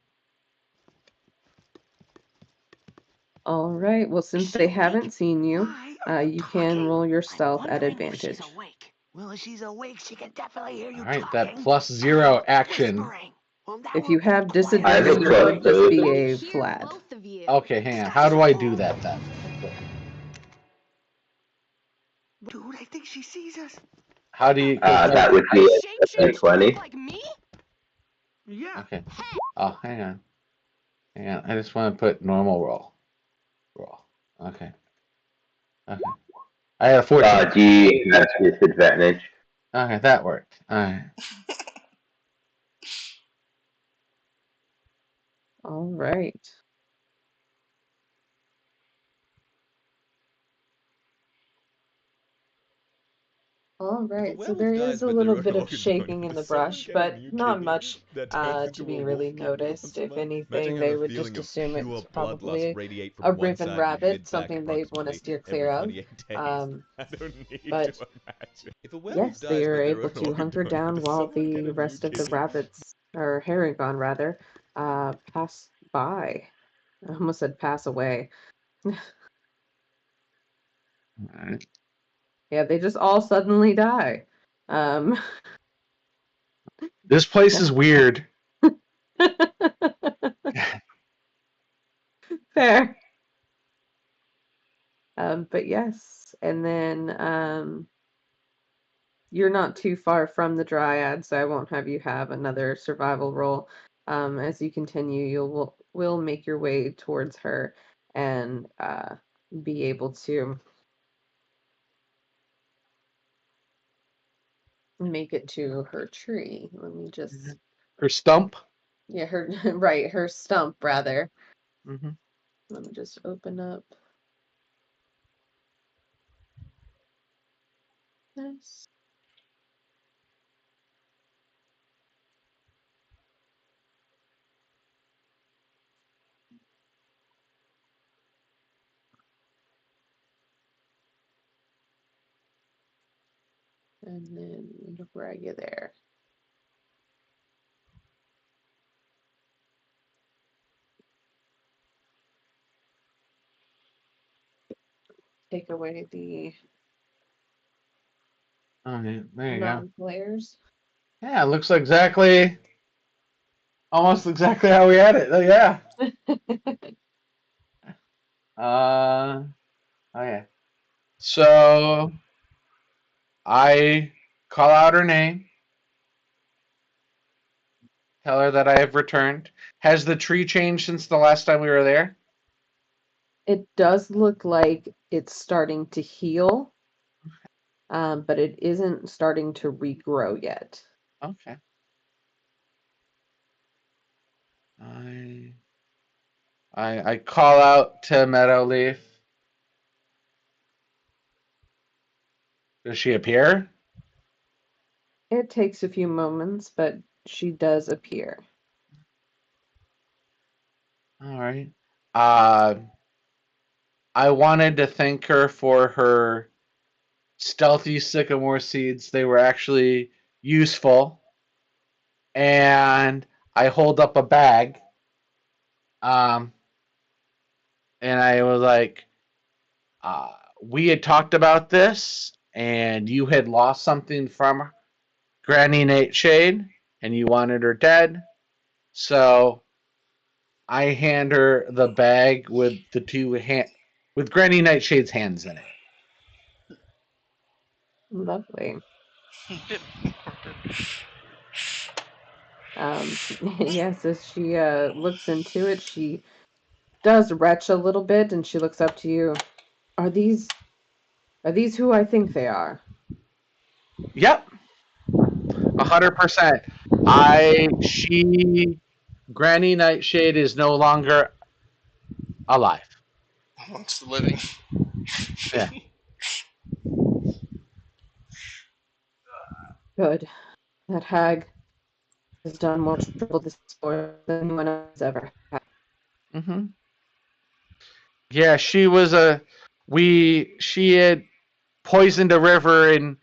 All right. Well, since they haven't seen you, you can roll your stealth at advantage. Well, if she's awake, she can definitely hear you. All right, that +0 action. If you have disadvantage, it would just be a flat. Okay, hang on. How do I do that then? Dude, I think she sees us. How do you? That would be a 20. Yeah. Okay. Oh, hang on. I just want to put normal roll. Okay. I had a 14. Do you have disadvantage? Okay, that worked. All right. All right. All right, so there is a little bit of shaking in the brush, but not much to be really noticed. If anything, they would just assume it's probably a riven rabbit, something they want to steer clear of. But yes, they are able to hunker down while the rest of the rabbits, or Herringon rather, pass by. I almost said pass away. All right. Yeah, they just all suddenly die. This place is weird. Fair. But yes, and then you're not too far from the Dryad, so I won't have you have another survival roll. As you continue, will make your way towards her and be able to make it to her tree. Let me just. Her stump? Yeah, her right, her stump rather. Mm-hmm. Let me just open up. Nice. And then drag you there. Take away the Okay, there you go. non-players. Yeah, it looks exactly, almost exactly how we had it. Oh, yeah. Okay. So I call out her name, tell her that I have returned. Has the tree changed since the last time we were there? It does look like it's starting to heal, but it isn't starting to regrow yet. Okay. I call out to Meadowleaf. Does she appear? It takes a few moments, but she does appear. All right. I wanted to thank her for her stealthy sycamore seeds. They were actually useful. And I hold up a bag. And I was like, we had talked about this, and you had lost something from Granny Nightshade, and you wanted her dead. So I hand her the bag with with Granny Nightshade's hands in it. Lovely. Yes, as she looks into it, she does retch a little bit, and she looks up to you. Are these who I think they are? Yep, 100%. Granny Nightshade is no longer alive. Amongst the living. Yeah. Good. That hag has done more trouble this sport than anyone else ever had. Mm-hmm. Yeah, she had poisoned a river, and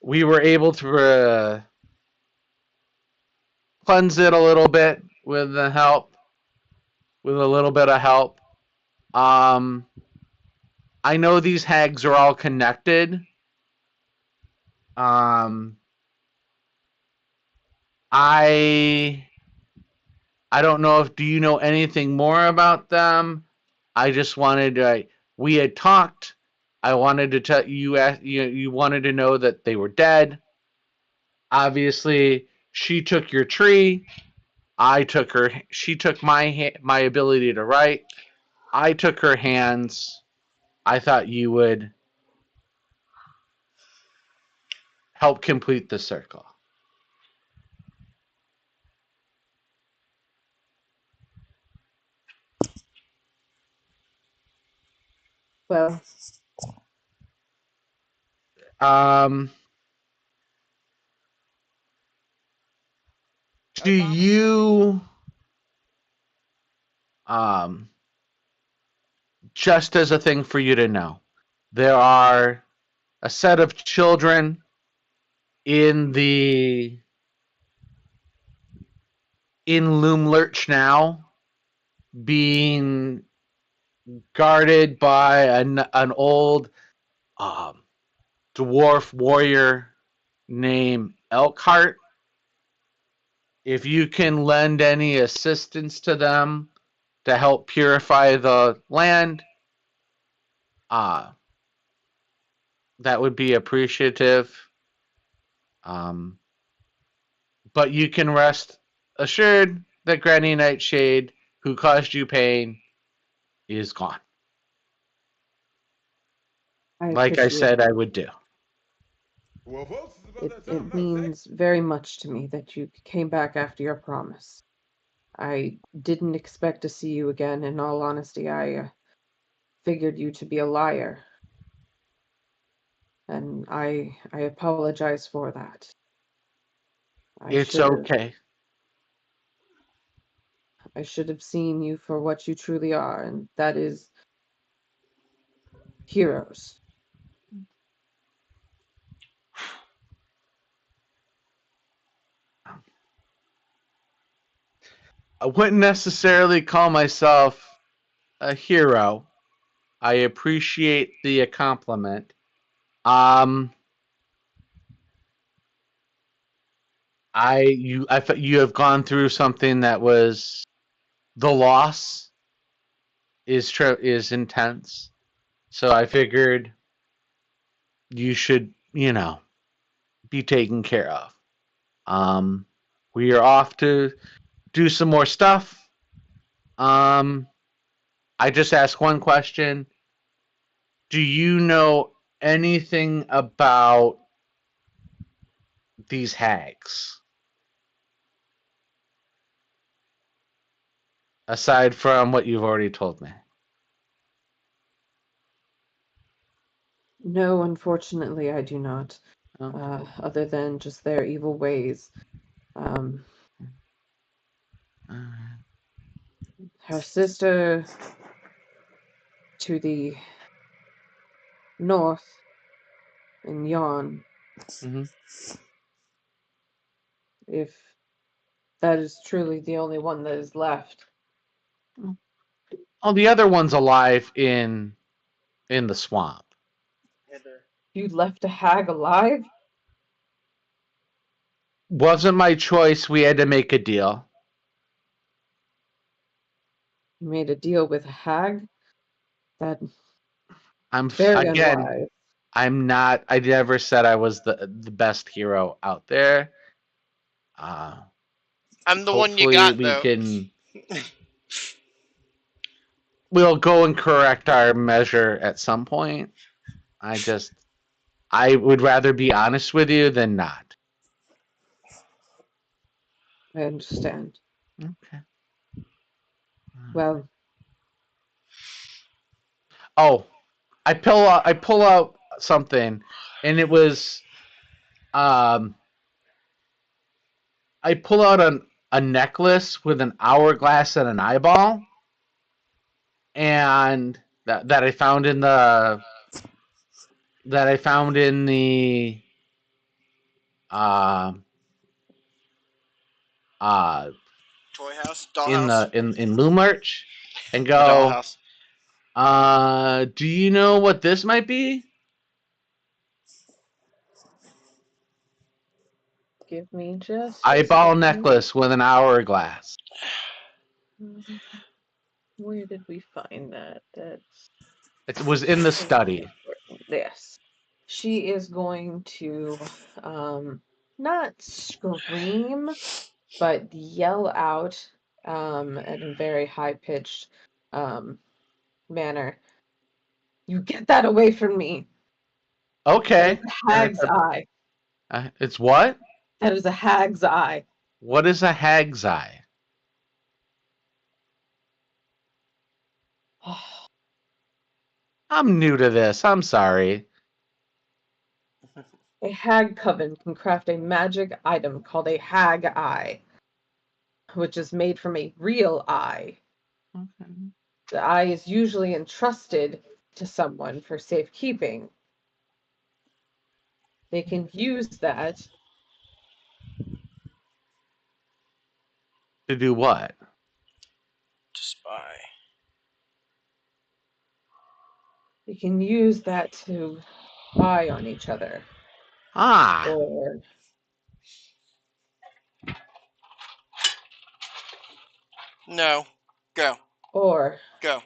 we were able to cleanse it a little bit with a little bit of help. I know these hags are all connected. I don't know if do you know anything more about them. I just wanted to. We had talked. I wanted to tell you. You wanted to know that they were dead. Obviously, she took your tree. I took her. She took my ability to write. I took her hands. I thought you would help complete the circle. Well, do you just as a thing for you to know, there are a set of children in Loom Lurch now being guarded by an old dwarf warrior named Elkhart. If you can lend any assistance to them to help purify the land, that would be appreciative. But you can rest assured that Granny Nightshade, who caused you pain, is gone. Like I said, I would do. It means very much to me that you came back after your promise. I didn't expect to see you again. In all honesty, I figured you to be a liar. And I apologize for that. It's okay. I should have seen you for what you truly are, and that is heroes. I wouldn't necessarily call myself a hero. I appreciate the compliment. You have gone through something that was the loss is intense. So I figured you should, be taken care of. We are off to do some more stuff. I just asked one question. Do you know anything about these hags? Aside from what you've already told me. No, unfortunately, I do not. Other than just their evil ways. Her sister to the north in Yarn. If that is truly the only one that is left. Oh, the other one's alive in the swamp. You left a hag alive? Wasn't my choice. We had to make a deal. You made a deal with a hag? That I'm very again. unwise. I'm not. I never said I was the best hero out there. I'm the one you got, though. We'll go and correct our measure at some point. I would rather be honest with you than not. I understand. Okay. Well. Oh, I pull out something, and it was, I pull out a necklace with an hourglass and an eyeball, and that I found in the toy house, dollhouse, in Lou Merch, and go. Do you know what this might be? Give me just eyeball necklace with an hourglass. Where did we find that? It was in the study. Yes. She is going to not scream, but yell out in a very high-pitched manner. You get that away from me! Okay. Hag's eye. It's what? That is a hag's eye. What is a hag's eye? I'm new to this. I'm sorry. A hag coven can craft a magic item called a hag eye, which is made from a real eye. Okay. The eye is usually entrusted to someone for safekeeping. They can use that to do what? To spy. They can use that to spy on each other. Or no. Go. Or go.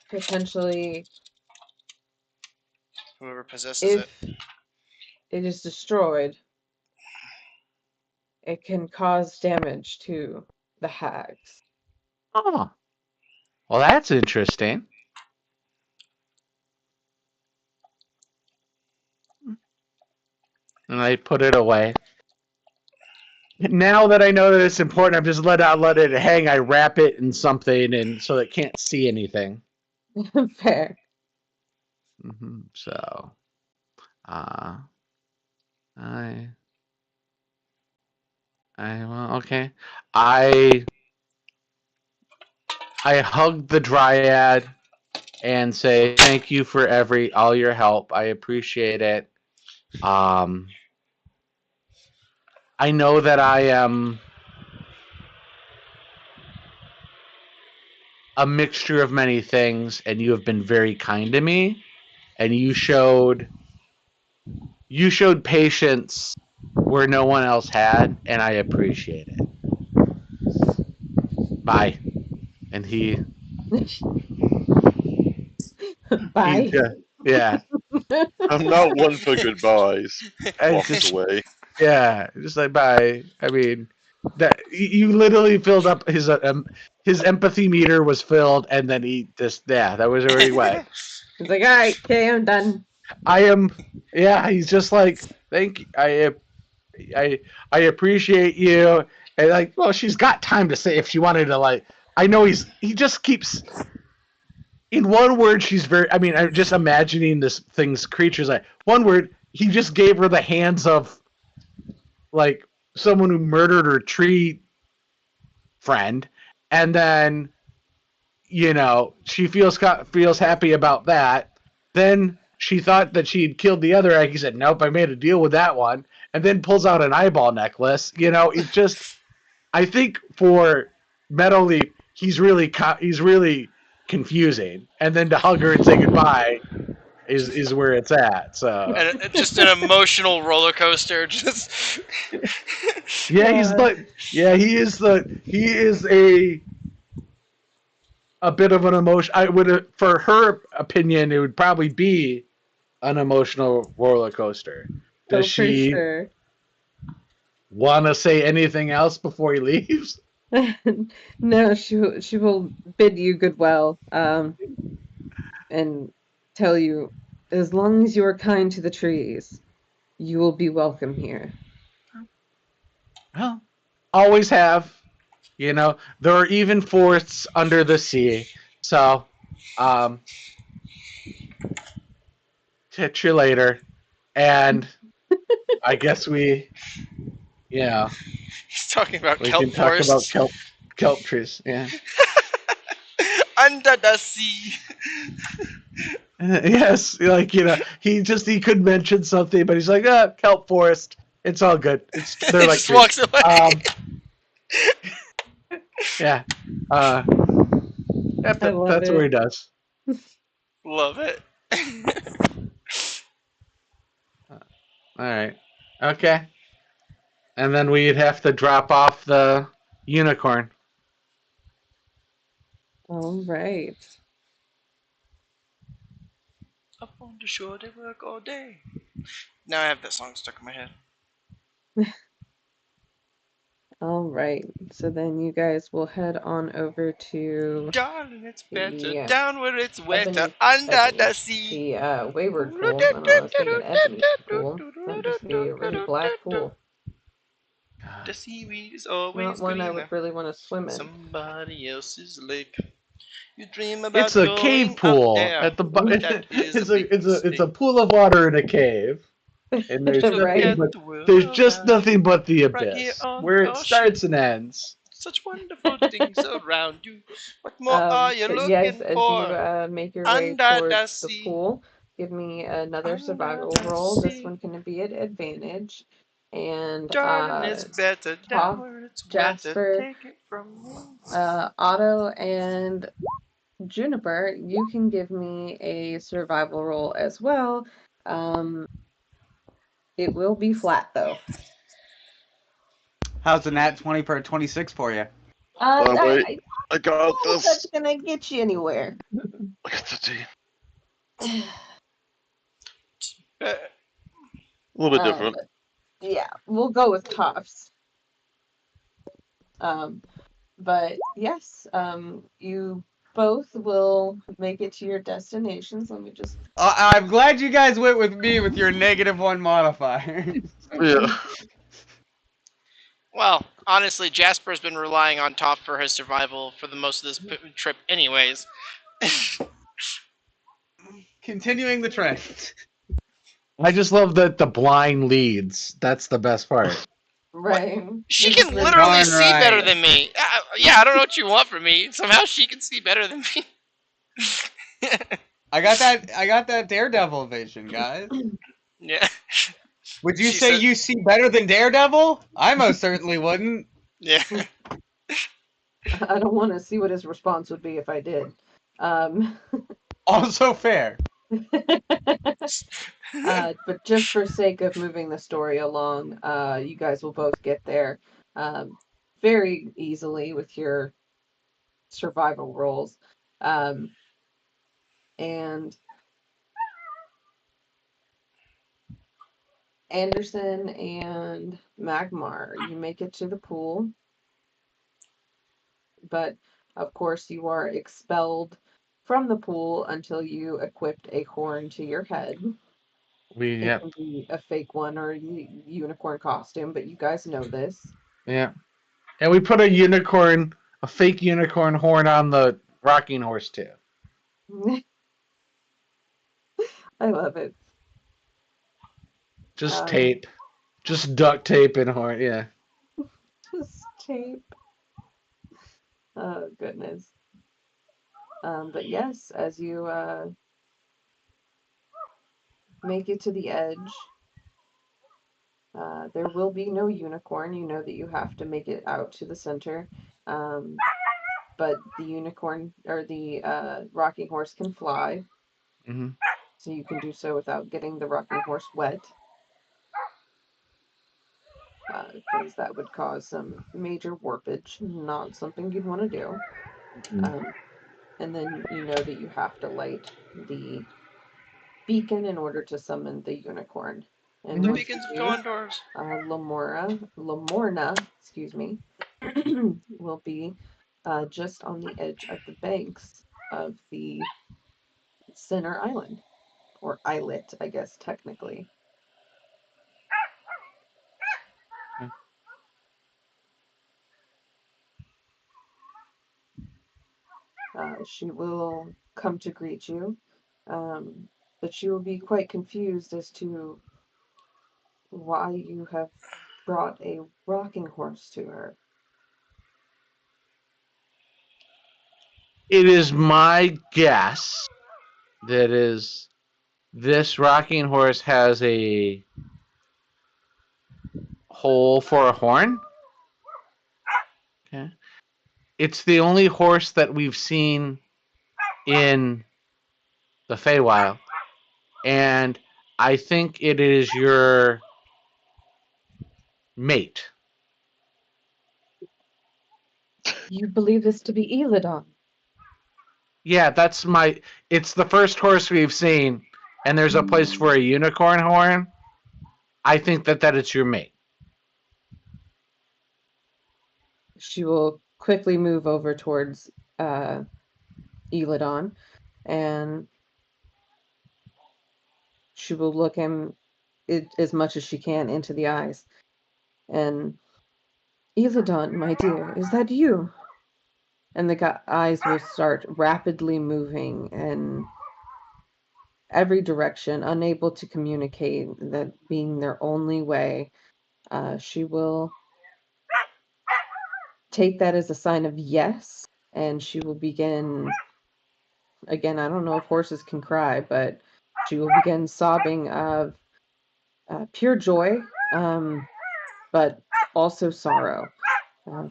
Potentially, whoever possesses if it is destroyed, it can cause damage to the hags. Oh. Well, that's interesting. And I put it away. Now that I know that it's important, I'm just let it hang. I wrap it in something, and so it can't see anything. Fair. So I well, okay. I hug the dryad and say thank you for all your help. I appreciate it. Um, I know that I am a mixture of many things, and you have been very kind to me, and you showed patience where no one else had, and I appreciate it. Bye. And he Bye. yeah. I'm not one for goodbyes. I Walks just away. yeah, just like bye. I mean, that you literally filled up his empathy meter was filled, and then he just that was where he went. He's like, all right, okay, I'm done. I am yeah. He's just like thank you. I appreciate you, and like well, she's got time to say if she wanted to like. I know he just keeps. In one word, she's very. I mean, I'm just imagining this thing's creatures. Like one word, he just gave her the hands of like someone who murdered her tree friend, and then she feels happy about that. Then she thought that she had killed the other egg. He said, "Nope, I made a deal with that one," and then pulls out an eyeball necklace. It just. I think for Meadow Leaf, he's really confusing, and then to hug her and say goodbye is where it's at. So And just an emotional roller coaster. Just yeah, he is a bit of an emotion. I would for her opinion, it would probably be an emotional roller coaster. Does for she sure. want to say anything else before he leaves? No, she will bid you goodwill, and tell you, as long as you are kind to the trees, you will be welcome here. Well, always have. There are even forests under the sea. So, catch you later. And I guess we he's talking about we kelp can talk about forests kelp trees. Yeah. under the sea. Yes, like he could mention something, but he's like, kelp forest. It's all good. They're He like just trees. walks away. Yeah. I love That's what he it. does. Love it. All right. Okay. And then we'd have to drop off the unicorn. All right. Up on the shore, they work all day. Now I have that song stuck in my head. All right. So then you guys will head on over to Darling, it's better the down where it's wetter Ebony, under the sea. the Wayward Pool. I don't know, let's make an ebony pool. That'd just be a really black pool. The seaweed is always Not one I greener. would really want to swim in. Somebody else's lake. You dream about It's a going cave up pool there. at the That is a big it's a pool of water in a cave, and there's Look Right. nothing at but the world there's just around nothing but the right here abyss on where the it ocean. starts and ends. Such wonderful things around you. What more are you But looking yes, as for? you make your way Under the towards the sea. pool, give me another Under survival the roll. This sea. one can be at advantage. And Darling, it's better down Top, where it's Jasper, wetter. Take it from me. Otto, and Juniper, you can give me a survival roll as well. It will be flat though. How's the nat 20 per 26 for you? Wait, I got don't know if this. that's gonna get you anywhere. I got the tea. Uh, A little bit different. Yeah, we'll go with tops. But yes, you both will make it to your destinations. Let me just. I'm glad you guys went with me with your -1 modifier. Yeah. well, honestly, Jasper's been relying on Toph for his survival for the most of this trip, anyways. Continuing the trend. I just love that the blind leads. That's the best part. Right. She This is can really literally Darn see better right. than me. Yeah, I don't know what you want from me. Somehow she can see better than me. I got that Daredevil vision, guys. Yeah. Would you She say said, you see better than Daredevil? I most certainly wouldn't. yeah. I don't want to see what his response would be if I did. Also fair. But just for sake of moving the story along, you guys will both get there very easily with your survival rolls. And Anderson and Magmar, you make it to the pool, but of course you are expelled from the pool until you equipped a horn to your head. It Yeah. can be a fake one or a unicorn costume, but you guys know this. Yeah. And we put a fake unicorn horn on the rocking horse too. I love it. Just tape. Just duct tape and horn, yeah. Just tape. Oh, goodness. But yes, as you make it to the edge, there will be no unicorn. You know that you have to make it out to the center. But the unicorn or the rocking horse can fly. Mm-hmm. So you can do so without getting the rocking horse wet. Because that would cause some major warpage. Not something you'd want to do. Mm-hmm. And then you know that you have to light the beacon in order to summon the unicorn. And Mhm. once Beacons of you do, Gondors. Lamorna, excuse me, will be just on the edge of the banks of the center island, or islet, I guess, technically. She will come to greet you, but she will be quite confused as to why you have brought a rocking horse to her. It is my guess that is this rocking horse has a hole for a horn. Okay. It's the only horse that we've seen in the Feywild. And I think it is your mate. You believe this to be Eladon? Yeah, it's the first horse we've seen, and there's a place for a unicorn horn. I think that it's your mate. She will quickly move over towards Eladon, and she will look him as much as she can into the eyes. And Eladon, my dear, is that you? And the eyes will start rapidly moving in every direction, unable to communicate, that being their only way. She will take that as a sign of yes, and she will begin. Again, I don't know if horses can cry, but she will begin sobbing of pure joy, but also sorrow.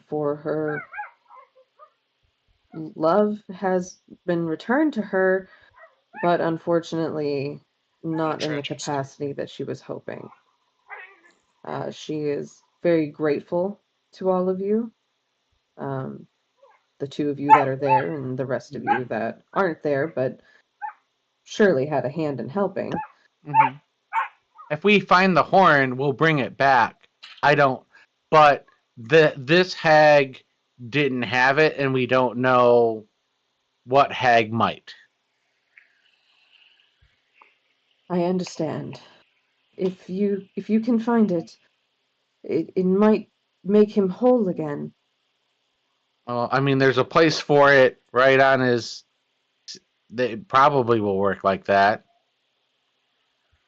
For her love has been returned to her, but unfortunately not in the capacity that she was hoping. She is very grateful to all of you, the two of you that are there, and the rest of you that aren't there, but surely had a hand in helping. Mm-hmm. If we find the horn, we'll bring it back. I don't, but this hag didn't have it, and we don't know what hag might. I understand. If you can find it, it might make him whole again. I mean, there's a place for it right on his. It probably will work like that.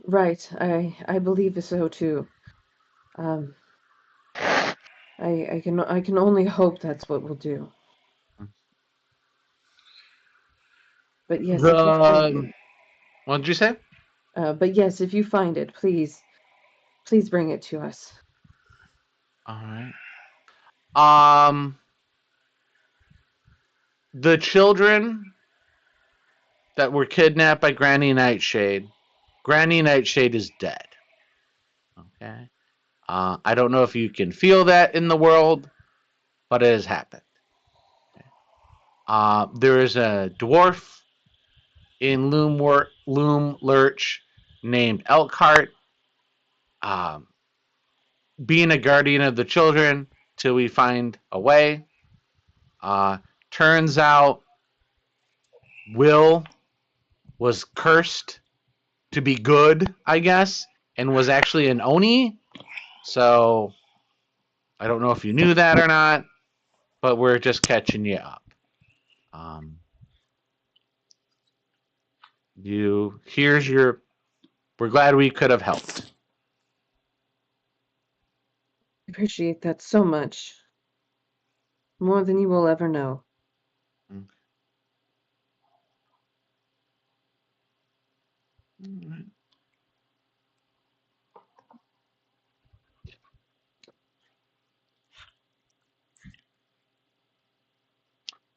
Right, I believe so too. Um, I can only hope that's what we'll do. But yes, if you find it, What did you say? but yes, if you find it, please bring it to us. All right. The children that were kidnapped by Granny Nightshade. Granny Nightshade is dead. Okay. I don't know if you can feel that in the world, but it has happened. There is a dwarf in Loom Lurch named Elkhart, um, being a guardian of the children till we find a way. Uh, Turns out Will was cursed to be good, I guess, and was actually an Oni. So I don't know if you knew that or not, but we're just catching you up. Here's your. We're glad we could have helped. I appreciate that so much. More than you will ever know.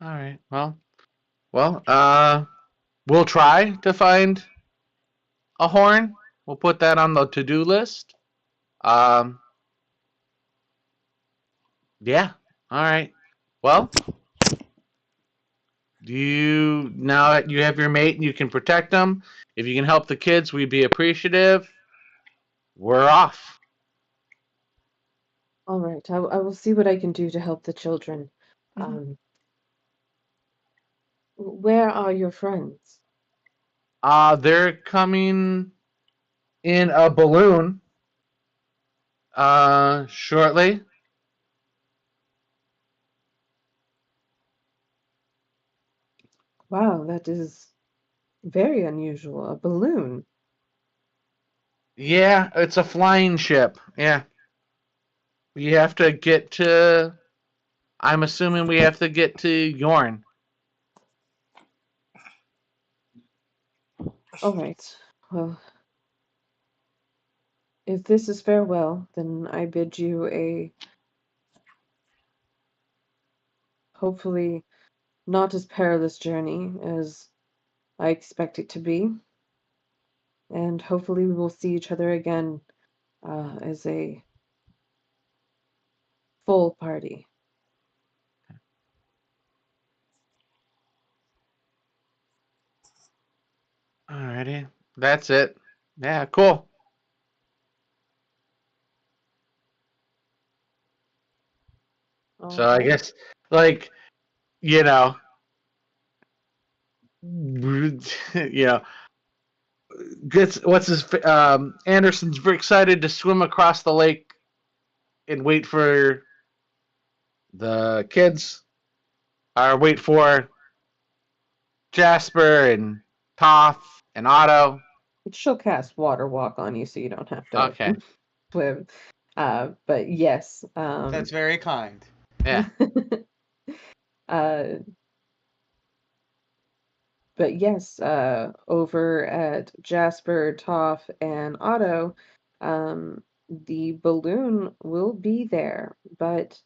All right. Well, we'll try to find a horn. We'll put that on the to-do list. Yeah. All right. Well, now that you have your mate and you can protect them, if you can help the kids, we'd be appreciative. We're off. All right, I will see what I can do to help the children. Where are your friends? They're coming in a balloon. Shortly. Wow, that is very unusual. A balloon. Yeah, it's a flying ship. Yeah. We have to get to. I'm assuming we have to get to Yorn. All right. Well, if this is farewell, then I bid you a hopefully not as perilous journey as I expect it to be. And hopefully we will see each other again as a full party. Alrighty. That's it. Yeah, cool. So I guess, like, you know, Anderson's very excited to swim across the lake and wait for the kids, or wait for Jasper and Toph and Otto. She'll cast Water Walk on you so you don't have to Okay. swim. But yes. That's very kind. Yeah. But yes, over at Jasper, Toph, and Otto, the balloon will be there, but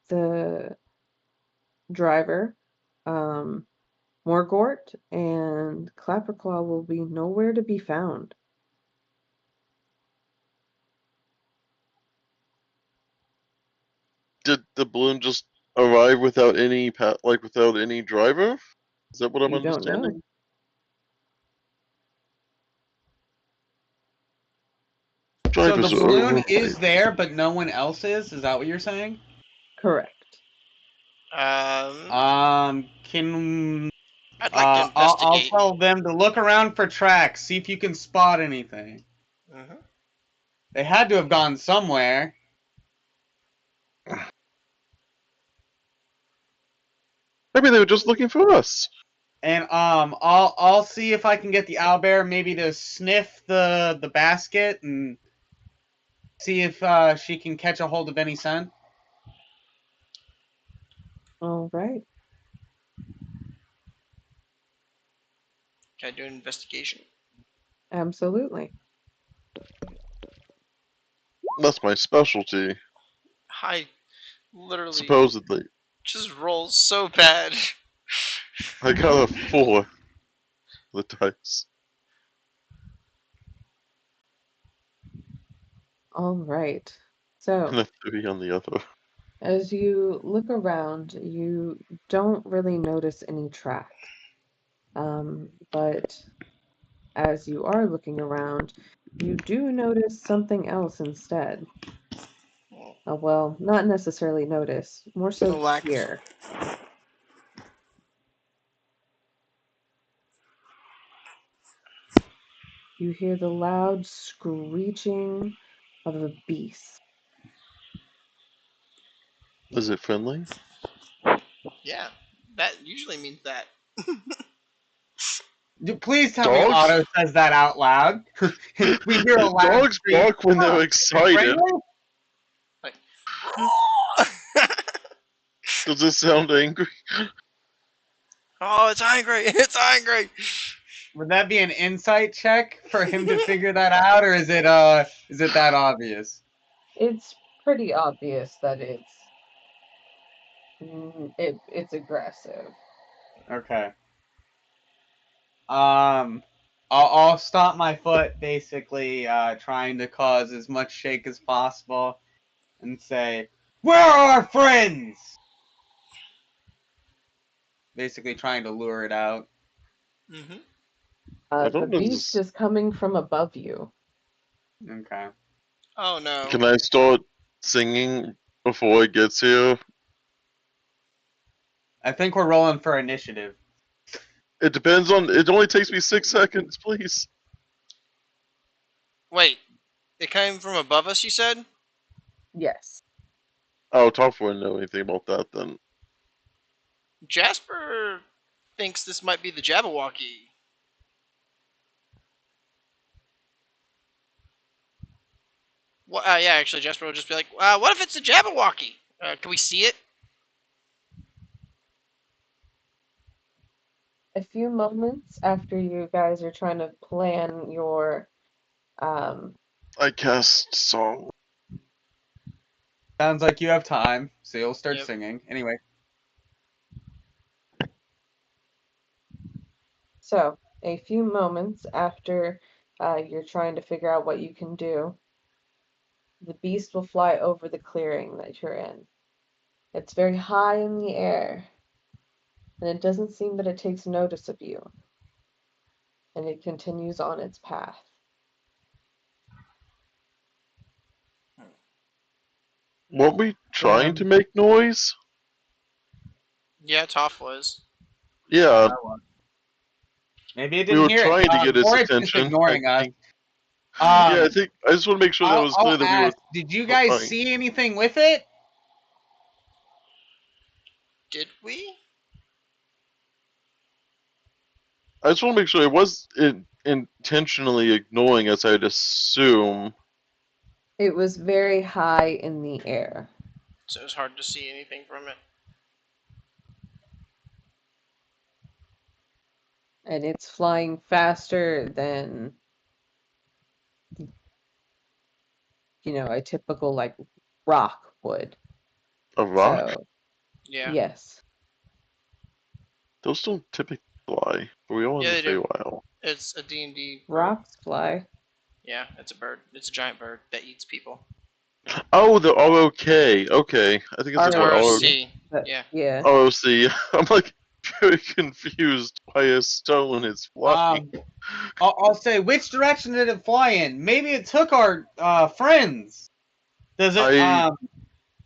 the driver, Morgort, and Clapperclaw will be nowhere to be found. Did the balloon just arrive without any without any driver? Is that what I'm You don't know. understanding? So the Drivers are balloon is overrated. there, but no one else is? Is that what you're saying? Correct. Can I'd like to I'll investigate. tell them to look around for tracks, see if you can spot anything. They had to have gone somewhere. Maybe they were just looking for us. And I'll see if I can get the owlbear maybe to sniff the basket and see if she can catch a hold of any scent. All right. Can I do an investigation? Absolutely. That's my specialty, I literally supposedly. just rolls so bad. I got a 4. The dice. All right. So, And a 3 on the other. as you look around, you don't really notice any tracks. But as you are looking around, you do notice something else instead. Well, not necessarily notice, more so Lack of- hear. You hear the loud screeching of a beast. Is it friendly? Yeah, that usually means that. Please tell me Dogs? Otto says that out loud. We hear a loud Dogs scream. bark when they're excited. Friendly? Like, Does it sound angry? oh, it's angry! It's angry! Would that be an insight check for him to figure that out, or is it that obvious? It's pretty obvious that it's aggressive. Okay. I'll stomp my foot, basically, trying to cause as much shake as possible, and say, "Where are our friends?" Basically, trying to lure it out. Mm-hmm. The beast is coming from above you. Okay. Oh no. Can I start singing before it gets here? I think we're rolling for initiative. It depends on. It only takes me 6 seconds, please. Wait, it came from above us, you said? Yes. Oh, Top wouldn't know anything about that then. Jasper thinks this might be the Jabberwocky. Well, yeah, actually, Jasper will just be like, what if it's a Jabberwocky? Can we see it? A few moments after you guys are trying to plan your I cast song. Sounds like you have time, so you'll start Yep. singing. Anyway. So, a few moments after you're trying to figure out what you can do, the beast will fly over the clearing that you're in. It's very high in the air, and it doesn't seem that it takes notice of you. And it continues on its path. Weren't we trying to make noise? Yeah, Toph was. Yeah. Maybe it We didn't were hear trying it. to get his Or it's just attention. ignoring us. Yeah, I think I just want to make sure that was clear I'll that we were. ask, did you guys trying. see anything with it? Did we? I just want to make sure it was intentionally ignoring us. I'd assume. It was very high in the air. So it was hard to see anything from it. And it's flying faster than, a typical, rock would. A rock? So, Yeah. yes. Those don't typically fly. But we all Yeah, in they the do. Feywild. It's a D&D. Rocks fly. Yeah, it's a bird. It's a giant bird that eats people. Oh, the ROK. Okay, I think it's It's like what ROC. Yeah. Yeah. ROC. I'm like very confused why a stone is flying. I'll say, which direction did it fly in? Maybe it took our friends. Does it?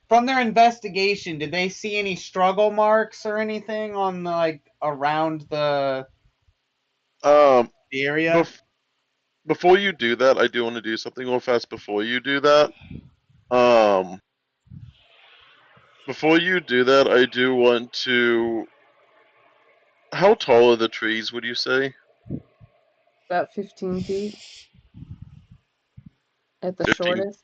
From their investigation, did they see any struggle marks or anything on around the area? Before you do that, I do want to do something real fast. Before you do that, I do want to How tall are the trees, would you say? About 15 feet at the 15. shortest.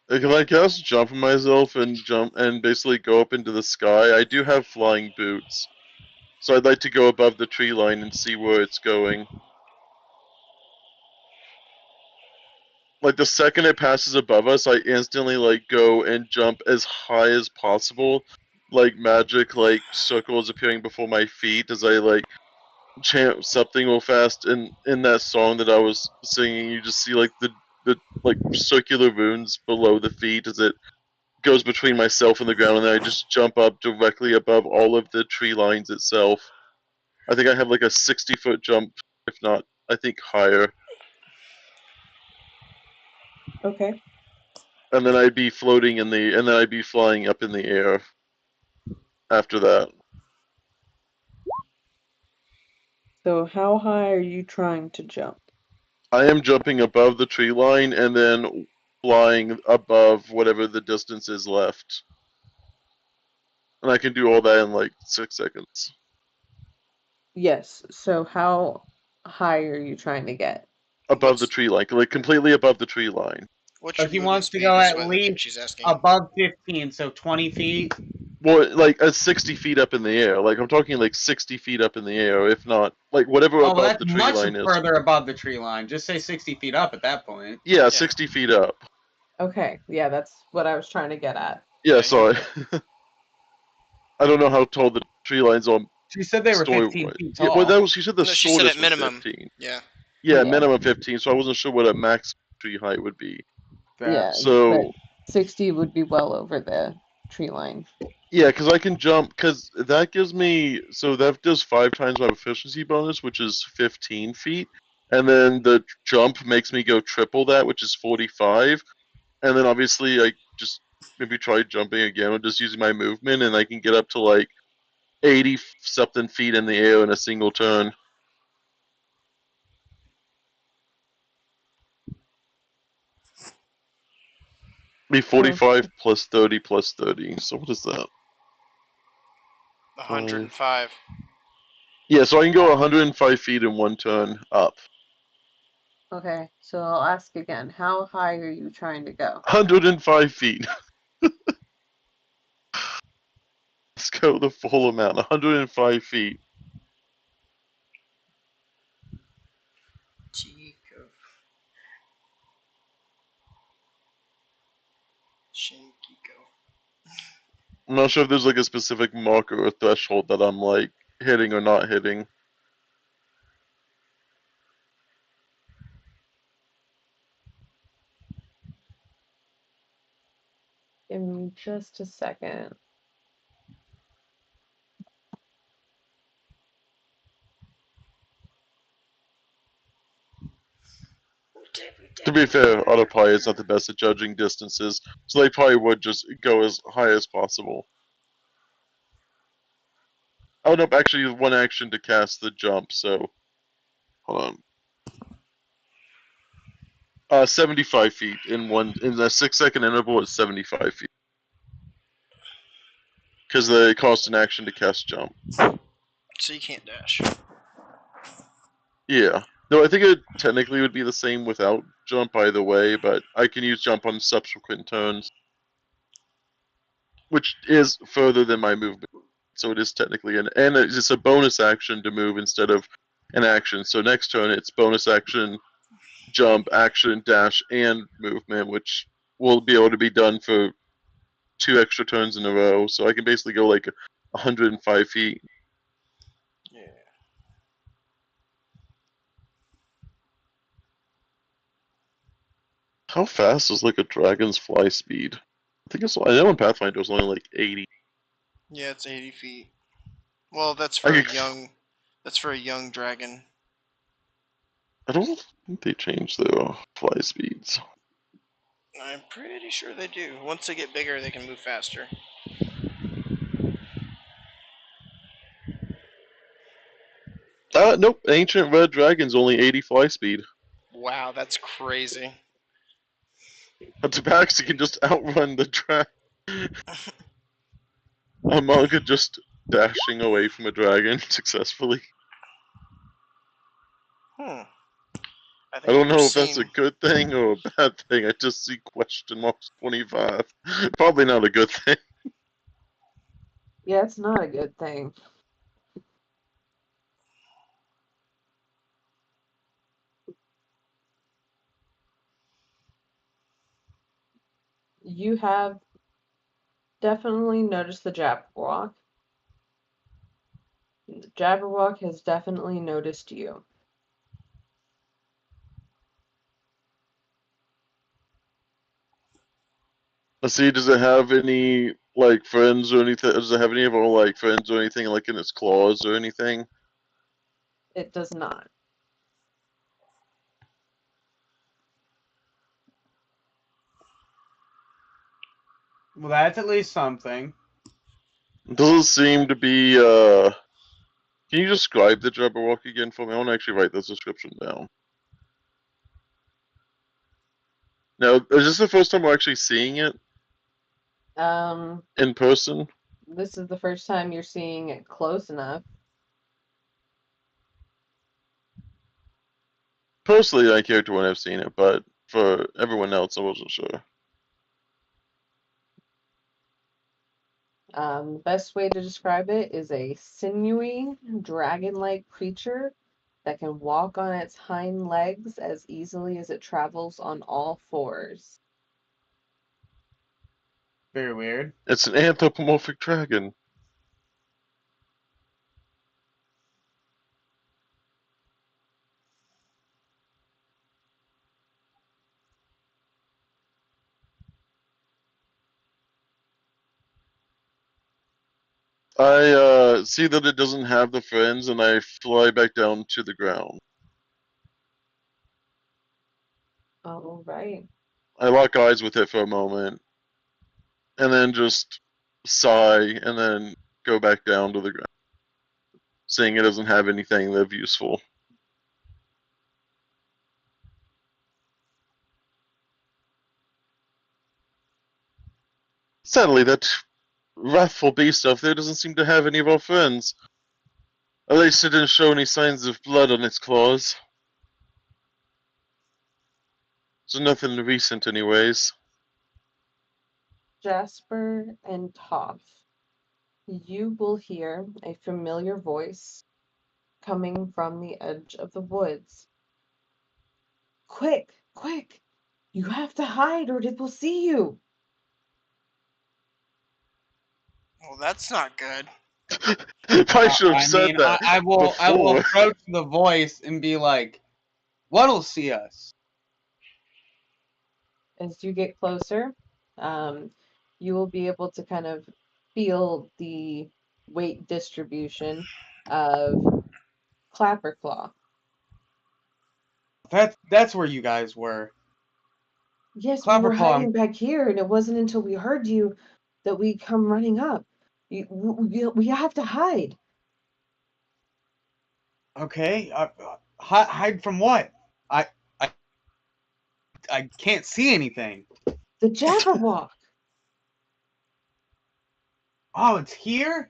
Can I cast jump on myself and jump and basically go up into the sky? I do have flying boots, so I'd like to go above the tree line and see where it's going. Like the second it passes above us, I instantly like go and jump as high as possible, like magic, like circles appearing before my feet as I like chant something real fast. And in that song that I was singing, you just see like the like circular runes below the feet as it goes between myself and the ground, and then I just jump up directly above all of the tree lines itself. I think I have like a 60-foot jump, if not, I think higher. Okay. And then I'd be floating and then I'd be flying up in the air after that. So how high are you trying to jump? I am jumping above the tree line and then flying above whatever the distance is left. And I can do all that in like 6 seconds. Yes. So how high are you trying to get? Above the tree line, like completely above the tree line. What's So your he movement wants to speed? go Is at what least she's asking. above 15, so 20 feet. Well, like 60 feet up in the air. Like I'm talking like 60 feet up in the air, if not like whatever Oh, well, above that's the tree much line is. further above the tree line. Just say 60 feet up at that point. Yeah, 60 feet up. Okay. Yeah, that's what I was trying to get at. Yeah, sorry. I don't know how tall the tree lines are. She said they were 15 story-wise. feet Yeah, tall. well, that was she said the No, she said shortest at was minimum. 15. Yeah. Yeah, Yeah. minimum 15. So I wasn't sure what a max tree height would be. Yeah. So But 60 would be well over the tree line. yeah, because I can jump. Because that gives me that does 5 times my efficiency bonus, which is 15 feet, and then the jump makes me go triple that, which is 45. And then obviously I just maybe try jumping again or just using my movement, and I can get up to like 80 something feet in the air in a single turn. Be 45 plus 30 plus 30. So what is that? 105. Yeah, so I can go 105 feet in one turn up. Okay. So I'll ask again. How high are you trying to go? 105 feet. Let's go the full amount. 105 feet. I'm not sure if there's like a specific marker or threshold that I'm like hitting or not hitting. Give me just a second. To be fair, autopilot is not the best at judging distances, so they probably would just go as high as possible. Oh no, actually one action to cast the jump, so hold on. 75 feet in a 6-second interval is 75 feet. Because they cost an action to cast jump. So you can't dash. Yeah. No, I think it technically would be the same without jump either way, but I can use jump on subsequent turns. Which is further than my movement. So it is technically and it's a bonus action to move instead of an action. So next turn it's bonus action, jump, action, dash, and movement, which will be able to be done for 2 extra turns in a row. So I can basically go like 105 feet. Yeah. How fast is like a dragon's fly speed? I know in Pathfinder it was only like 80. Yeah, it's 80 feet. Well, that's for a young. That's for a young dragon. I don't think they changed their fly speeds. I'm pretty sure they do. Once they get bigger, they can move faster. Nope. Ancient Red Dragon's only 80 fly speed. Wow, that's crazy. But Tabaxi can just outrun the dragon. A manga just dashing away from a dragon successfully. I I think don't I've know if that's a seen. good thing or a bad thing. I just see question marks 25. Probably not a good thing. Yeah, it's not a good thing. You have definitely noticed the Jabberwock. The Jabberwock has definitely noticed you. Let's see, does it have any like friends or anything? Does it have any of our like friends or anything like in its claws or anything? It does not. Well, that's at least something. Doesn't seem to be. Can you describe the Jabberwock again for me? I want to actually write this description down. Now, is this the first time we're actually seeing it in person? This is the first time you're seeing it close enough. Personally, I cared to when I've seen it, but for everyone else, I wasn't sure. The best way to describe it is a sinewy, dragon-like creature that can walk on its hind legs as easily as it travels on all fours. Very weird. It's an anthropomorphic dragon. I see that it doesn't have the friends, and I fly back down to the ground. All right. I lock eyes with it for a moment, and then just sigh, and then go back down to the ground, seeing it doesn't have anything of useful. Sadly, that wrathful beast up there doesn't seem to have any of our friends. At least it didn't show any signs of blood on its claws. So nothing recent anyways. Jasper and Toph, you will hear a familiar voice coming from the edge of the woods. Quick, quick! You have to hide or it will see you! Well, that's not good. I should have I said mean, that I will before. approach the voice and be like, "What'll see us?" As you get closer, you will be able to kind of feel the weight distribution of Clapperclaw. That's where you guys were. Yes, we were Clapperclaw, hiding back here, and it wasn't until we heard you that we come running up. We have to hide. okay. Hide from what? I, I I can't see anything. The Jabberwock. Oh, it's here?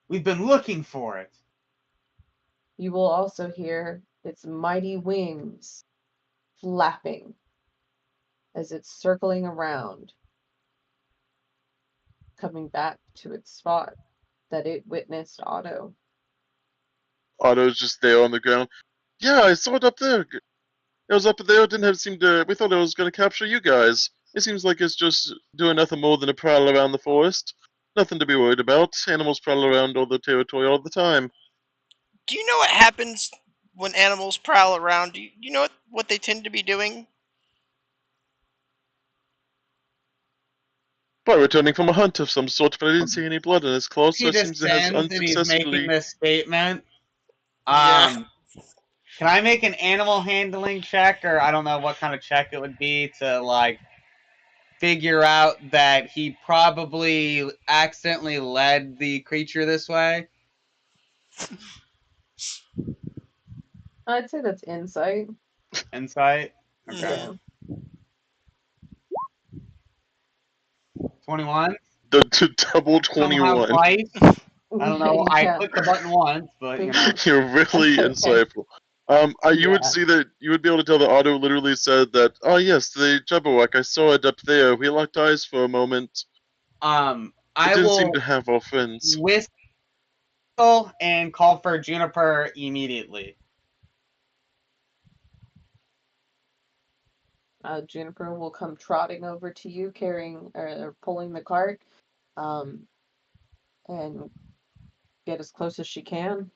We've been looking for it. You will also hear its mighty wings flapping as it's circling around, coming back to its spot that it witnessed Otto. Otto's just there on the ground. Yeah, I saw it up there. It was up there. It didn't have seem to. We thought it was going to capture you guys. It seems like it's just doing nothing more than a prowl around the forest. Nothing to be worried about. Animals prowl around all the territory all the time. Do you know what happens when animals prowl around? Do you know what they tend to be doing? Probably returning from a hunt of some sort, but I didn't see any blood in its claws, so He it seems it has descends and he's making unsuccessfully. this statement. Yeah. Can I make an animal handling check, or I don't know what kind of check it would be to like figure out that he probably accidentally led the creature this way? I'd say that's insight. Insight. Okay. Yeah. 21. double Somehow 21. twice. I don't know. I Yeah. clicked the button once, but you know. You're really Okay. insightful. You would Yeah. see that you would be able to tell that Otto literally said that. Oh yes, the Jabberwock. I saw it up there. We locked eyes for a moment. It I didn't seem will to have our friends. whistle and call for Juniper immediately. Juniper will come trotting over to you, carrying or pulling the cart, and get as close as she can.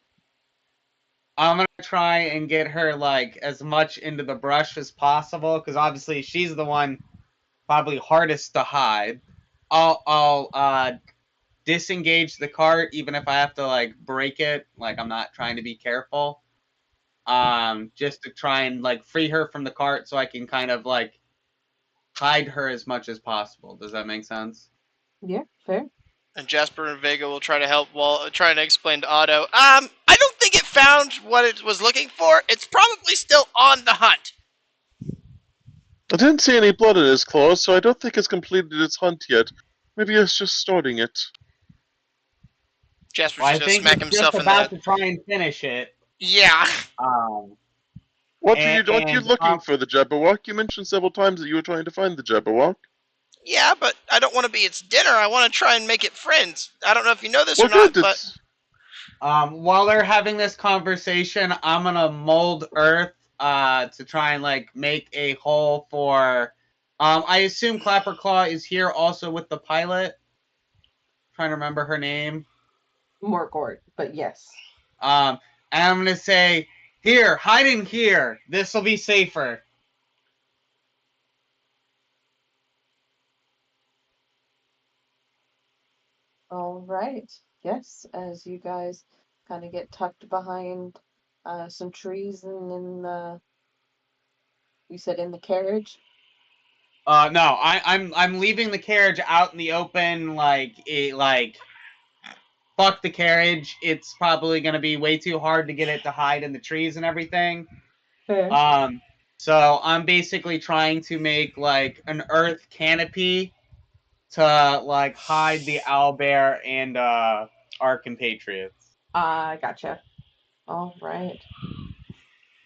I'm gonna try and get her like as much into the brush as possible, because obviously she's the one probably hardest to hide. I'll disengage the cart even if I have to like break it. Like I'm not trying to be careful. Just to try and like free her from the cart so I can kind of like hide her as much as possible. Does that make sense? Yeah, fair. And Jasper and Vega will try to help while trying to explain to Otto. I don't think it found what it was looking for. It's probably still on the hunt. I didn't see any blood in his claws, so I don't think it's completed its hunt yet. Maybe it's just starting it. Jasper's Well, I just gonna think smack it's himself just in the about head. to try and finish it. Yeah. What are you looking and, for, the Jabberwock? You mentioned several times that you were trying to find the Jabberwock. Yeah, but I don't want to be its dinner. I want to try and make it friends. I don't know if you know this or Well, not, good. but While they're having this conversation, I'm gonna mold Earth to try and like make a hole for. I assume Clapperclaw is here also with the pilot. Trying to remember her name. Morgort, but yes. And I'm gonna say, here, hide in here. This will be safer. All right. Yes, as you guys kind of get tucked behind some trees and in the, you said in the carriage? No, I'm leaving the carriage out in the open, fuck the carriage. It's probably gonna be way too hard to get it to hide in the trees and everything. Fair. So I'm basically trying to make like an earth canopy to like hide the owlbear and our compatriots. Gotcha. All right.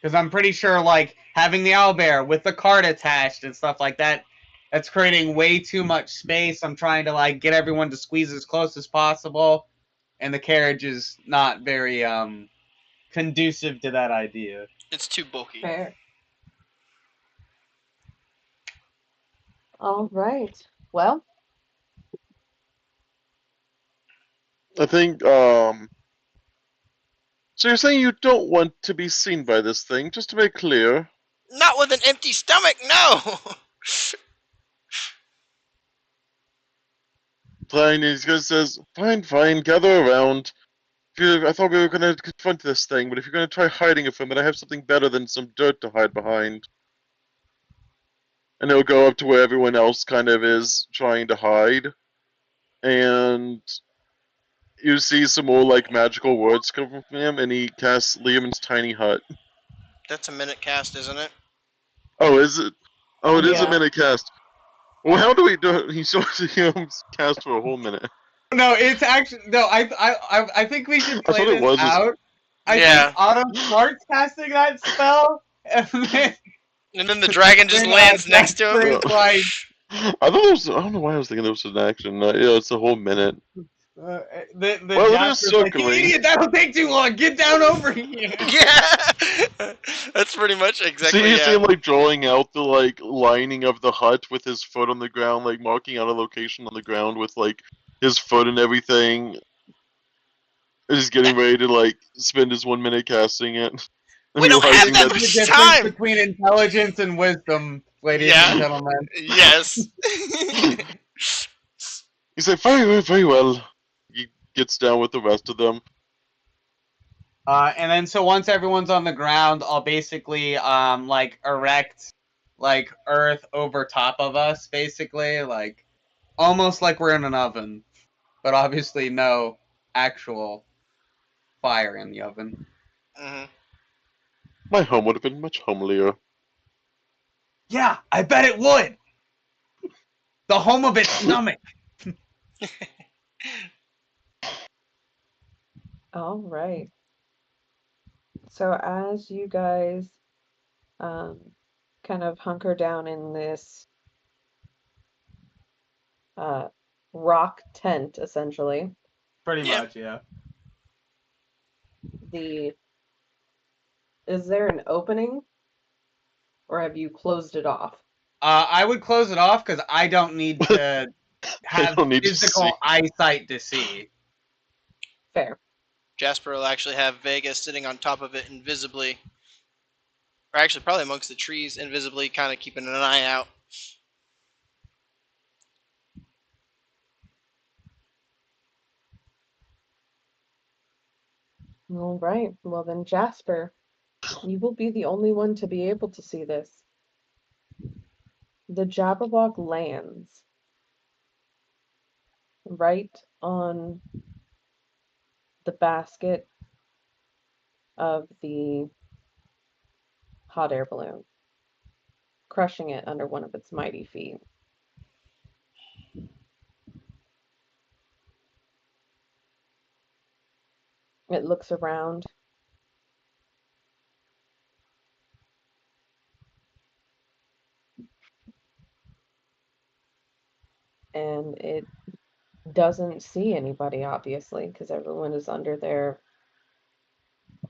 Because I'm pretty sure like having the owlbear with the cart attached and stuff like that, that's creating way too much space. I'm trying to like get everyone to squeeze as close as possible, and the carriage is not very conducive to that idea. it's too bulky. Fair. All right. Well, I think, So you're saying you don't want to be seen by this thing, just to make clear? Not with an empty stomach, no! Fine, he just says, fine, gather around. I thought we were going to confront this thing, but if you're going to try hiding it from it, I have something better than some dirt to hide behind. And he'll go up to where everyone else kind of is trying to hide. And you see some more, like, magical words come from him, and he casts Liam's tiny hut. That's a minute cast, isn't it? Oh, is it? Oh, it is a Yeah. minute cast. Well, how do we do it? He shows him cast for a whole minute. No, it's actually no. I think we should I play thought it this was out. I Yeah. think Autumn starts casting that spell, and then the dragon just then, lands next to him. Jasper is like, I thought it was. I don't know why I was thinking there was an action. Yeah, it's a whole minute. the Well, it is Jasper's like, you circling. idiot! That'll take too long. Get down over here. Yeah, that's pretty much exactly. You see him like drawing out the like lining of the hut with his foot on the ground, like marking out a location on the ground with like his foot and everything. And he's getting ready to like spend his 1 minute casting it. We don't have realizing that That's the much difference time. between intelligence and wisdom, ladies Yeah. and gentlemen. Yes. He's like, very well. He gets down with the rest of them. And then so once everyone's on the ground, I'll basically like erect like earth over top of us, basically, like almost like we're in an oven, but obviously no actual fire in the oven. Mhm. My home would have been much homelier. Yeah, I bet it would. The home of its stomach. All right. So as you guys kind of hunker down in this rock tent, essentially, Pretty Yeah. much, yeah. is there an opening, or have you closed it off? I would close it off because I don't need to have don't need to physical see. eyesight to see. Fair. Jasper will actually have Vega sitting on top of it invisibly. Or actually, probably amongst the trees, invisibly, kind of keeping an eye out. All right. Well then, Jasper, you will be the only one to be able to see this. The Jabberwock lands right on the basket of the hot air balloon, crushing it under one of its mighty feet. It looks around. And it doesn't see anybody, obviously, because everyone is under their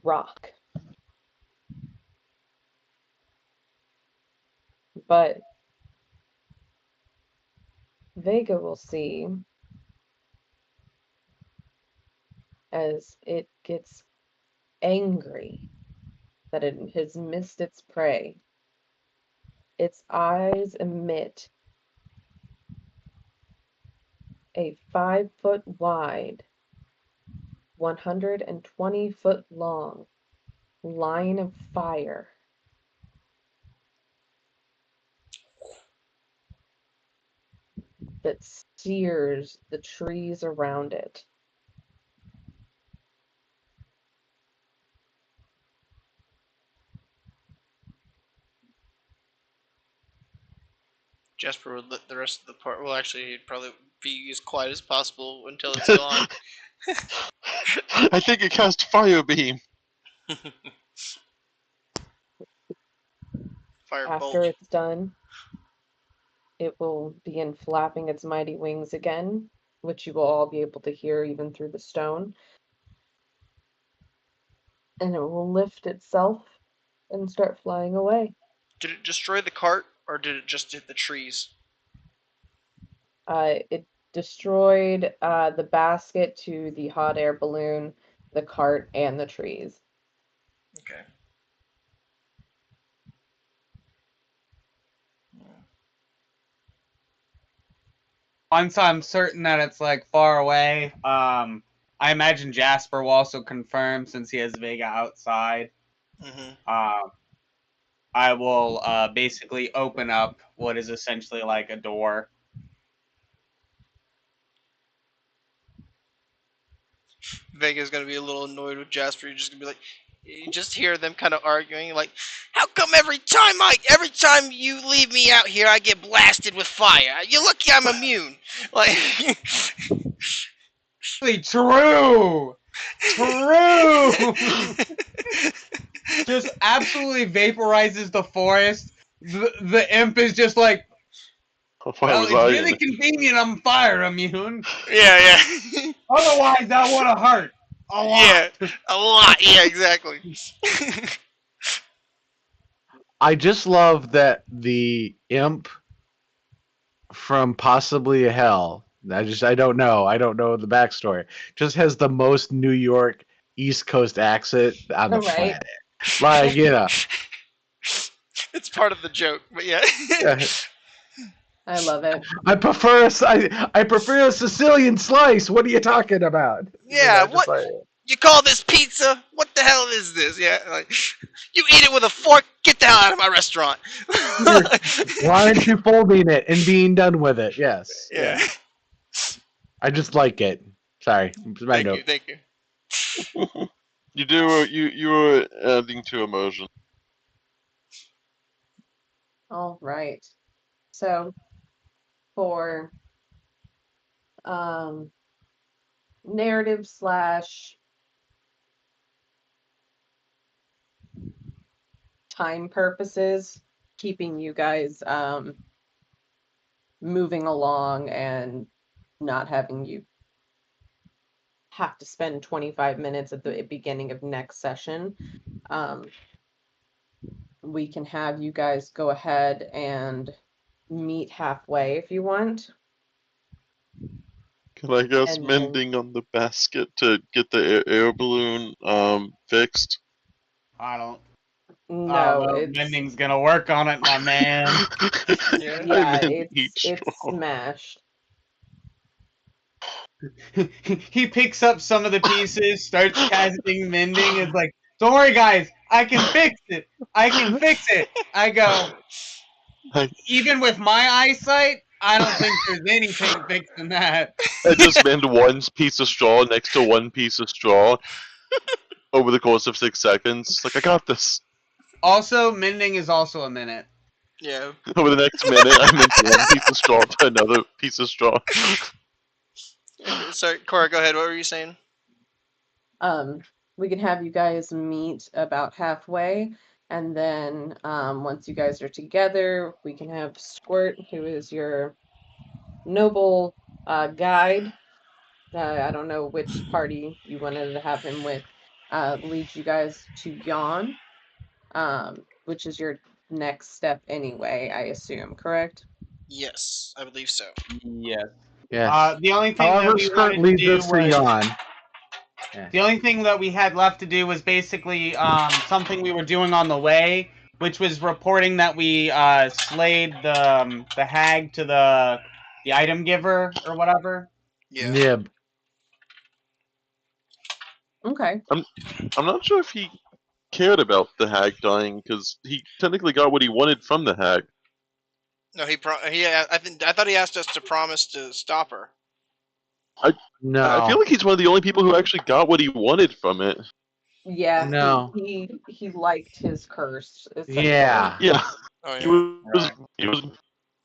rock. But Vega will see as it gets angry that it has missed its prey. Its eyes emit a 5-foot wide, 120-foot long line of fire that sears the trees around it. Jasper would let the rest of the part. Well, actually, he'd probably be as quiet as possible until it's gone. I think it cast fire beam. After it's done, it will begin flapping its mighty wings again, which you will all be able to hear even through the stone. And it will lift itself and start flying away. Did it destroy the cart, or did it just hit the trees? It destroyed the basket to the hot air balloon, the cart, and the trees. Okay. Once I'm certain that it's like far away, I imagine Jasper will also confirm since he has Vega outside. Mm-hmm. I will basically open up what is essentially like a door. Vega's gonna be a little annoyed with Jasper. You're just gonna be like, you just hear them kind of arguing, like, how come every time you leave me out here, I get blasted with fire? You're lucky I'm immune. Like, True. Just absolutely vaporizes the forest. The imp is just like, well, it's really convenient I'm fire immune. Yeah. Otherwise, that would have hurt a lot. Yeah, a lot. Yeah, exactly. I just love that the imp from Possibly a Hell. I don't know. I don't know the backstory. Just has the most New York East Coast accent on the planet. Like, you know. It's part of the joke, but yeah. I love it. I prefer a Sicilian slice. What are you talking about? Yeah, what? You call this pizza? What the hell is this? Yeah, like, you eat it with a fork? Get the hell out of my restaurant. Why aren't you folding it and being done with it? Yes. Yeah. I just like it. Sorry. Thank you. You were adding to immersion. All right. So, for narrative slash time purposes, keeping you guys moving along and not having you have to spend 25 minutes at the beginning of next session. We can have you guys go ahead and meet halfway if you want. Can I guess And then- mending on the basket to get the air balloon fixed? I don't No, know. it's Mending's gonna work on it, my man. yeah, meant each it's straw. smashed. He picks up some of the pieces, starts casting mending, is like, "Don't worry, guys, I can fix it. I can fix it." I go, even with my eyesight, I don't think there's anything fixing that. I just mend one piece of straw next to one piece of straw over the course of 6 seconds. Like, I got this. Also, mending is also a minute. Yeah. Over the next minute, I mend one piece of straw to another piece of straw. Sorry, Cora, go ahead. What were you saying? We can have you guys meet about halfway, and then once you guys are together, we can have Squirt, who is your noble guide. I don't know which party you wanted to have him with. Lead you guys to Yawn, which is your next step anyway, I assume, correct? Yes, I believe so. Yes. Yes. The only thing However, that we Skirt wanted to leads do us to was yawn. the only thing that we had left to do was basically something we were doing on the way, which was reporting that we slayed the hag to the item giver or whatever. Yeah. Nib. Okay. I'm not sure if he cared about the hag dying, because he technically got what he wanted from the hag. No, I thought he asked us to promise to stop her. No. I feel like he's one of the only people who actually got what he wanted from it. Yeah, No. he liked his curse. Essentially. Yeah. Yeah. Oh He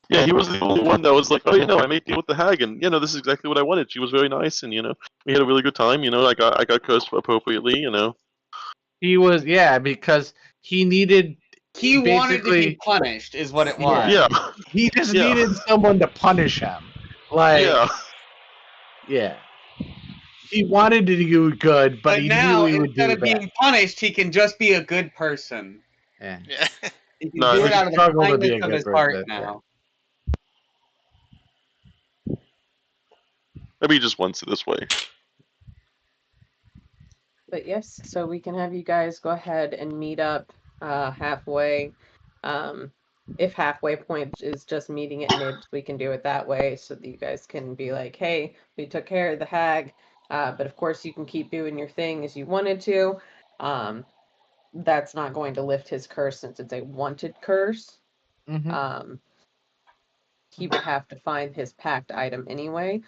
yeah. he was the only one that was like, oh, I made deal with the hag, and this is exactly what I wanted. She was very nice, and we had a really good time. I got cursed appropriately. He was, because he needed. He wanted to be basically punished, is what it was. Yeah. Yeah. He just Yeah. needed someone to punish him. Like, Yeah. yeah. He wanted to do good, but But he now, knew he would instead do of bad. being punished, he can just be a good person. Yeah. Yeah. He can No, do he it out of the struggled to be kindness a of good his heart person, now. Maybe he just wants it this way. But yes, so we can have you guys go ahead and meet up halfway. If halfway point is just meeting at Nibs, we can do it that way so that you guys can be like, hey, we took care of the hag. But of course, you can keep doing your thing as you wanted to. That's not going to lift his curse since it's a wanted curse. Mhm. He would have to find his packed item anyway.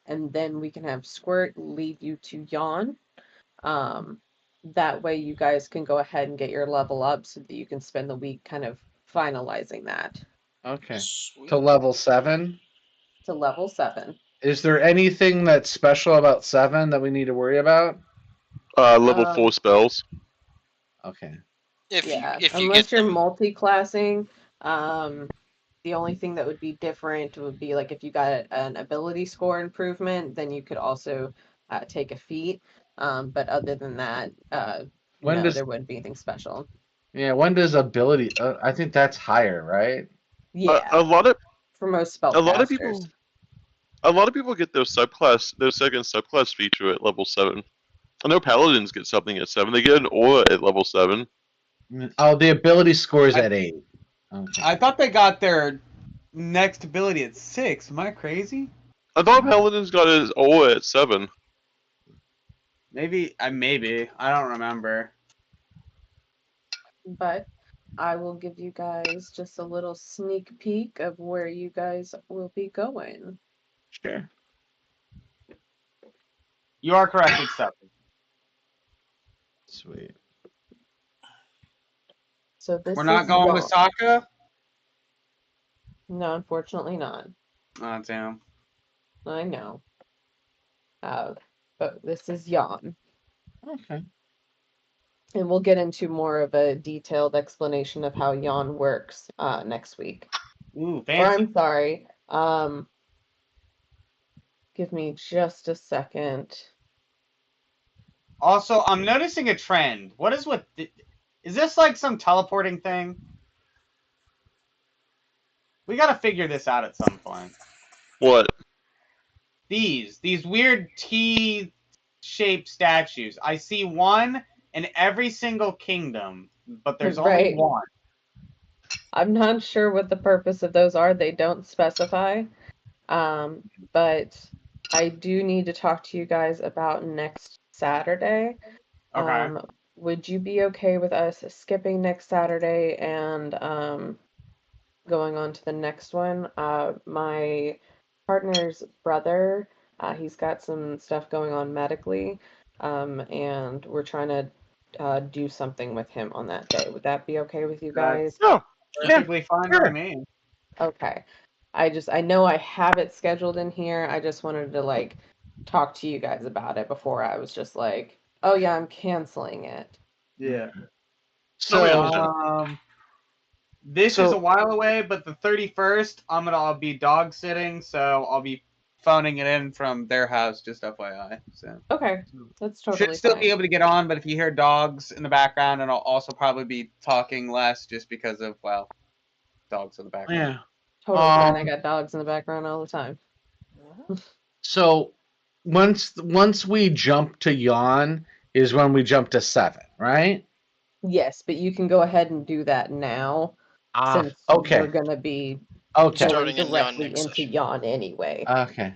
And then we can have Squirt lead you to Yawn. That way you guys can go ahead and get your level up so that you can spend the week kind of finalizing that Okay. Sweet. To level 7. to level 7. Is there anything that's special about 7 that we need to worry about? Level 4 spells. Okay. If you Unless get you're them. multi-classing, the only thing that would be different would be like if you got an ability score improvement, then you could also take a feat. But other than that, When no, does there wouldn't be anything special. Yeah, when does ability I think that's higher, right? Yeah, A lot of for most a lot of spellcasters. people get their second subclass feature at level 7. I know paladins get something at 7. They get an aura at level 7. Oh, the ability score is at 8. Okay. I thought they got their next ability at 6. Am I crazy? I thought paladins got his aura at 7. Maybe. I don't remember. But I will give you guys just a little sneak peek of where you guys will be going. Sure. You are correct, it's 7. Sweet. So this We're not is going Yawn. with Sokka? No, unfortunately not. Oh, damn. I know. But this is Jan. Okay. And we'll get into more of a detailed explanation of how Jan works next week. Ooh, Or fancy. I'm sorry. Give me just a second. Also, I'm noticing a trend. What is with... Is this like some teleporting thing? We gotta figure this out at some point. What? These weird T-shaped statues. I see one in every single kingdom, but there's only Right. one. I'm not sure what the purpose of those are. They don't specify. But I do need to talk to you guys about next Saturday. Okay. Would you be okay with us skipping next Saturday and going on to the next one? My partner's brother, he's got some stuff going on medically, and we're trying to do something with him on that day. Would that be okay with you guys? No. Perfectly fine by me. Okay. I know I have it scheduled in here. I just wanted to like talk to you guys about it before I was just like, oh yeah, I'm canceling it. Yeah. So, This is a while away, but the 31st, I'll be dog sitting, so I'll be phoning it in from their house, just FYI. So Okay, that's totally should still fine. be able to get on, but if you hear dogs in the background, and I'll also probably be talking less, just because of dogs in the background. yeah. Totally fine. I got dogs in the background all the time. So once we jump to yawn is when we jump to 7, right? Yes, but you can go ahead and do that now, since okay. we're gonna be Okay. going Starting in Yawn directly next into session. Yawn anyway. Okay.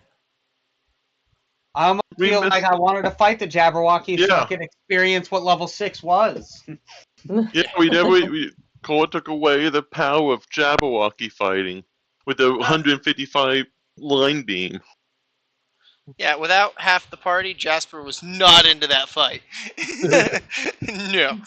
I feel like I wanted to fight the Jabberwocky so I Yeah. could experience what level 6 was. Yeah, Cora took away the power of Jabberwocky fighting with the 155 line beam. Yeah, without half the party, Jasper was not into that fight. No.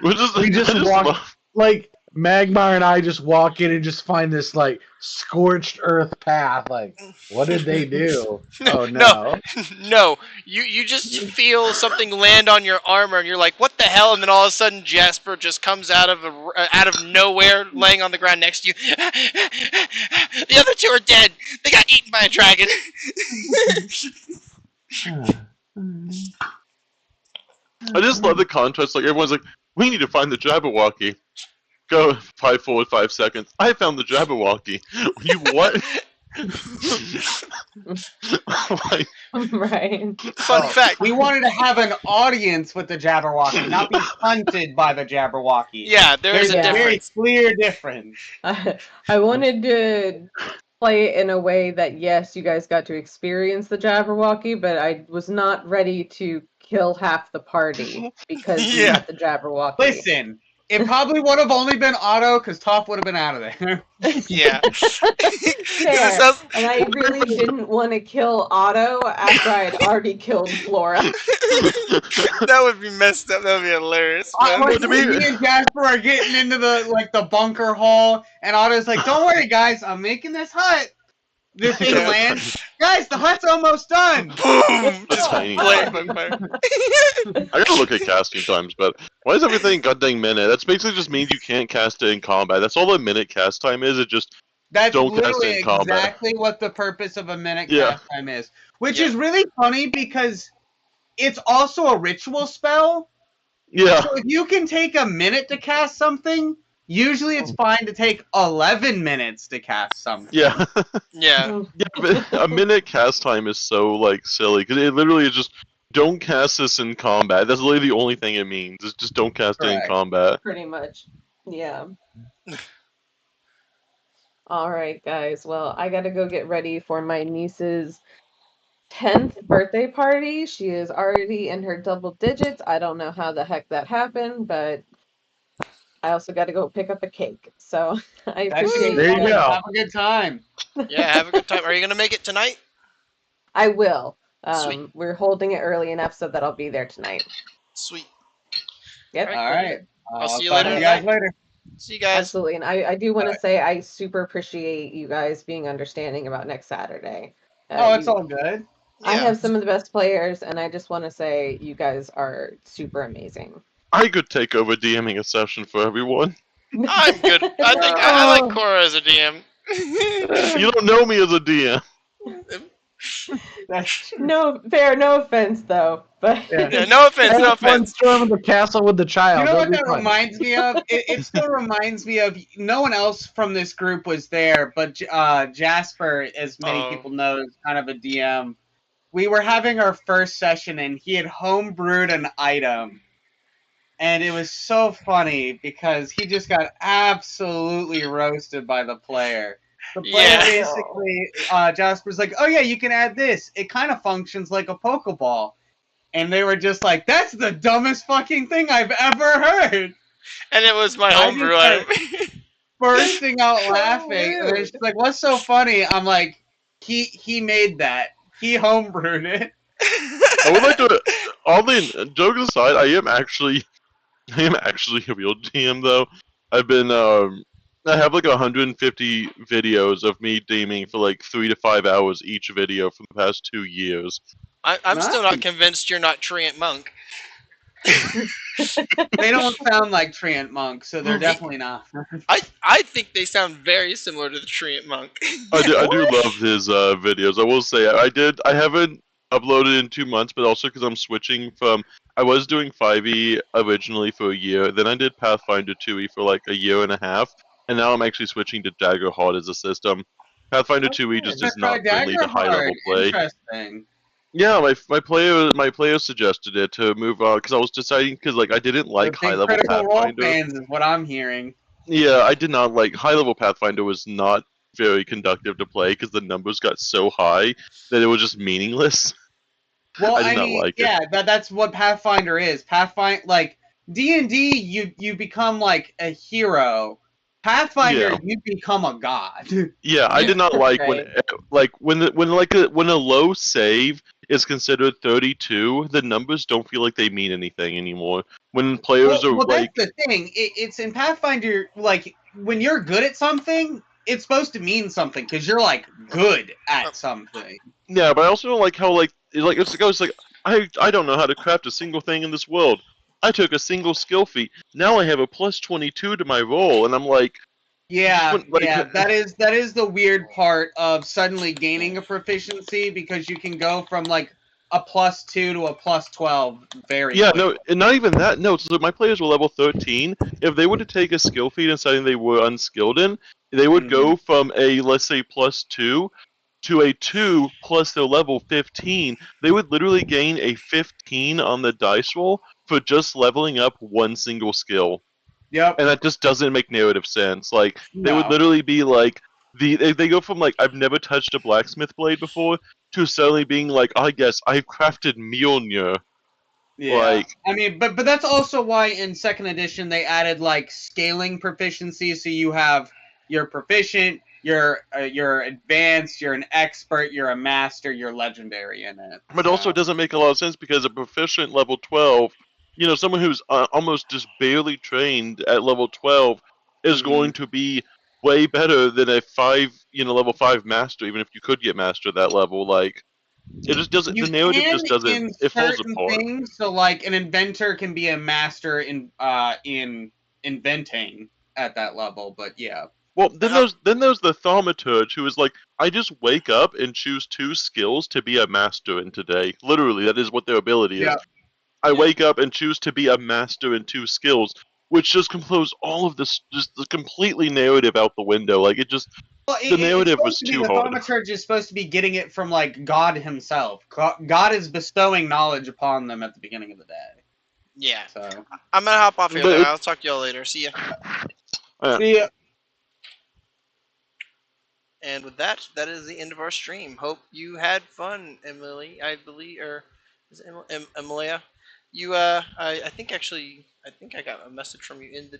We just walk like Magmar and I just walk in and just find this like scorched earth path. Like, what did they do? Oh no. No. You just feel something land on your armor, and you're like, "What the hell?" And then all of a sudden, Jasper just comes out of nowhere, laying on the ground next to you. The other two are dead. They got eaten by a dragon. I just love the contrast. Like everyone's like, "We need to find the Jabberwocky." Go 5 forward 5 seconds. I found the Jabberwocky. You what? Like, Right. Fun fact. We wanted to have an audience with the Jabberwocky, not be hunted by the Jabberwocky. Yeah, there's a very difference. clear difference. I wanted to play it in a way that yes, you guys got to experience the Jabberwocky, but I was not ready to kill half the party because we Yeah. had the Jabberwocky. Listen, it probably would have only been Otto because Toph would have been out of there. Yeah. Fair. And I really didn't want to kill Otto after I had already killed Flora. That would be messed up. That would be hilarious. Me and Jasper are getting into the bunker hole, and Otto's like, "Don't worry, guys, I'm making this hut." The thing lands. Guys, the hut's almost done. Boom! Just tiny. flame on fire. I gotta look at casting times, but why is everything goddamn minute? That's basically just means you can't cast it in combat. That's all the minute cast time is. It just That's don't cast it literally in combat. exactly what the purpose of a minute Yeah. cast time is. Which is really funny because it's also a ritual spell. Yeah. So if you can take a minute to cast something, usually it's fine to take 11 minutes to cast something. Yeah. Yeah. Yeah, but a minute cast time is so like silly because it literally is just don't cast this in combat. That's literally the only thing it means. Is just don't cast it in Correct. combat. Pretty much. Yeah. All right, guys. Well, I got to go get ready for my niece's 10th birthday party. She is already in her double digits. I don't know how the heck that happened, but I also got to go pick up a cake. So I appreciate There you guys. go. Have a good time. Yeah, have a good time. Are you going to make it tonight? I will. Sweet. We're holding it early enough so that I'll be there tonight. Sweet. Yep. All right. I'll see you talk later to you guys tonight. later. See you guys. Absolutely. And I do want to say I super appreciate you guys being understanding about next Saturday. Oh, it's You- all good. I Yeah. have some of the best players, and I just want to say you guys are super amazing. I could take over DMing a session for everyone. I'm good. I like Cora as a DM. You don't know me as a DM. That's true. No, fair, no offense though, but Yeah, no offense, no Have fun offense. storming the castle with the child. You know That'll what be that fun. reminds me of? It still reminds me of. No one else from this group was there, but Jasper, as many people know, is kind of a DM. We were having our first session, and he had homebrewed an item, and it was so funny because he just got absolutely roasted by the player. The player Yeah. basically, Jasper's like, "Oh yeah, you can add this. It kind of functions like a Pokeball." And they were just like, "That's the dumbest fucking thing I've ever heard." And it was my I homebrew just item. bursting out laughing. And she's like, "What's so funny?" I'm like, he made that. He homebrewed it. I would like to. Oddly, joke aside, I am actually a real DM though. I've been I have like 150 videos of me DMing for like 3 to 5 hours each video for the past 2 years. I'm still not convinced you're not Treant Monk. They don't sound like Treant Monk, so they're definitely not. I think they sound very similar to the Treant Monk. I do love his videos. I will say I haven't uploaded in 2 months, but also because I'm switching from I was doing 5e originally for a year, then I did Pathfinder 2e for like a year and a half, and now I'm actually switching to Daggerheart as a system. Pathfinder 2e just is not friendly to high level play. Interesting. Yeah, my player suggested it to move on because I was deciding because like I didn't like Big high level Critical Role Pathfinder. fans is what I'm hearing. Yeah, I did not like high level Pathfinder was not very conductive to play because the numbers got so high that it was just meaningless. Well, I did I not mean, like yeah, it. that's what Pathfinder is. Pathfinder, like D&D, you become like a hero. Pathfinder, Yeah. you become a god. Yeah, I did not like when when a low save is considered 32, the numbers don't feel like they mean anything anymore. When players are Well, like, that's the thing. It's in Pathfinder, like when you're good at something, it's supposed to mean something because you're like good at something. yeah, but I also don't like how like it's like I don't know how to craft a single thing in this world. I took a single skill feat. Now I have a plus 22 to my roll, and I'm like, Yeah, like, yeah, that is the weird part of suddenly gaining a proficiency because you can go from like a +2 to a +12 very yeah, quickly. no, and not even that. No, so my players were level 13. If they were to take a skill feat in something they were unskilled in, they would go from a let's say +2 to a 2 plus their level 15. They would literally gain a 15 on the dice roll for just leveling up one single skill. Yep. And that just doesn't make narrative sense. Like they would No. literally be like they go from like I've never touched a blacksmith blade before to suddenly being like, I guess I've crafted Mjolnir. Yeah. Like, I mean, but that's also why in second edition they added like scaling proficiency, so you have you're proficient, you're advanced, you're an expert, you're a master, you're legendary in it. but also it doesn't make a lot of sense because a proficient level 12, you know, someone who's almost just barely trained at level 12 is going to be way better than a 5, you know, level 5 master, even if you could get master at that level. Like, it just doesn't, You the narrative can just doesn't, in it falls certain apart. things, so like an inventor can be a master in inventing at that level, but yeah. Well, then there's the thaumaturge who is like, I just wake up and choose 2 skills to be a master in today. Literally, that is what their ability is. Yeah. I wake up and choose to be a master in 2 skills, which just throws all of this just the completely narrative out the window. Like it just Well, the narrative was too the hard. thaumaturge is supposed to be getting it from like God himself. God is bestowing knowledge upon them at the beginning of the day. Yeah. So I'm gonna hop off here. But Then I'll talk to y'all later. See ya. see ya. And with that, that is the end of our stream. Hope you had fun, Emily. I believe, or is it Emilia? You, I think actually, I think I got a message from you in the